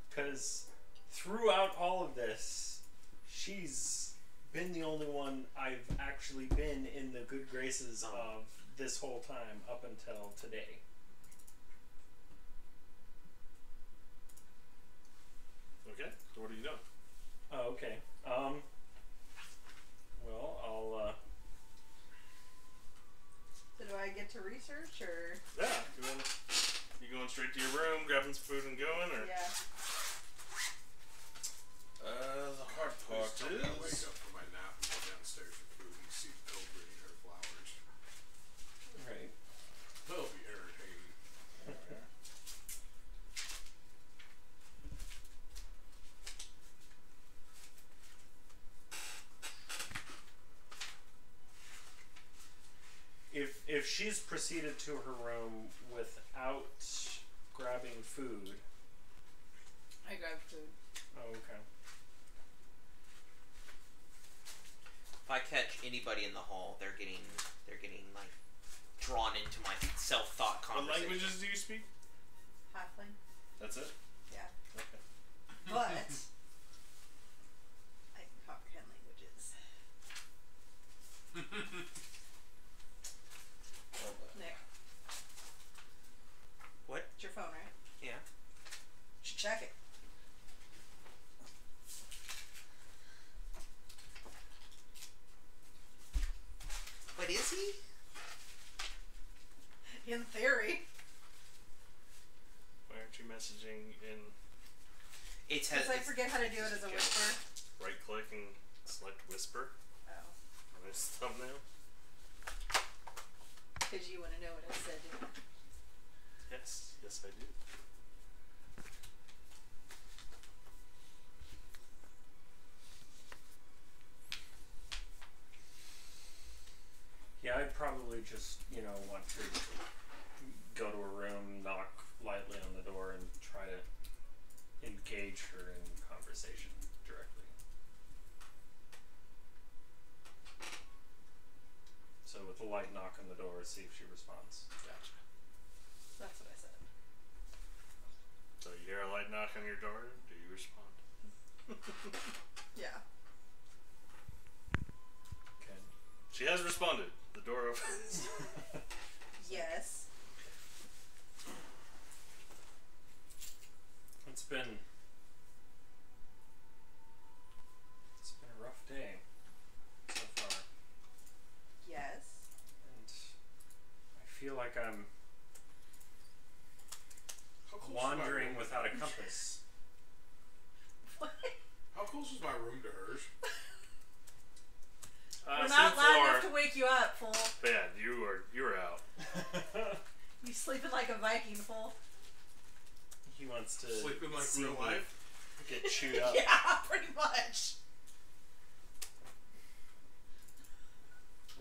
because throughout all of this, she's been the only one I've actually been in the good graces of this whole time up until today. Okay, so what are you doing? Oh, okay. Well, I'll, So do I get to research, or? Yeah, you going straight to your room, grabbing some food and going, or? Yeah. The hard part Please tell me I wake is... up from my nap and go downstairs for food and see Bill bringing her flowers. right. That'll be irritating. If she's proceeded to her room without grabbing food... I grabbed food. Oh, okay. If I catch anybody in the hall, they're getting like drawn into my self-thought What conversation. languages do you speak? Halfling. That's it? Yeah. Okay. But I can comprehend languages. Nick. What? It's your phone, right? Yeah. You should check it. But is he? In theory. Why aren't you messaging in It's Because I forget how to do it as a whisper. right click and select whisper Oh. on this thumbnail? Because you want to know what I said, didn't you? Yes, yes I do. Yeah, I'd probably just, want to go to a room, knock lightly on the door, and try to engage her in conversation directly. So with a light knock on the door, see if she responds. Gotcha. That's what I said. So you hear a light knock on your door, do you respond? Yeah. Okay. She has responded. The door opens. Yes. It's been a rough day so far. Yes. And I feel like I'm How close is my wandering room? without a compass. What? How close is my room to hers? We're Same not loud floor. enough to wake you up, fool. But yeah, you're out. You sleeping like a Viking, fool. He wants to Sleeping like see real me life? get chewed up. Yeah, pretty much.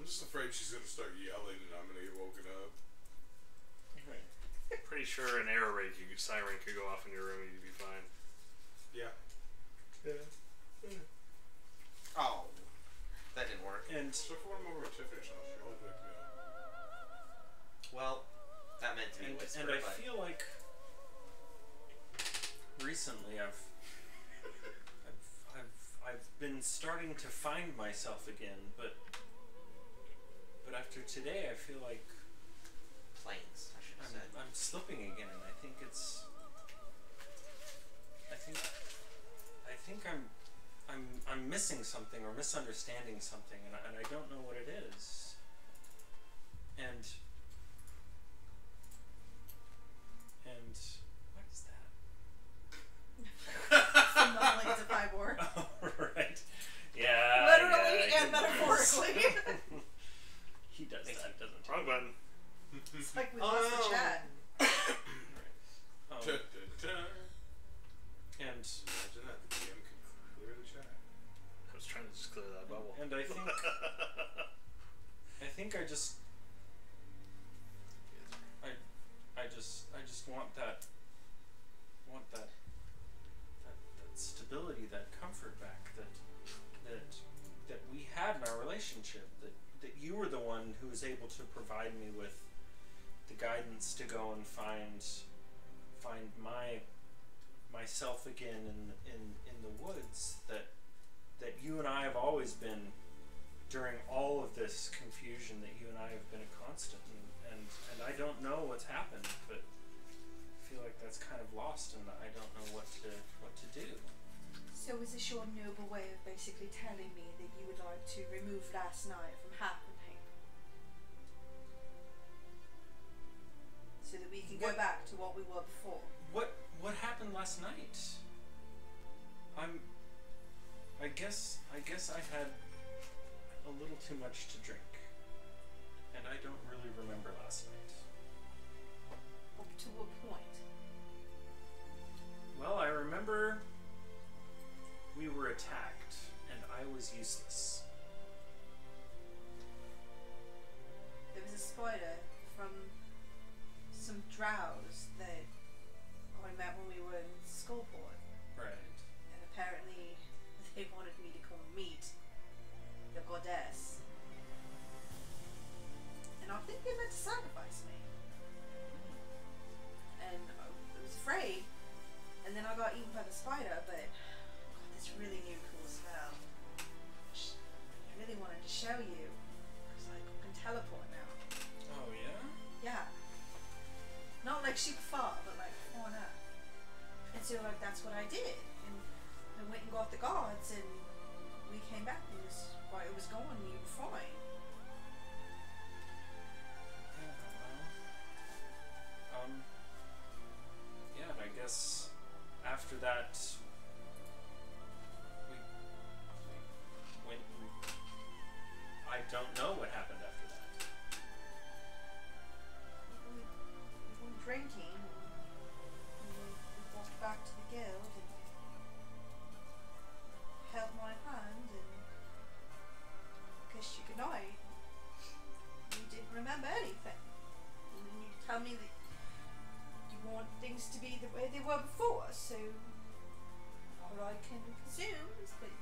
just afraid she's gonna start yelling and I'm gonna get woken up. Pretty sure an arrow raid siren could go off in your room and you'd be fine. Yeah. Oh, that didn't work. And So if I'm over Tiffany, she'll wake me up. Well, that meant to be whispered. and I but feel like recently I've been starting to find myself again, but after today I feel like planes, I should have said. I'm slipping again, and I think I'm missing something or misunderstanding something, and I don't know what it is. And what is that? From the Blades of Hibor. Oh, right. Yeah. Literally yeah, and metaphorically. He does that, doesn't he? Wrong button. It's like we lost the chat. Um, Dun, dun, dun. and Imagine that. The DM could clear the chat. I was trying to just clear that bubble. and I think I just want that stability, that comfort back that we had in our relationship, that you were the one who was able to provide me with the guidance to go and find myself again in the woods, that you and I have always been during all of this confusion, that you and I have been a constant, and I don't know what's happened, but I feel like that's kind of lost, and I don't know what to do. So is this your noble way of basically telling me that you would like to remove last night from happening? So that we can go back to what we were before? What happened last night? I guess I had a little too much to drink, and I don't really remember last night. Up to what point? Well, I remember we were attacked, and I was useless. There was a spider from some drows that I met when we were in Skullport. Right. And apparently they wanted me to come meet the goddess. And I think they meant to sacrifice me. And I was afraid. And then I got eaten by the spider, but I got this really new cool spell. Which I really wanted to show you. Because I can teleport now. Oh, yeah? Yeah. Not like super far, but like far enough. And so like that's what I did. And I went and got the guards, and we came back, and while it was going, you were fine. Yeah, well, yeah, and I guess after that, we went and I don't know what happened after that. We went drinking, and we walked back to the guild, and held my hand, and kissed you goodnight. You didn't remember anything. And then you tell me that you want things to be the way they were before, so all I can presume is that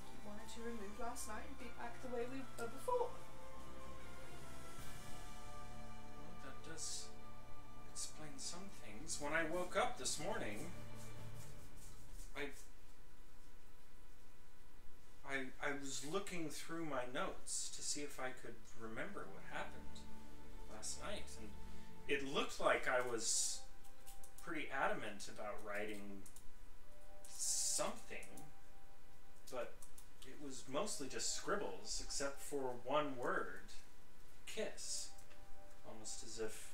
you wanted to remove last night and be back the way we were before. Well, that does explain some things. When I woke up this morning, I was looking through my notes to see if I could remember what happened last night, and it looked like I was pretty adamant about writing something, but it was mostly just scribbles, except for one word, kiss. Almost as if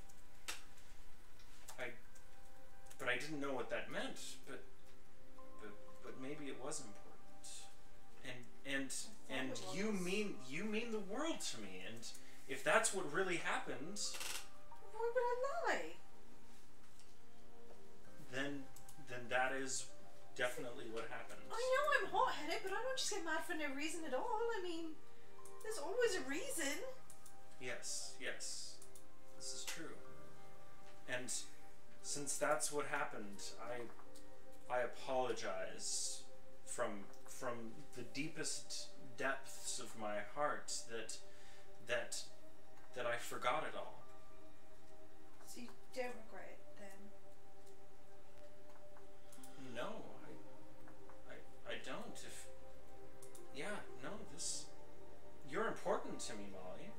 but I didn't know what that meant, but maybe it was important. And you mean the world to me, and if that's what really happened, Why would I lie? then that is definitely what happened. I know I'm hot-headed, but I don't just get mad for no reason at all. I mean, There's always a reason. Yes, yes. This is true. And since that's what happened, I apologize from the deepest depths of my heart that I forgot it all. So you don't regret it then? No, I don't. You're important to me, Molly.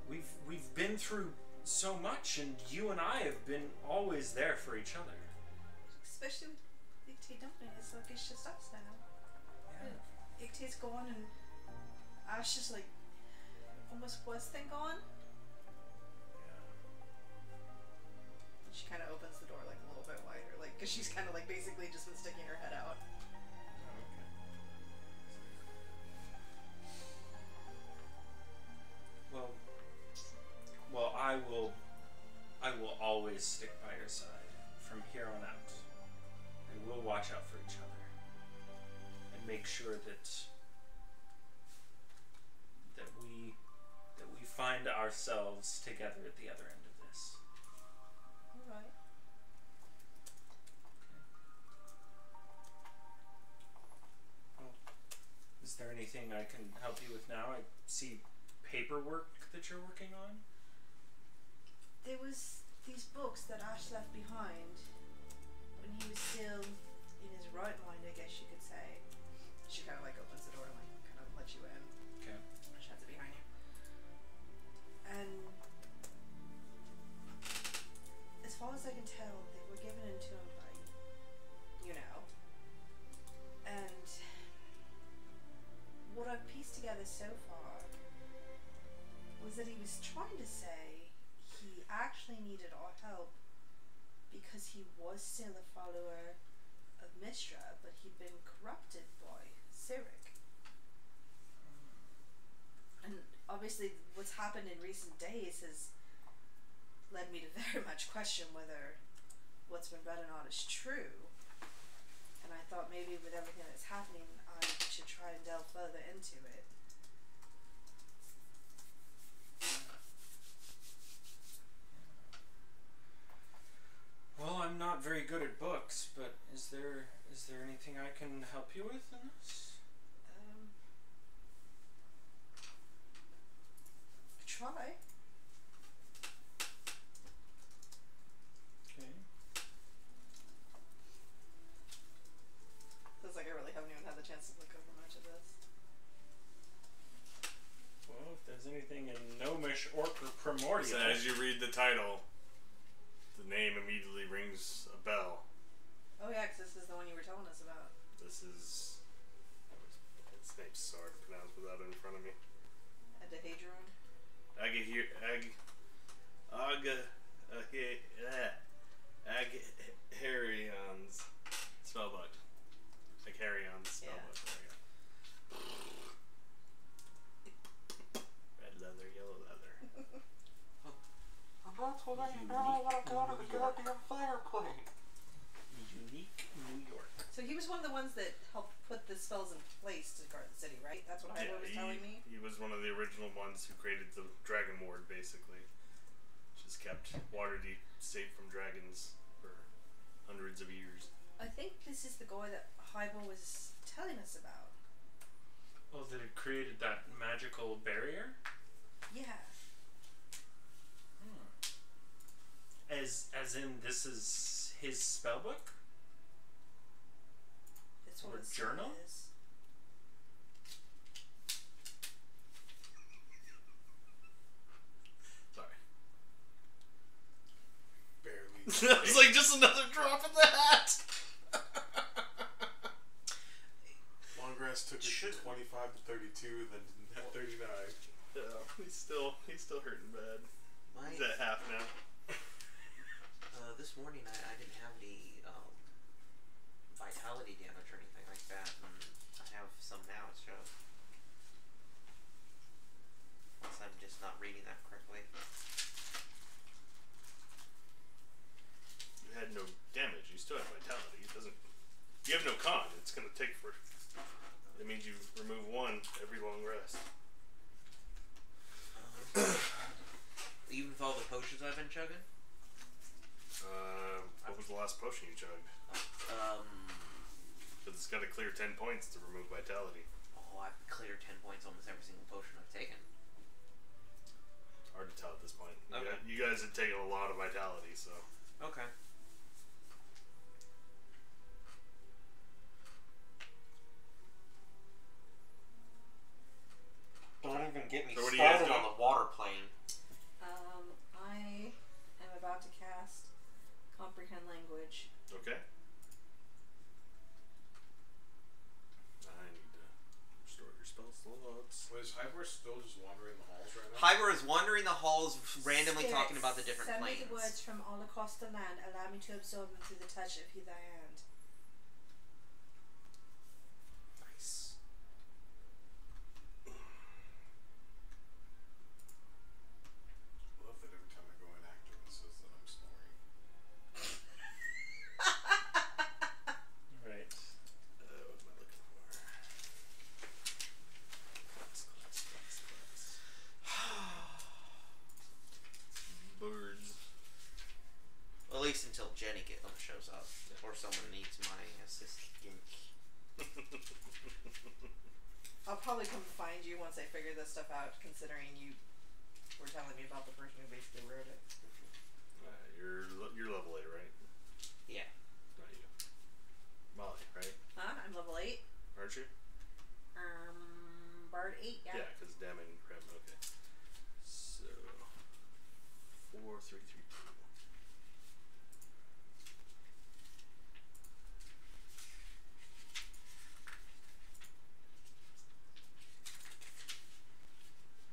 We've been through so much, and you and I have been always there for each other. Especially with Icte dumping, it's like it's just us now. Yeah. Icte's gone and Ash is like almost worse than gone. She kind of opens the door like a little bit wider, like because she's kind of like basically just been sticking her head out. Well, I will always stick by your side from here on out, and we'll watch out for each other and make sure that we find ourselves together at the other end of this. All right. Well, is there anything I can help you with now? I see paperwork that you're working on. There was these books that Ash left behind when he was still in his right mind, I guess you could say. She kind of like opens the door and like kind of lets you in. Okay. She has it behind you. And as far as I can tell, they were given into him by, you know. And what I've pieced together so far was that he was trying to say he actually needed our help because he was still a follower of Mystra, but he'd been corrupted by Cyric. And obviously what's happened in recent days has led me to very much question whether what's been read or not is true. And I thought maybe with everything that's happening, I should try and delve further into it. Well, I'm not very good at books, but is there anything I can help you with in this? Try. Okay. Feels like I really haven't even had the chance to look over much of this. Well, if there's anything in Gnomish, Orc, or Primordial... So as you read the title, the name immediately rings a bell. Oh yeah, because this is the one you were telling us about. This is... Its name's so hard to pronounce without it in front of me. Adahedron. Agharion's spellbook. Agharion's spellbook. There we go. Red leather, yellow leather. And that's when I want to go to the goddamn fireplace. Unique New York. So he was one of the ones that helped put the spells in place to guard the city, right? That's what Hibor was telling me? He was one of the original ones who created the Dragon Ward, basically. Which has kept Waterdeep safe from dragons for hundreds of years. I think this is the guy that Hibor was telling us about. Oh, that it created that magical barrier? Yeah. As in, this is his spellbook? That's what Or it journal? says. Sorry. Barely. I was like, just another drop in the hat! Longgrass took it from 25 to 32, then 39. Yeah, he's still hurting bad. He's at half now. This morning I didn't have any vitality damage or anything like that, and I have some now, it shows. Unless I'm just not reading that correctly. You had no damage, you still have vitality. It doesn't... You have no con, it's gonna take for... It means you remove 1 every long rest. Even with all the potions I've been chugging? What was the last potion you chugged? Because it's got to clear 10 points to remove vitality. Oh, I've cleared 10 points almost every single potion I've taken. It's hard to tell at this point. Okay. You guys have taken a lot of vitality, so. Okay. Don't even get me So what are you guys started on doing? the water plane. I am about to cast Comprehend Language. Okay. I need to restore your spell slots. Was Hibor still just wandering the halls right now? Hibor is wandering the halls, randomly Spirits, talking about the different send planes. me the words from all across the land. Allow me to absorb them through the touch of thy hand. Nice. I love that every time I go inactive it says that I'm snoring. Right. What am I looking for? Birds. Well, at least until Jenny shows up. Or someone needs my assistant. I'll probably come find you once I figure this stuff out, considering you were telling me about the person who basically wrote it. You're level 8, right? Yeah. Not you. Molly, right? Huh? I'm level 8. Aren't you? Bard 8, yeah. Yeah, because damning crap. Okay. So 4, 3, 3, 2.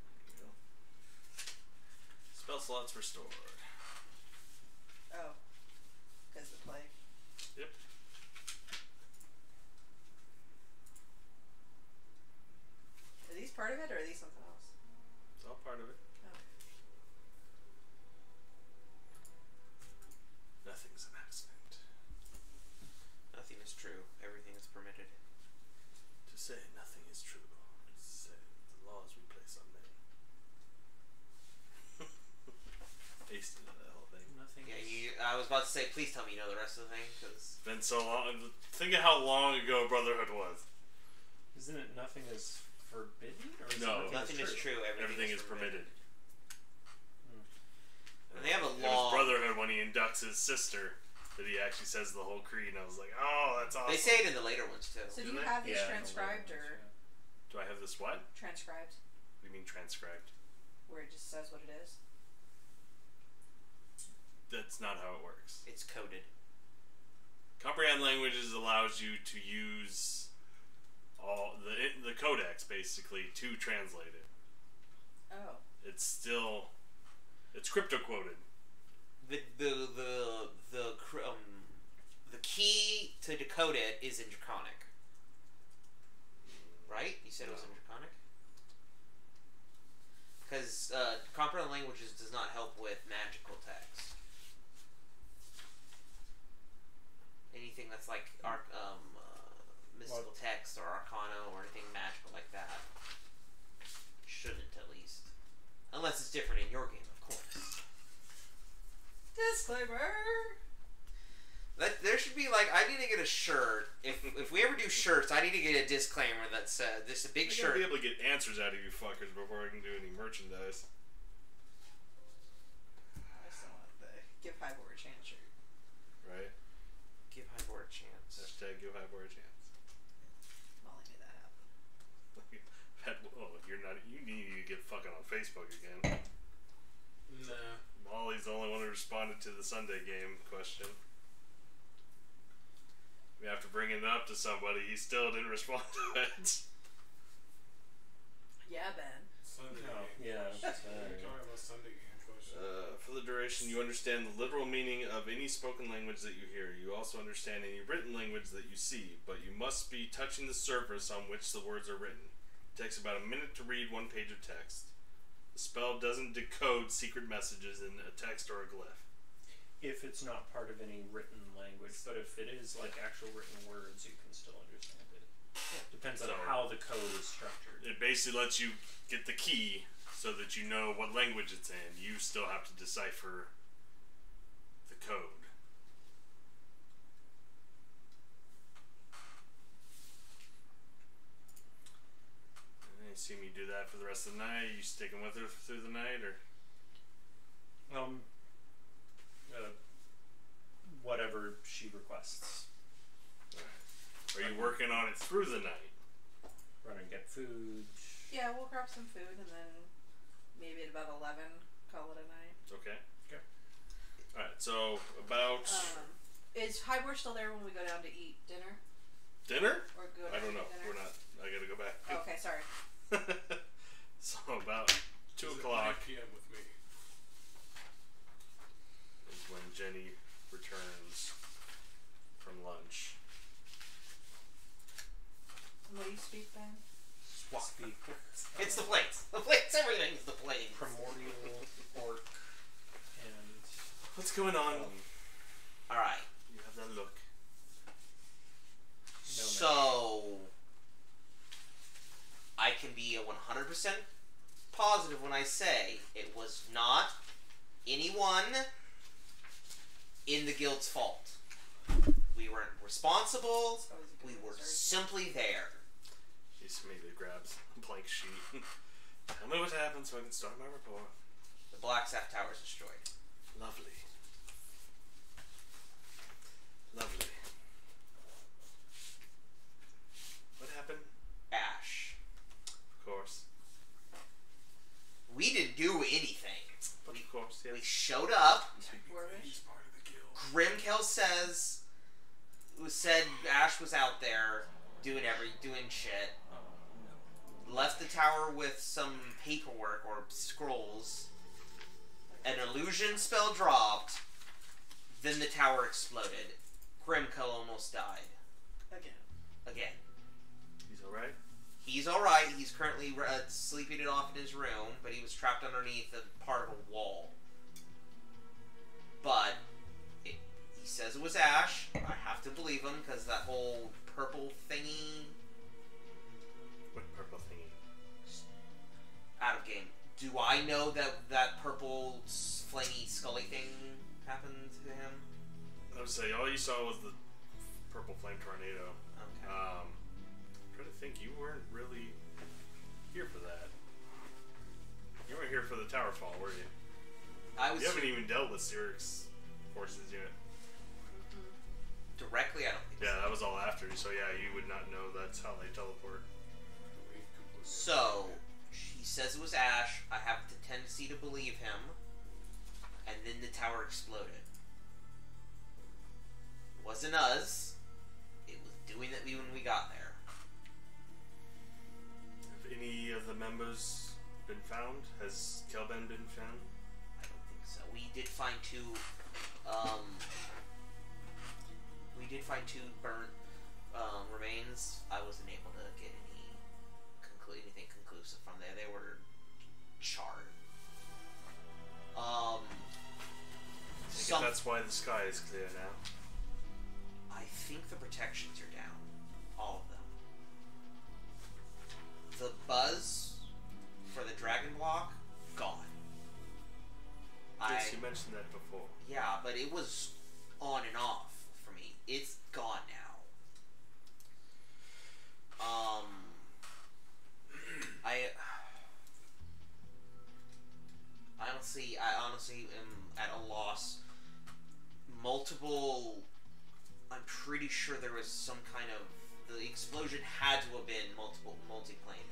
There you go. Spell slots restored. Oh. Because the plague. Yep. Are these part of it, or are these something else? It's all part of it. Okay. Nothing's an accident. Nothing is true. Everything is permitted. To say nothing is true is to say the laws we place on men. Based into that whole thing. Nothing. Yeah, I was about to say, please tell me you know the rest of the thing, because... It's been so long. Think of how long ago Brotherhood was. Isn't it nothing is forbidden? Or is No. it Nothing is true. Everything is permitted. And they have a It law. was Brotherhood when he inducts his sister that he actually says the whole creed, and I was like, oh, that's awesome. They say it in the later ones, too. So Do do you they? have these Yeah, transcribed, or Do I have this what? transcribed, What do you mean transcribed? where it just says what it is? That's not how it works. It's coded. Comprehend languages allows you to use all the codex basically to translate it. Oh. It's crypto quoted. The key to decode it is in Draconic. Right? You said it was in Draconic? Because comprehend languages does not help with magical text. Anything that's like mystical text or arcana or anything magical like that shouldn't, at least. Unless it's different in your game, of course. Disclaimer! There should be like, I need to get a shirt. If we ever do shirts, I need to get a disclaimer that says this a big I shirt. gotta be able to get answers out of you fuckers before I can do any merchandise. I still want the Give Hibor a Chance shirt. Right? Give Hibor a chance. Hashtag give Hibor a chance. Molly made that happen. You need to get fucking on Facebook again. Nah. Molly's the only one who responded to the Sunday game question. We have to bring it up to somebody. He still didn't respond to it. Yeah, Ben. Sunday Oh, game yeah, question. that's What are you talking about Sunday game question? For the duration, you understand the literal meaning of any spoken language that you hear. You also understand any written language that you see, but you must be touching the surface on which the words are written. It takes about a minute to read one page of text. The spell doesn't decode secret messages in a text or a glyph. If it's not part of any written language, but if it is like actual written words, you can still understand it. depends on So- how the code is structured. It basically lets you get the key so that you know what language it's in. You still have to decipher the code. And I assume you do that for the rest of the night. Are you sticking with her through the night, or? Whatever she requests. Are you working on it through the night? Run and get food. Yeah, we'll grab some food and then maybe at about 11 call it a night. Okay. Okay. Alright, so about Is Hibor still there when we go down to eat dinner? dinner? Or go I down don't to know. dinner? We're not. I gotta go back. Okay, sorry. So about 2 o'clock 9 p.m. with me. is when Jenny returns from lunch. What do you speak, Ben? Speak. It's the plates. The plates. Everything is the plates. Primordial, orc, and What's going on? All right. You have that look. So I can be 100% positive when I say it was not anyone in the guild's fault. We weren't responsible. We were simply there. She immediately grabs a blank sheet. Tell me what happened so I can start my report. The Blackstaff Tower is destroyed. Lovely. Lovely. What happened? Ash. Of course. We didn't do anything. But of course, yes. We showed up. He's part of the guild. Grimkel said Ash was out there doing shit. Left the tower with some paperwork or scrolls. An illusion spell dropped. Then the tower exploded. Grimkel almost died. Again. He's alright? He's alright. He's currently sleeping it off in his room, but he was trapped underneath a part of a wall. But he says it was Ash. I have to believe him because that whole purple thingy. What purple thingy? Out of game. Do I know that purple flamey scully thing happened to him? I would say all you saw was the purple flame tornado. Okay. I'm trying to think, you weren't really here for that. You weren't here for the tower fall, were you? You haven't even dealt with Cyric's forces yet. Directly, I don't think Yeah, that was all after, so yeah, you would not know that's how they teleport. so. He says it was Ash. I have the tendency to believe him. And then the tower exploded. It wasn't us. It was doing it when we got there. Have any of the members been found? Has Kelben been found? I don't think so. We did find two. We did find two burnt remains. I wasn't able to get anything conclusive from there. They were charred. That's why the sky is clear now. I think the protections are down. All of them. The buzz for the dragon block, gone. Yes, you mentioned that before. Yeah, but it was on and off for me. It's gone now. I honestly am at a loss. I'm pretty sure there was some kind of, the explosion had to have been multiplane.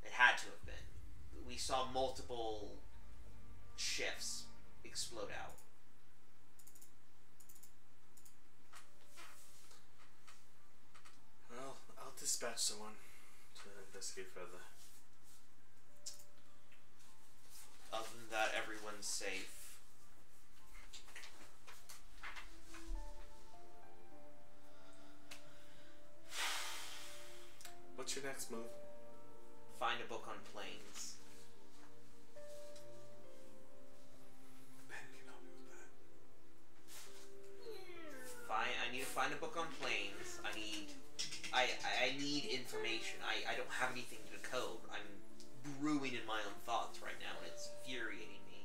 It had to have been. We saw multiple shifts explode out. Well, I'll dispatch someone to investigate further. Other than that, everyone's safe. What's your next move? Find a book on planes. Ben can help me with that. I need to find a book on planes. I I need information. I don't have anything to code. I'm brewing in my own thoughts right now, and it's infuriating me.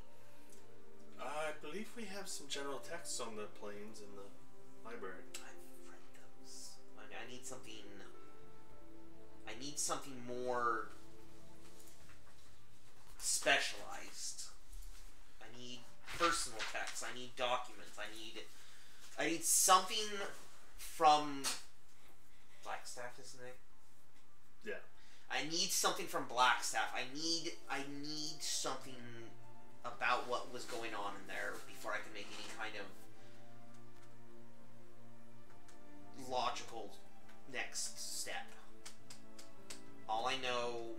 I believe we have some general texts on the planes in the library. I've read those. I need something. I need something more specialized. I need personal texts. I need documents. I need something from Blackstaff, isn't it? Yeah. I need something from Blackstaff. I need something about what was going on in there before I can make any kind of logical next step. All I know...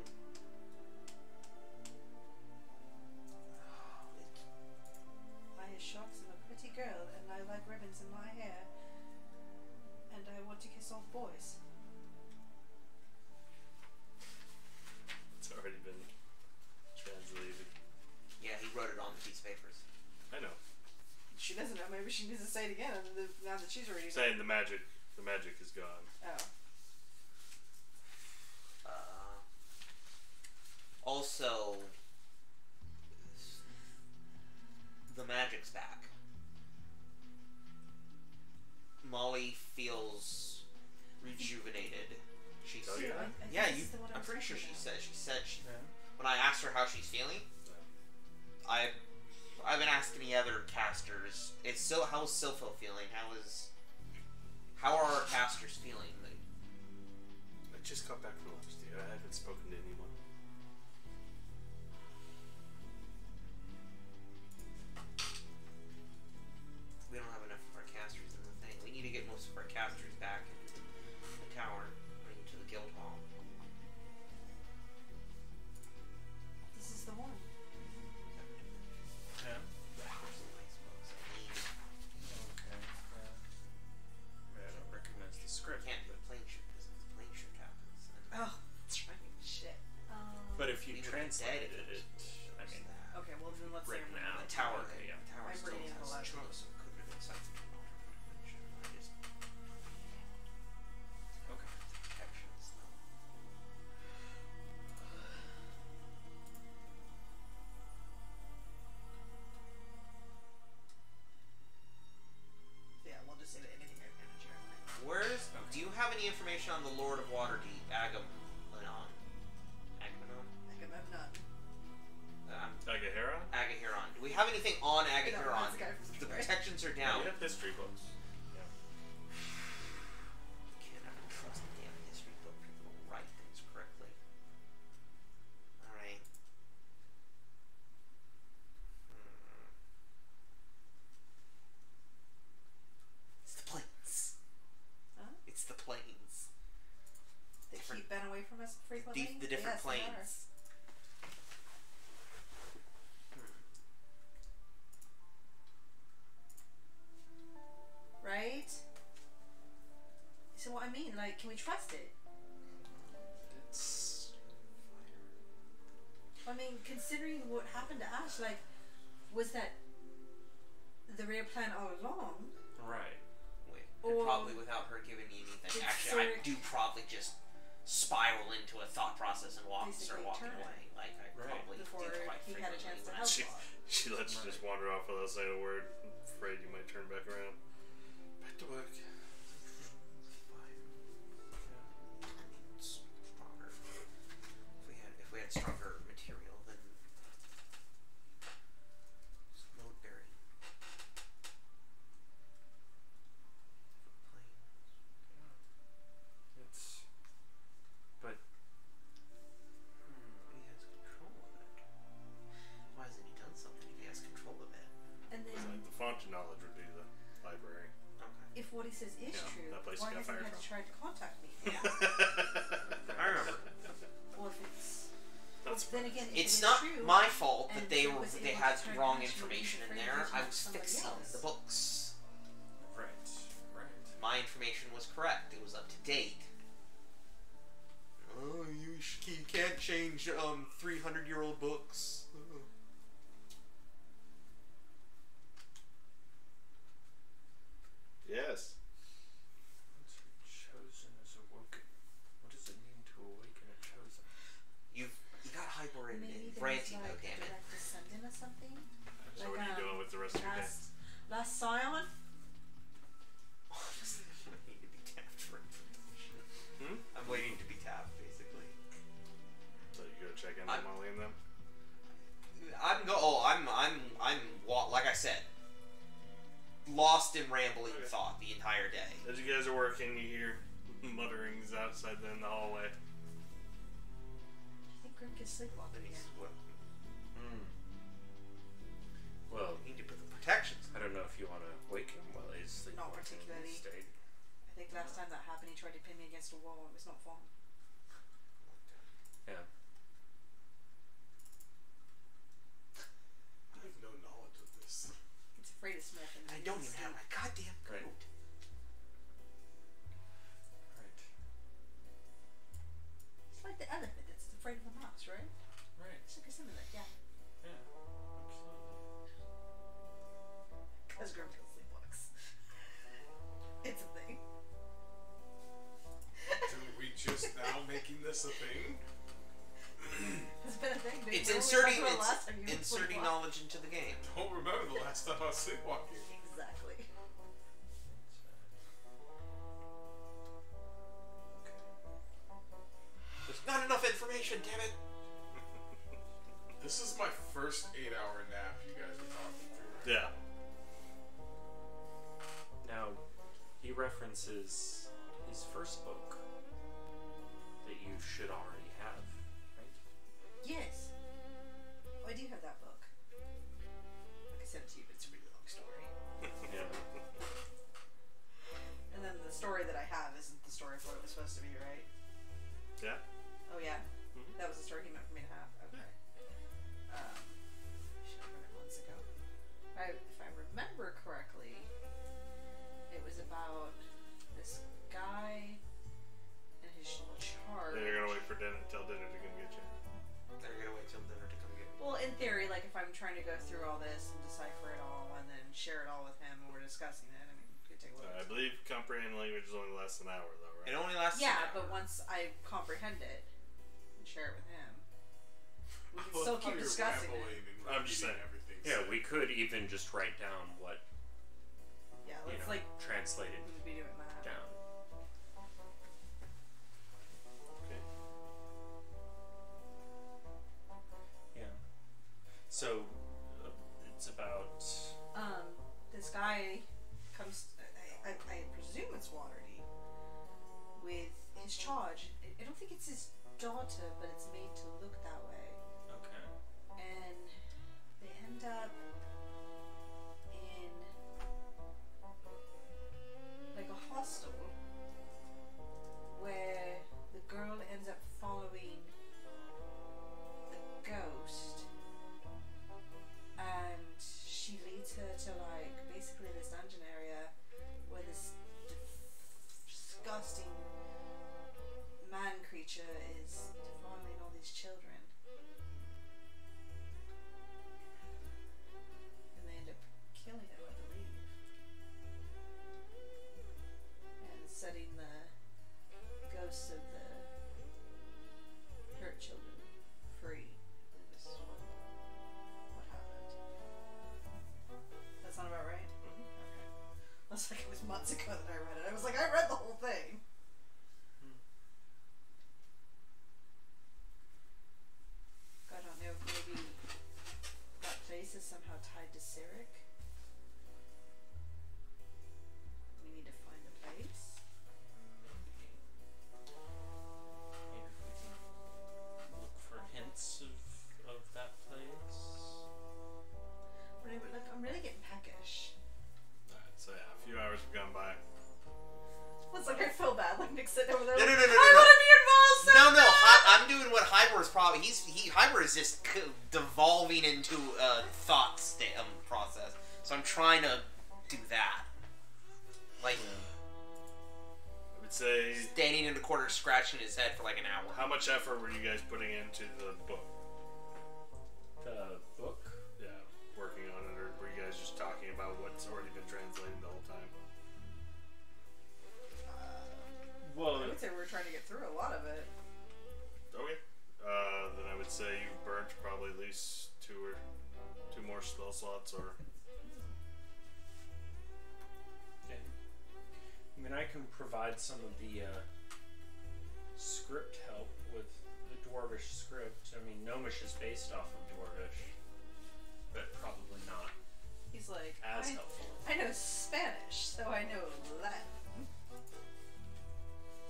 I is shocks. I'm a pretty girl and I like ribbons in my hair. And I want to kiss old boys. It's already been translated. Yeah, he wrote it on the piece of papers. I know. She doesn't know. Maybe she needs to say it again now that she's reading it. Saying the magic is gone. Oh. Also, the magic's back. Molly feels rejuvenated. She's Oh, yeah? yeah. I'm pretty sure she said. When I asked her how she's feeling, I've been asking the other casters. How's Silpho feeling? How are our casters feeling? I just got back from last year. I haven't spoken to anyone. We don't have enough of our casters in the thing. We need to get most of our casters back into the tower, into the guild hall. This is the one. Yeah. Okay. I don't recognize the script. Can't do a plane ship because it's a plane ship captains. Oh, that's right. Shit. But if you We would've been translated dead if it, I mean, Okay, well then let's say written we're out. The tower, Okay, yeah. the tower I'm still reading has the last chunks, one. so it could have been something from an alternate dimension. I just Okay. protections though. Yeah, we'll just say that anything I can share. Where's? Do you have any information on the Lord of Waterdeep, Agamemnon? Agamemnon. Agahera? Agaheron. Do we have anything on That's Agaheron? the guy from The Detroit. protections are Yeah, down. we have history books. Can't ever trust the damn history book. People don't write things correctly. Alright. It's the planes. Huh? It's the planes. They Different- keep Ben away from us frequently? The different Yes, they are. planes. Right? So what I mean, like, can we trust it? It's I mean, considering what happened to Ash, like, was that the real plan all along? right. Wait, Or- and probably without her giving me anything. Did Actually, I Cyric- do probably just spiral into a thought process and start Basically walking turn it. away. Like I Right. probably Before did quite he had a frequently chance to when I help was- us. She lets you just wander off without saying a word. Afraid you might turn back around. Back to work. Stronger. If we had stronger material, then load bearing. It's. But. He has control of it. Why hasn't he done something if he has control of it? And then, Like the font of knowledge would be the library. Okay. if what he says is Yeah, true, that place why got hasn't he fired had to from. try to contact me? I remember. Or if it's... That's then again, if It's it is not true, my fault and that they he was able had to turn wrong actually information in into there. I information was from somebody fixing else. the books. Right. Right. My information was correct. It was up to date. Oh, you can't change 300-year-old books. Oh. Yes. Once you're chosen as awoken. lost in rambling thought the entire day. As you guys are working, you hear mutterings outside in the hallway. I think Grimkel's sleepwalking again. Well, You need to put the protections. I don't know if you want to wake him while he's sleeping. Not particularly. I think last time that happened, he tried to pin me against a wall. It was not fun. Yeah. I have no knowledge of this. It's afraid of Smith. And I don't even have my goddamn coat. Right. Right. It's like the elephant that's afraid of the mouse, right? Right. It's like a similar, yeah. Yeah. Because Grimkel sleepwalks. It's a thing. Didn't we just now making this a thing? It's been a thing. Dude. It's Remember we inserting talked about last time you were inserting sleepwalking? knowledge into the game. Don't remember the last time I was sleepwalking. Exactly. There's not enough information, damn it. This is my first 8-hour nap you guys are talking through. Yeah. Now, he references his first book that you should already have, right? Yes. Oh, I do have that book. Like I said to you, but it's a really long story. Yeah. And then the story that I have isn't the story of what it was supposed to be, right? Yeah. Oh yeah, Mhm. that was the story he meant for me to have. Okay. Should have read it months ago. If I remember correctly, it was about this guy and his charge. Then you're gonna wait for dinner. Tell dinner to come get you. They're gonna wait till dinner to come get me. Well, in theory, like if I'm trying to go through all this and decipher it all and then share it all with him and we're discussing it, I mean, it could take a little. I believe comprehend language is only lasts an hour, though, right? It only lasts Yeah, an hour. but once I comprehend it and share it with him, we can Well, still how keep you're discussing rambling it. and I'm just repeating saying. everything Yeah, said. we could even just write down what, Yeah, you let's know, like translated be doing that. down. Okay. Yeah. So, it's about... This guy comes. I presume it's Waterdeep with his charge. I don't think it's his daughter, but it's made to look that way. Okay. And they end up in like a hostel where the girl ends up following the ghost, and she leads her to like basically this dungeon area where this disgusting man creature is defiling all these children. And they end up killing him, I believe. And setting the ghosts of the hurt children free. And this is what happened. That sound about right? Okay. I was like, it was months ago that I read it. I was like, I read the whole thing. I don't know if maybe that place is somehow tied to Cyric. We need to find the place. Maybe we can look for hints of that place. But look, I'm really getting peckish. Alright, so yeah, a few hours have gone by. It's like I feel bad, like Nick sitting over there. No, like, no, no, no, I no. want to be involved. So No, no, bad! I'm doing what Hibor is probably. Hibor is just devolving into a thought process. So I'm trying to do that. Like, I would say, standing in the corner scratching his head for like an hour. how much effort were you guys putting into the book? The book? Yeah, working on it, or were you guys just talking about what's already been translated the whole time? Well, I would say we're trying to get through a lot of it. Okay. Then I would say you burnt probably at least two more spell slots, or okay. I mean, I can provide some of the script help with the Dwarvish script. I mean, Gnomish is based off of Dwarvish, but probably not. He's he's like, As helpful. I know Spanish, so I know Latin.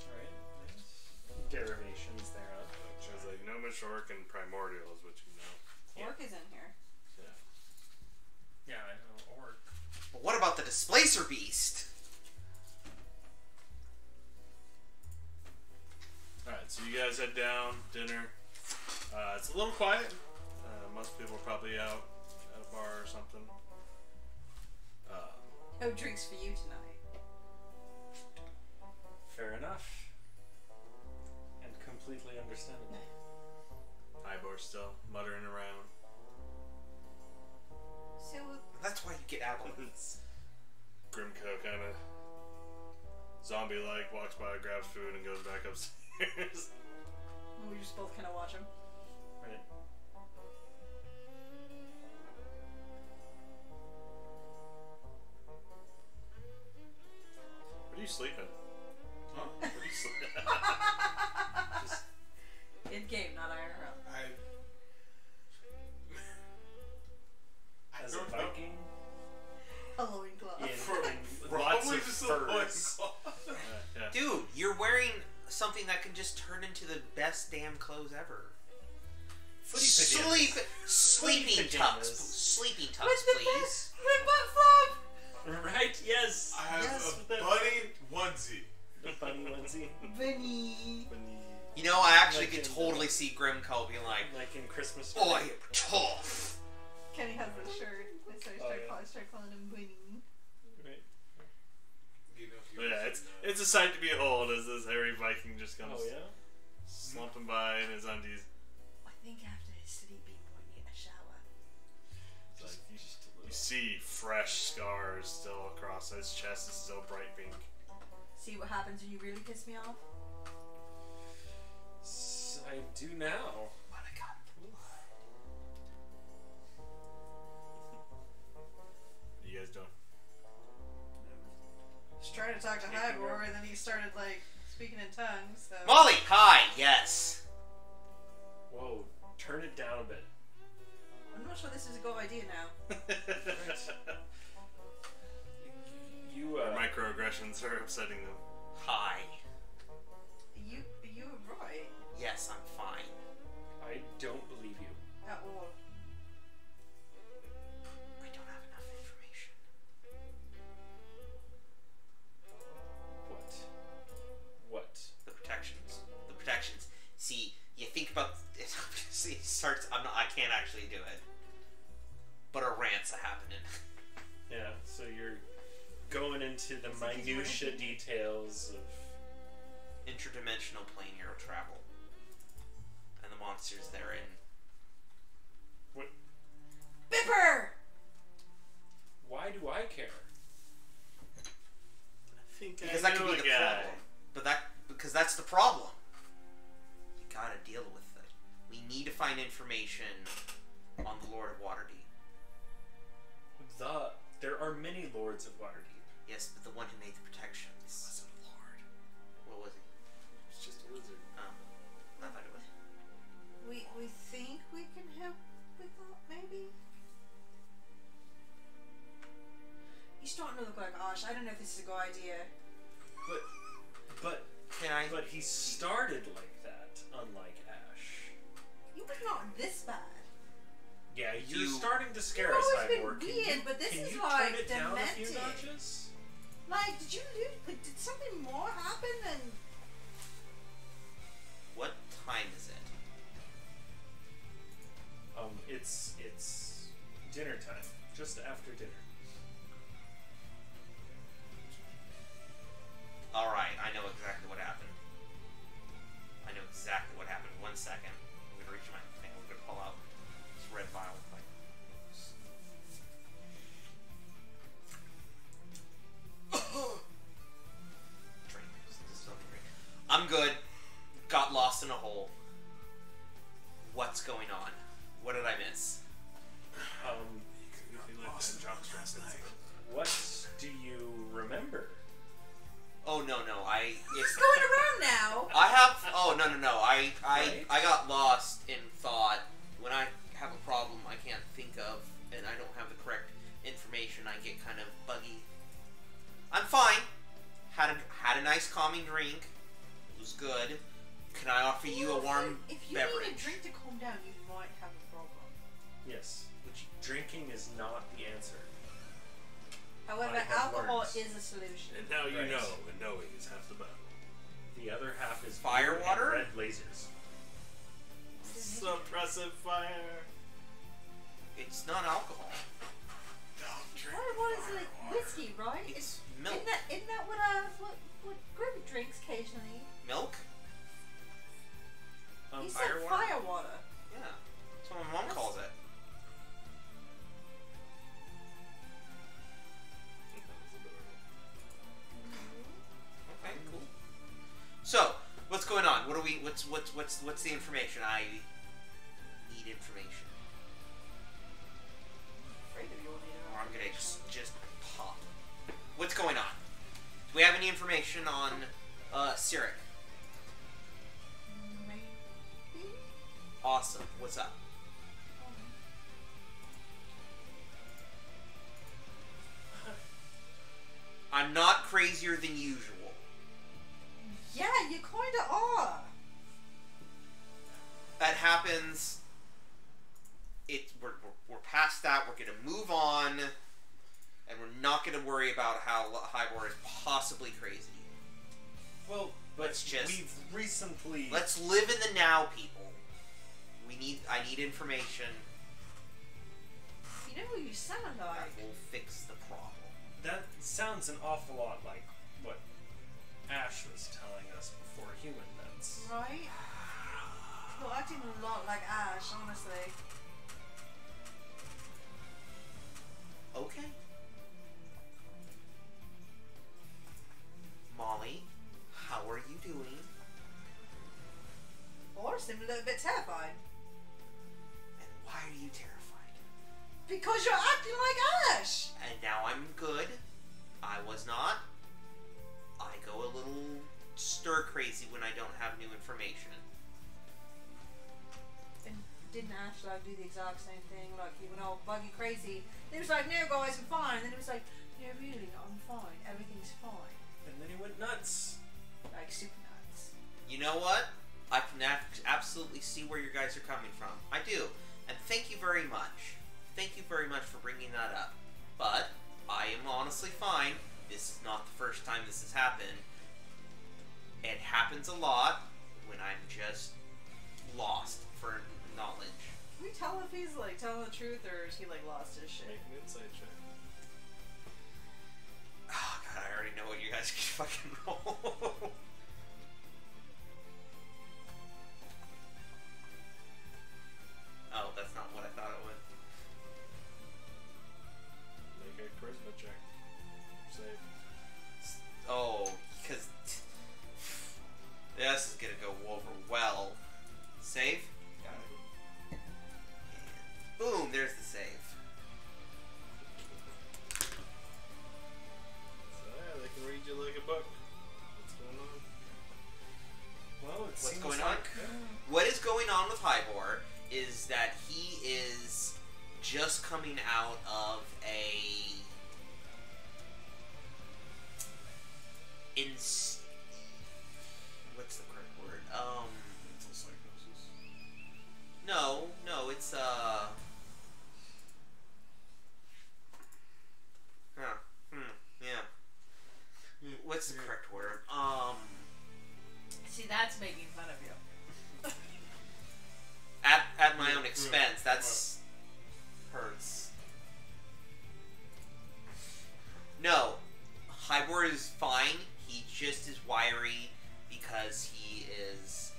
Alright. Derivations thereof. Which is like Gnomish, Orc, and Primordial is what you know. Orc is in here. Yeah. Yeah, I know. Orc. But what about the Displacer Beast? Alright, so you guys head down, dinner. It's a little quiet. Most people are probably out at a bar or something. No drinks for you tonight. Fair enough. And completely understandable. Hibor still muttering around. So, That's why you get apples. Grimkel kind of zombie-like walks by, grabs food, and goes back upstairs. we just both kind of watch him. Right. What are you sleeping? Huh? What are you sleeping? Just In game, not IRL. as a don't know. Viking A loincloth. in lots Probably of just a furs. loincloth. Yeah. Dude, you're wearing something that can just turn into the best damn clothes ever. Footy pajamas. Sleeping Footy tux. pajamas. Sleeping tux, What's the please. best? My butt flop! Right? Yes. I have Yes, a with the bunny onesie. The bunny onesie. Bunny. You know, I actually Like could in- totally see Grimkel being like, Like in Christmas. "Oh, I am tough." Kenny has the shirt. So I Oh, yeah. start calling him Bunny. Right. You know, But yeah, it's a sight to behold as this hairy Viking just comes Oh yeah. slumping by in his undies. I think after his sleeping, we need a shower. It's like you see fresh scars still across his chest. It's so bright pink. See what happens when you really piss me off? I do now. What I got? What are you guys doing? Just trying to talk to Hibor, and then he started like speaking in tongues. So. Molly, hi. Yes. Whoa. Turn it down a bit. I'm not sure this is a good idea now. You Microaggressions are upsetting them. Hi. You were right Yes, I'm fine. I don't believe you. at all. I don't have enough information. What? The protections. The protections. See, you think about it. See, it starts. I can't actually do it. But a rant's a happening. Yeah, so you're going into the minutia details of Interdimensional plane aero travel. And the monsters therein. what? Bipper! Why do I care? I think Because I that could know be a the guy. problem. Because that's the problem. You gotta deal with it. We need to find information on the Lord of Waterdeep. There are many lords of Waterdeep. Yes, but the one who made the protections. Wasn't a lord. What was he? It's just a wizard. Oh. I thought it was. We think we can help with that, maybe? You're starting to look like Ash. I don't know if this is a good idea. But Can I? but he started like that, unlike Ash. You were not this bad. Yeah, you're You- starting to scare You've us, always been Hibor. Can weird, you, but this can is you like turn it down a few demented. notches? Like, did you lose? Like, did something more happen than? What time is it? It's dinner time. Just after dinner. Alright, I know exactly what happened. I know exactly what happened. 1 second. I'm gonna reach my thing. I'm gonna pull out this red vial. Drink this. This is something great. I'm good. Got lost in a hole. What's going on? What did I miss? What do you remember? Oh no. What's going around now? I have. Oh no. I Right. got lost in thought. When I have a problem I can't think of, and I don't have the correct information. information, I get kind of buggy. I'm fine. Had a nice calming drink. It was good. Can I offer you a warm If you beverage? need a drink to calm down, you might have a problem. Yes. Drinking is not the answer. However, I have alcohol learned. is a solution. And now you Right. know, and knowing is half the battle. The other half is Fire blue and water? red lasers. Suppressive fire. It's not alcohol. Don't drink What is it, like fire water. whiskey, right? It's milk. Isn't that what Grim drinks occasionally? Milk? He said fire water? fire water. Yeah. That's what my mom calls it. Okay, cool. So, what's going on? What are we? What's the information? I need information, Afraid of you all need or I'm gonna just pop. What's going on? Do we have any information on Cyric? Maybe? Awesome. What's up? I'm not crazier than usual. Yeah, you kinda are. That happens. We're past that. We're gonna move on, and we're not gonna worry about how Hibor is possibly crazy. Well, but we've recently. Let's live in the now, people. I need information. You know who you sound That like. will fix the problem. That sounds an awful lot like what Ash was telling us before human events. Right? You're acting a lot like Ash, honestly. Okay. Molly, how are you doing? Or seem a little bit terrified. And why are you terrified? Because you're acting like Ash! And now I'm good. I was not. I go a little stir crazy when I don't have new information. And didn't Ash like do the exact same thing? Like he went all buggy crazy. Then he was like, no guys, I'm fine. And then he was like, no really, I'm fine. Everything's fine. And then he went nuts. Like super nuts. You know what? I can absolutely see where you guys are coming from. I do. And thank you very much. Thank you very much for bringing that up. But I am honestly fine. This is not the first time this has happened. It happens a lot when I'm just lost for knowledge. Can we tell if he's like telling the truth or is he like lost his shit? Make an insight check. Oh god, I already know what you guys can fucking roll. Oh, that's not what I thought it would. Make a charisma check. Save. Oh, because this is gonna go over well. Save? Got it. And boom, there's the save. So yeah, they can read you like a book. What's going on? Well, it What's seems going like, on? What is going on with Hibor is that he is just coming out of a what's the correct word? Mental psychosis. No, it's yeah. What's the correct word? See, that's making fun of you. At my own expense. That's hurts. No, Hibor is fine. He just is wiry because he is.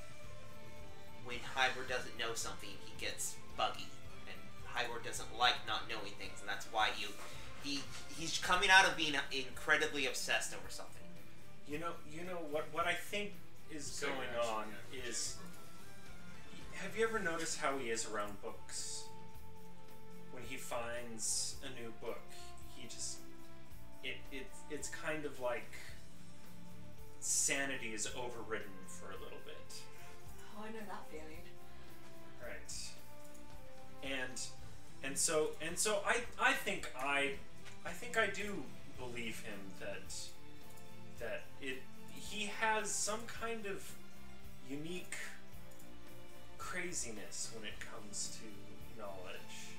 When Hibor doesn't know something, he gets buggy, and Hibor doesn't like not knowing things, and that's why he's coming out of being incredibly obsessed over something. You know what I think is going on is. Have you ever noticed how he is around books? When he finds a new book, he just it's kind of like sanity is overridden for a little bit. Oh, I know that feeling. Right. And so I think I I think I do believe him that he has some kind of unique craziness when it comes to knowledge.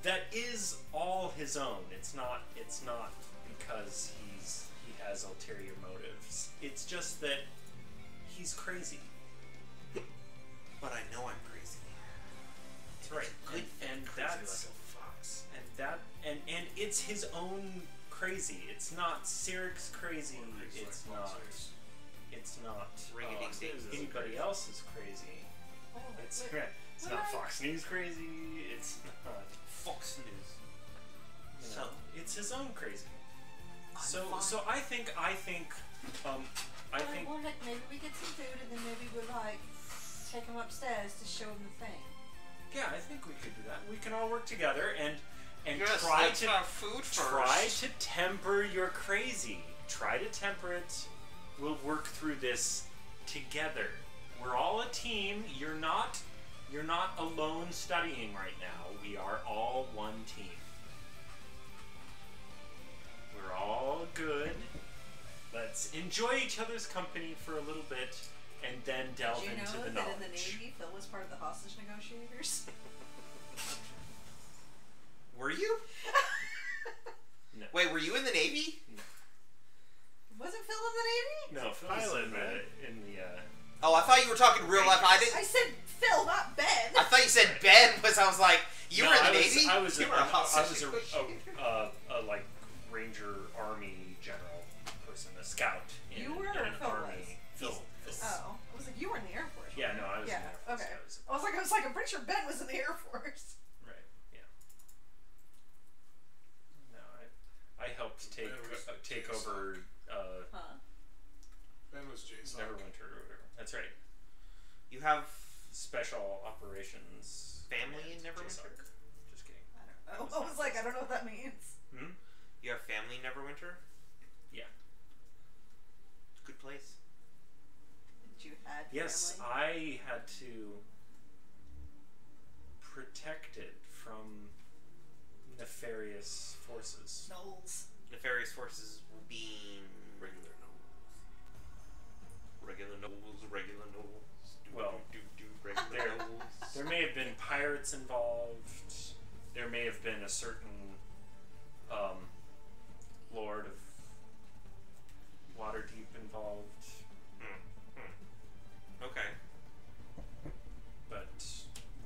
That is all his own. It's not because he has ulterior motives. It's just that he's crazy. But I know I'm crazy. That's right. And that's like a fox. and it's his own crazy. It's not Cyric's crazy. It's not anybody else's crazy. Oh, It's wait. it's not Fox News crazy. It's not Fox News. you know, it's his own crazy. I'm So fine. I think Well, like, maybe we get some food and then maybe we'll like take him upstairs to show him the thing. yeah, I think we could do that. We can all work together and Yes, try let's to have food first. try to temper your crazy. Try to temper it. We'll work through this together. We're all a team. You're not alone studying right now. We are all one team. We're all good. Let's enjoy each other's company for a little bit and then delve Did you into know the that knowledge. in the Navy, Phil was part of the hostage negotiators? Were you? No. Wait, were you in the Navy? Wasn't Phil in the Navy? No, Phil was Pilot, in man. the Oh, I thought you were talking real life. I I said Phil, not Ben. I thought you said Ben. I was like, you No, were in the I was- Navy. I was you a, were a hostage I was negotiator. a like Ranger Army general person, a scout. In, You were in or an Phil army. was? Phil. Oh, I was like, you were in the Air Force. Yeah, weren't no, I was you? in the Air Force. Okay. I was I was like, I'm pretty sure Ben was in the Air Force. right. Yeah. No, I helped take Ben was take Jason. over Huh? Ben was Jason. Neverwinter or whatever. That's right. You have Special operations. family in Command, Neverwinter. JSOC. Just kidding. I don't know. I was like, I don't know what that means. Hmm? You have family in Neverwinter. Yeah. Good place. Did you had Yes, family? I had to protect it from nefarious forces. Knowles. Nefarious forces being regular nobles, regular nobles. Well, Regular nobles. There may have been pirates involved. There may have been a certain lord of Waterdeep involved, Okay. but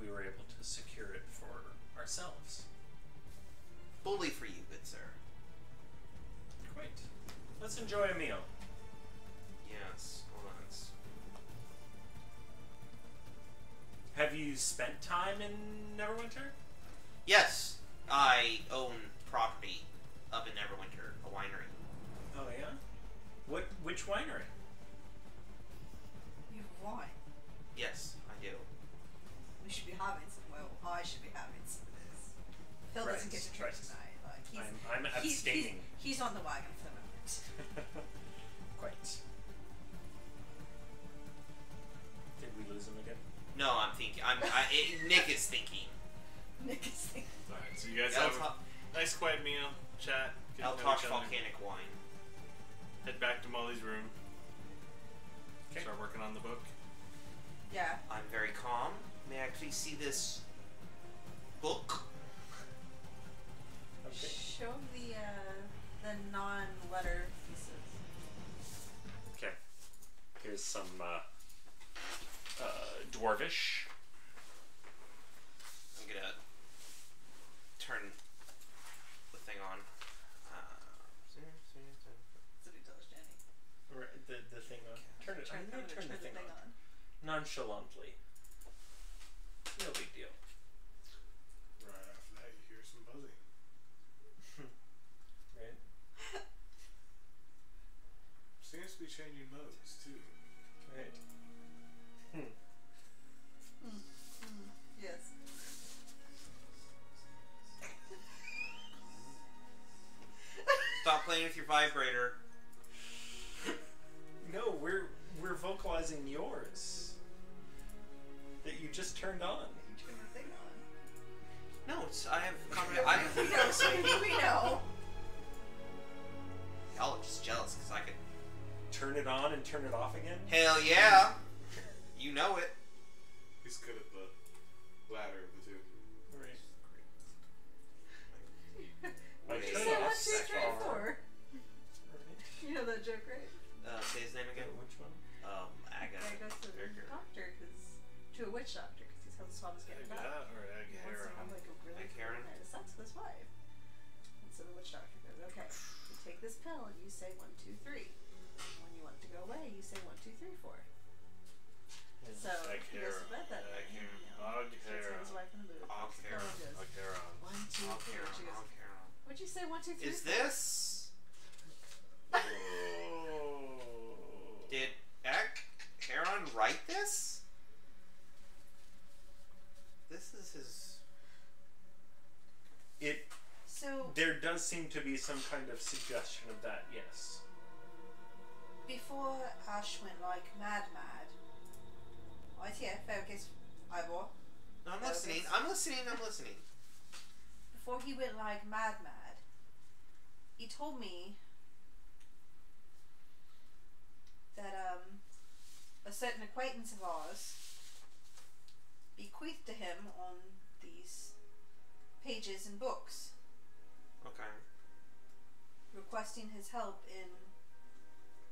we were able to secure it for ourselves. Bully for you, good sir. Great. Let's enjoy a meal. Yes. Hold on. Have you spent time in Neverwinter? Yes, I own property up in Neverwinter, a winery. Oh yeah. Which winery? You have wine. Yes, I do. We should be having some. Well, I should be having some of this. Phil Right, doesn't get to drink right. tonight. Like I'm abstaining. He's on the wagon for the moment. Quite. Did we lose him again? No, I'm thinking. Nick is thinking. Nick is thinking. Alright, so you guys have a nice quiet meal, chat, get to know Eltosh each other, volcanic wine. head back to Molly's room, Okay. start working on the book. Yeah. I'm very calm. May I please see this book? Okay. Show the non-letter pieces. Okay. Here's some dwarvish. I'm gonna turn the thing on. So he tells Jenny. The thing on. Turn it. I'm gonna turn the thing on. Nonchalantly. No big deal. Right after that, you hear some buzzing. Right? Seems to be changing modes too. Right. Yes. Stop playing with your vibrator. No, we're vocalizing yours. That you just turned on. You turn the thing on. No, it's I have. We know, sweetie, we know. Y'all are just jealous because I could. Turn it on and turn it off again? Hell yeah! You know it. He's good at the latter of the two. Right. You Like, say turn it 1, off 2, 3, second. 4. You know that joke, right? Say his name again. Which one? Aga. Guy goes to the doctor to a witch doctor because he tells his mom he's getting back. Or He wants to have like a really Karen? good night of sex with his wife. And so the witch doctor goes, okay, you take this pill and you say 1, 2, 3. When you want it to go away, you say 1, 2, 3, 4. So he goes to bed that night. You know, shoots his wife in the boob. Takes the pill and goes, 1, 2, 3. She goes, what'd you say? 1, 2, 3. Is 4? this? Did Heron write this? This is his. So There does seem to be some kind of suggestion of that, yes. before Ash went like mad, right here, focus, Hibor. No, I'm Focus. listening. I'm listening. Before he went like mad, he told me that a certain acquaintance of ours bequeathed to him on these pages and books, Okay. requesting his help in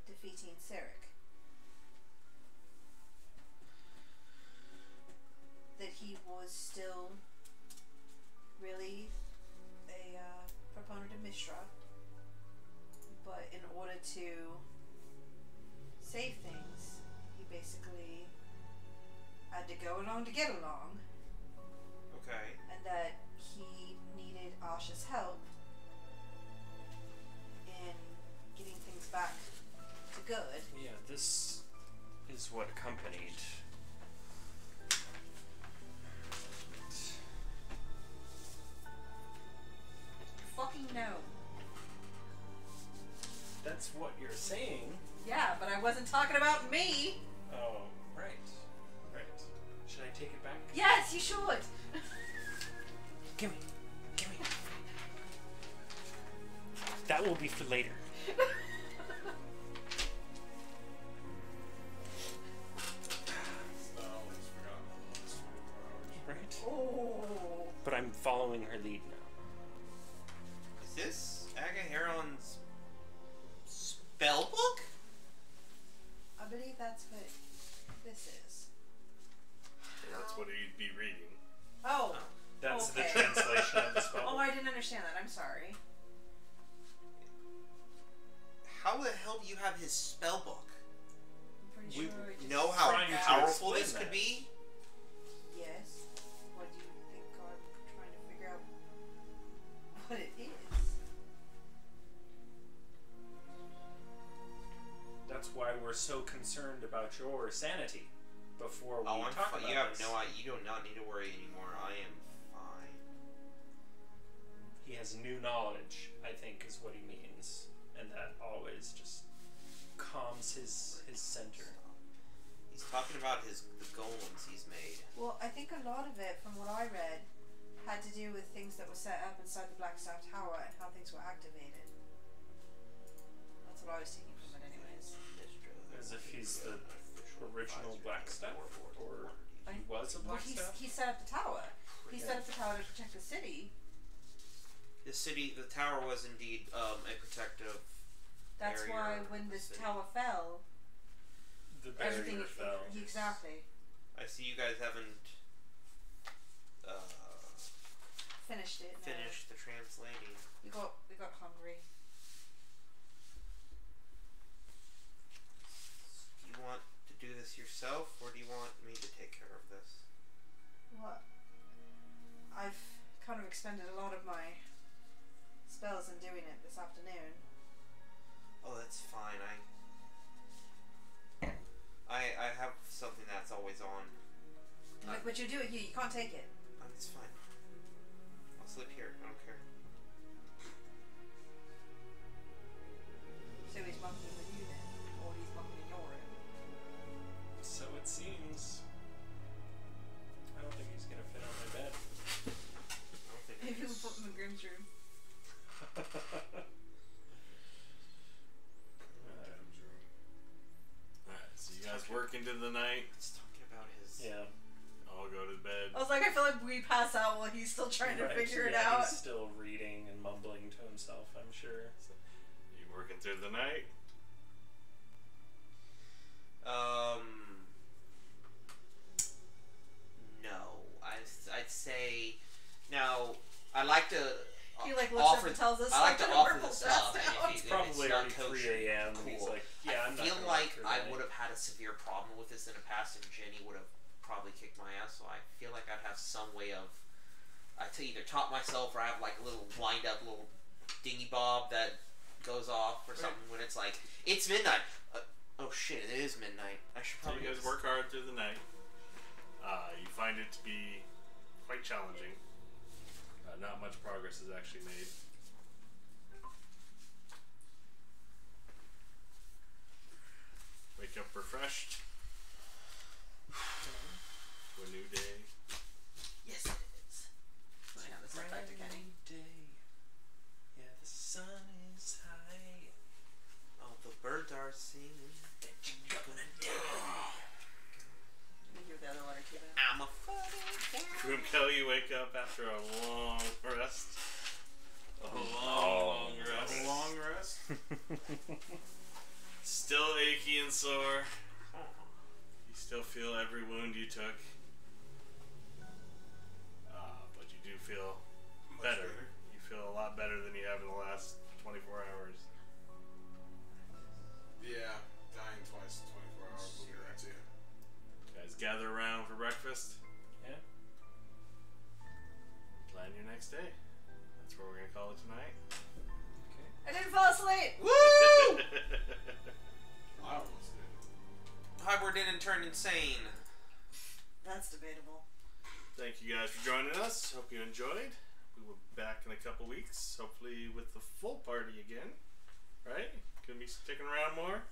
defeating Cyric. That he was still really a proponent of Mystra, but in order to save things, he basically had to go along to get along, Okay. and that he needed Asha's help in getting things back to good. Yeah, this is what accompanied. Fucking no. That's what you're saying. Yeah, but I wasn't talking about me. Oh, right. Right. Should I take it back? Yes, you should. Gimme. Gimme. That will be for later. Right? Oh. But I'm following her lead now. Is this Aga Heron's spell book? I believe that's what this is. That's what he'd be reading. Oh. That's Okay. the translation of the spell. Oh, I didn't understand that. I'm sorry. How the hell do you have his spell book? I'm pretty We sure I just know how trying to powerful explain this could that. be? Yes. What do you think? I'm trying to figure out what it is. That's why we're so concerned about your sanity before we Oh, I'm talk fine. about You have this. you do not need to worry anymore. I am fine. He has new knowledge, I think, is what he means. And that always just calms his center. He's talking about the golems he's made. Well, I think a lot of it, from what I read, had to do with things that were set up inside the Blackstaff Tower and how things were activated. That's what I was taking from it, anyways. As if he's the original Blackstaff, or he was a Well, Blackstaff? he set up the tower. He set up the tower to protect the city. The tower was indeed a protective. That's barrier why of when the this city. tower fell, The everything barrier fell. exactly I see you guys haven't finished it. No. finished the translating. We got hungry. Do you want to do this yourself, or do you want me to take care of this? What? I've kind of expended a lot of my spells in doing it this afternoon. Oh, that's fine. I have something that's always on. But you do it here. You can't take it. It's fine. I'll sleep here. I don't care. So he's bunking with you then, or he's bunking in your room. So it seems. I don't think he's gonna fit on my bed. I work into the night. He's talking about his. Yeah. I'll go to bed. I was like, I feel like we pass out while he's still trying to figure it out. He's still reading and mumbling to himself, I'm sure. So. You working through the night? No. I'd say. Now, I like to. He like looks up and tells us. I like to offer the purple stuff. dust And out. if It's probably not already kosher, 3 a.m. Cool. and he's like, yeah, I'm not I feel gonna like work I today. would have had a severe problem with this in the past, and Jenny would have probably kicked my ass. So I feel like I'd have some way of. I to either top myself or I have like a little wind up little dingy bob that goes off or something when it's like it's midnight. Oh shit! It is midnight. I should So probably. you guys work hard through the night. You find it to be quite challenging. Not much progress is actually made. Wake up refreshed to a new day. Yes, it is. I have this back to Kenny. Day. Yeah, the sun is high. Oh, the birds are singing. That you're gonna die. Give the other letter to them. I'm a funny Grimkel, you wake up after a long rest. A long rest. A long rest. Still achy and sore. You still feel every wound you took. But you do feel better. You feel a lot better than you have in the last 24 hours. Yeah, dying twice in 24 hours will do that too. Guys gather around for breakfast. Yeah. Plan your next day. That's what we're gonna call it tonight. I didn't fall asleep. Woo! I almost did. Hibor didn't turn insane. That's debatable. Thank you guys for joining us. Hope you enjoyed. We will be back in a couple weeks, hopefully with the full party again. Right? Gonna be sticking around more.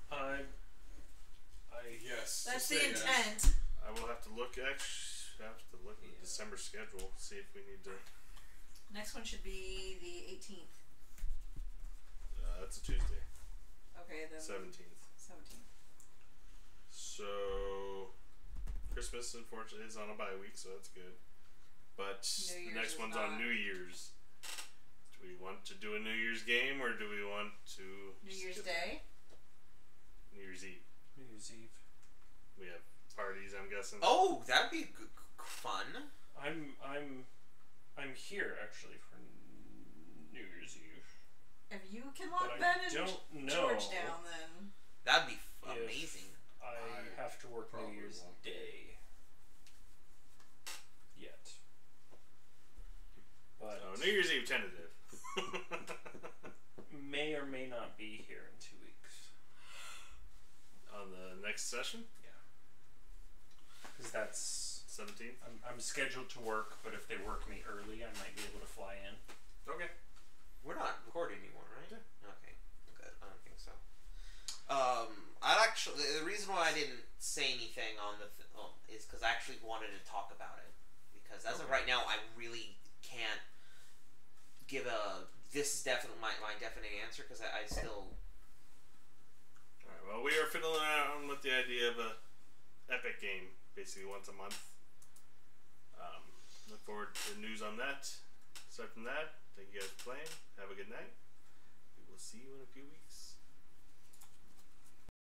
Yes. That's just the say yes. intent. I will have to look. Actually, have to look at December schedule. See if we need to. Next one should be the 18th. That's a Tuesday. Okay, then 17th. 17th. So Christmas, unfortunately, is on a bye week, so that's good. But New the Year's next is one's not. on New Year's. Do we want to do a New Year's game, or do we want to New Year's skip Day. New Year's Eve. New Year's Eve. We have parties, I'm guessing. Oh, that'd be good, fun. I'm here actually for New Year's Eve. If you can lock But Ben I and don't know George down, then That'd be if amazing. I have to work New probably Year's won't. Day. Yet. But Oh, New Year's Eve tentative. may or may not be here in 2 weeks. On the next session, Because that's 17th. I'm scheduled to work, but if they work me early, I might be able to fly in. Okay. We're not recording anymore, right? Yeah. Okay, good. I don't think so. I actually the reason why I didn't say anything on the is because I actually wanted to talk about it because as of right now I really can't give a this is definitely my definite answer because I still. Alright, well, we are fiddling around with the idea of a epic game, basically once a month. Look forward to news on that. Aside from that, thank you guys for playing. Have a good night. We will see you in a few weeks.